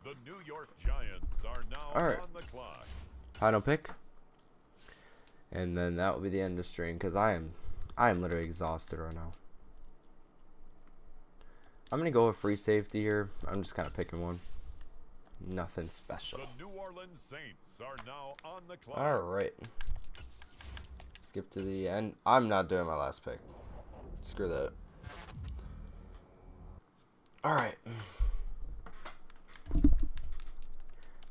The New York Giants are now All right. on the clock. Final pick. And then that will be the end of the stream because I am literally exhausted right now. I'm going to go with free safety here. I'm just kind of picking one. Nothing special. The New Orleans Saints are now on the clock. All right. Skip to the end. I'm not doing my last pick. Screw that. All right.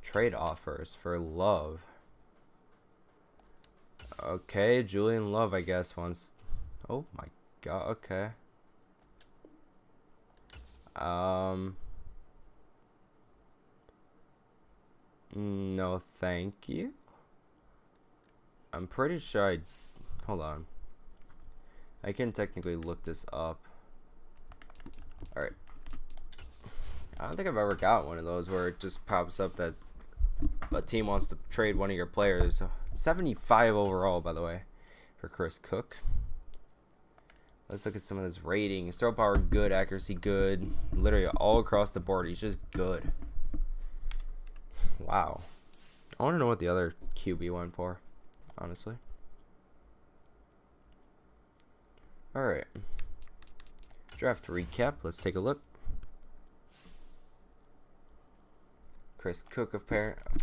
Trade offers for Love. Okay, Julian Love, I guess, wants. Oh my God. Okay. No, thank you. I'm pretty sure hold on. I can technically look this up. Alright. I don't think I've ever got one of those where it just pops up that a team wants to trade one of your players. 75 overall, by the way, for Chris Cook. Let's look at some of his ratings. Throw power, good. Accuracy, good. Literally all across the board. He's just good. Wow. I want to know what the other QB went for, honestly. Alright. Draft recap. Let's take a look. Chris Cook, of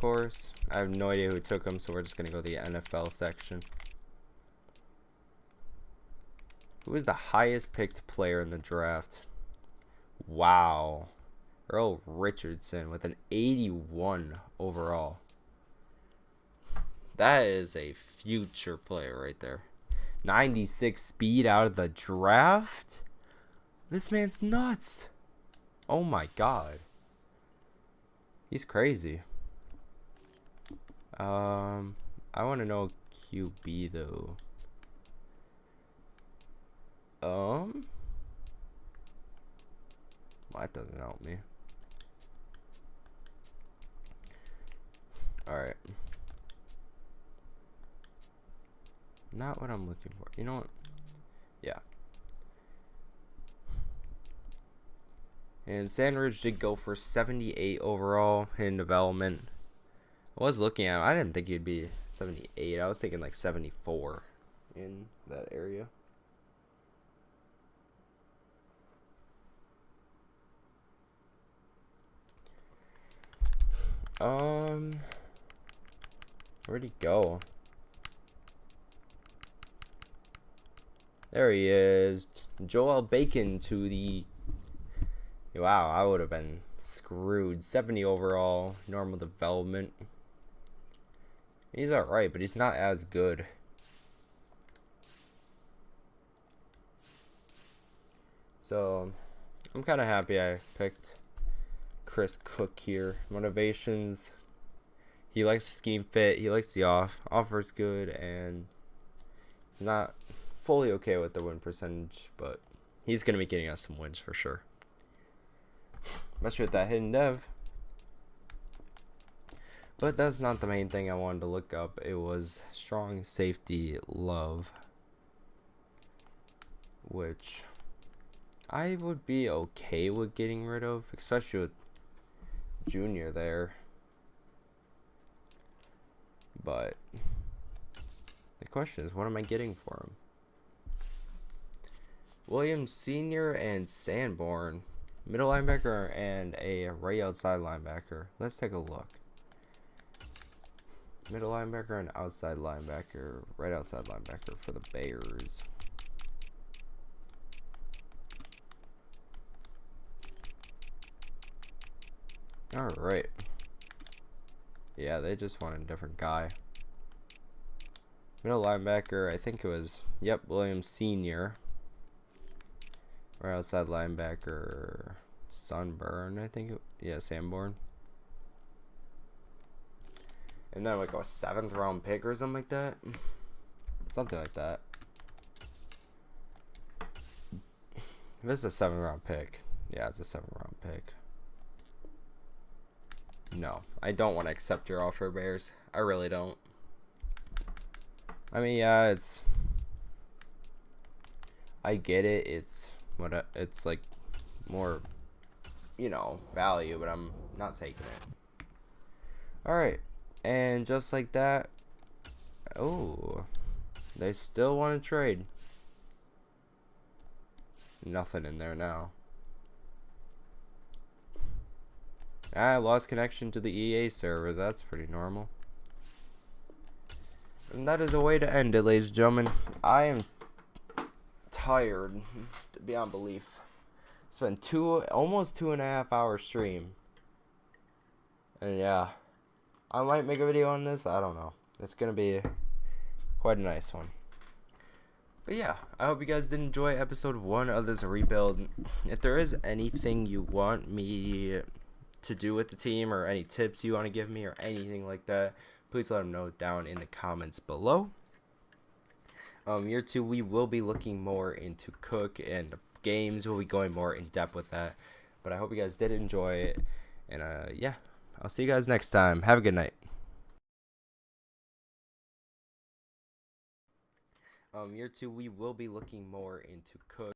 course. I have no idea who took him, so we're just going to go to the NFL section. Who is the highest picked player in the draft? Wow. Earl Richardson with an 81 overall. That is a future player right there. 96 speed out of the draft? This man's nuts. Oh my God. He's crazy. I want to know QB though. Well, that doesn't help me. Alright. Not what I'm looking for. You know what? Yeah. And Sandridge did go for 78 overall in development. I was looking at him. I didn't think he'd be 78. I was thinking like 74 in that area. Where'd he go? There he is. Joel Bacon to the... Wow, I would have been screwed. 70 overall, normal development. He's alright, but he's not as good. So, I'm kind of happy I picked Chris Cook here. Motivations. He likes the scheme fit. He likes the offer's good, and not fully okay with the win percentage, but he's gonna be getting us some wins for sure. Especially with that hidden dev. But that's not the main thing I wanted to look up. It was strong safety love, which I would be okay with getting rid of, especially with Junior there. But the question is, what am I getting for him? Williams Sr. and Sanborn, middle linebacker and a right outside linebacker. Let's take a look. Middle linebacker and outside linebacker, right outside linebacker for the Bears. All right. Yeah, they just wanted a different guy. Middle linebacker, I think it was, yep, Williams Sr. Right outside linebacker, Sunburn, I think. Yeah, Sanborn. And then like a 7th round pick or something like that. Something like that. This is a 7th round pick. Yeah, it's a 7th round pick. No, I don't want to accept your offer, Bears. I really don't. I mean, yeah, I get it. It's like more, value, but I'm not taking it. All right. And just like that, oh, they still want to trade. Nothing in there now. I lost connection to the EA server. That's pretty normal. And that is a way to end it, ladies and gentlemen. I am tired beyond belief. It's been almost 2.5 hour stream. And yeah. I might make a video on this. I don't know. It's going to be quite a nice one. But yeah, I hope you guys did enjoy episode 1 of this rebuild. If there is anything you want me to do with the team, or any tips you want to give me, or anything like that, please let them know down in the comments below. Year 2, we will be looking more into Cook and games. We'll be going more in depth with that. But I hope you guys did enjoy it. And yeah. I'll see you guys next time. Have a good night. Year 2, we will be looking more into Cook.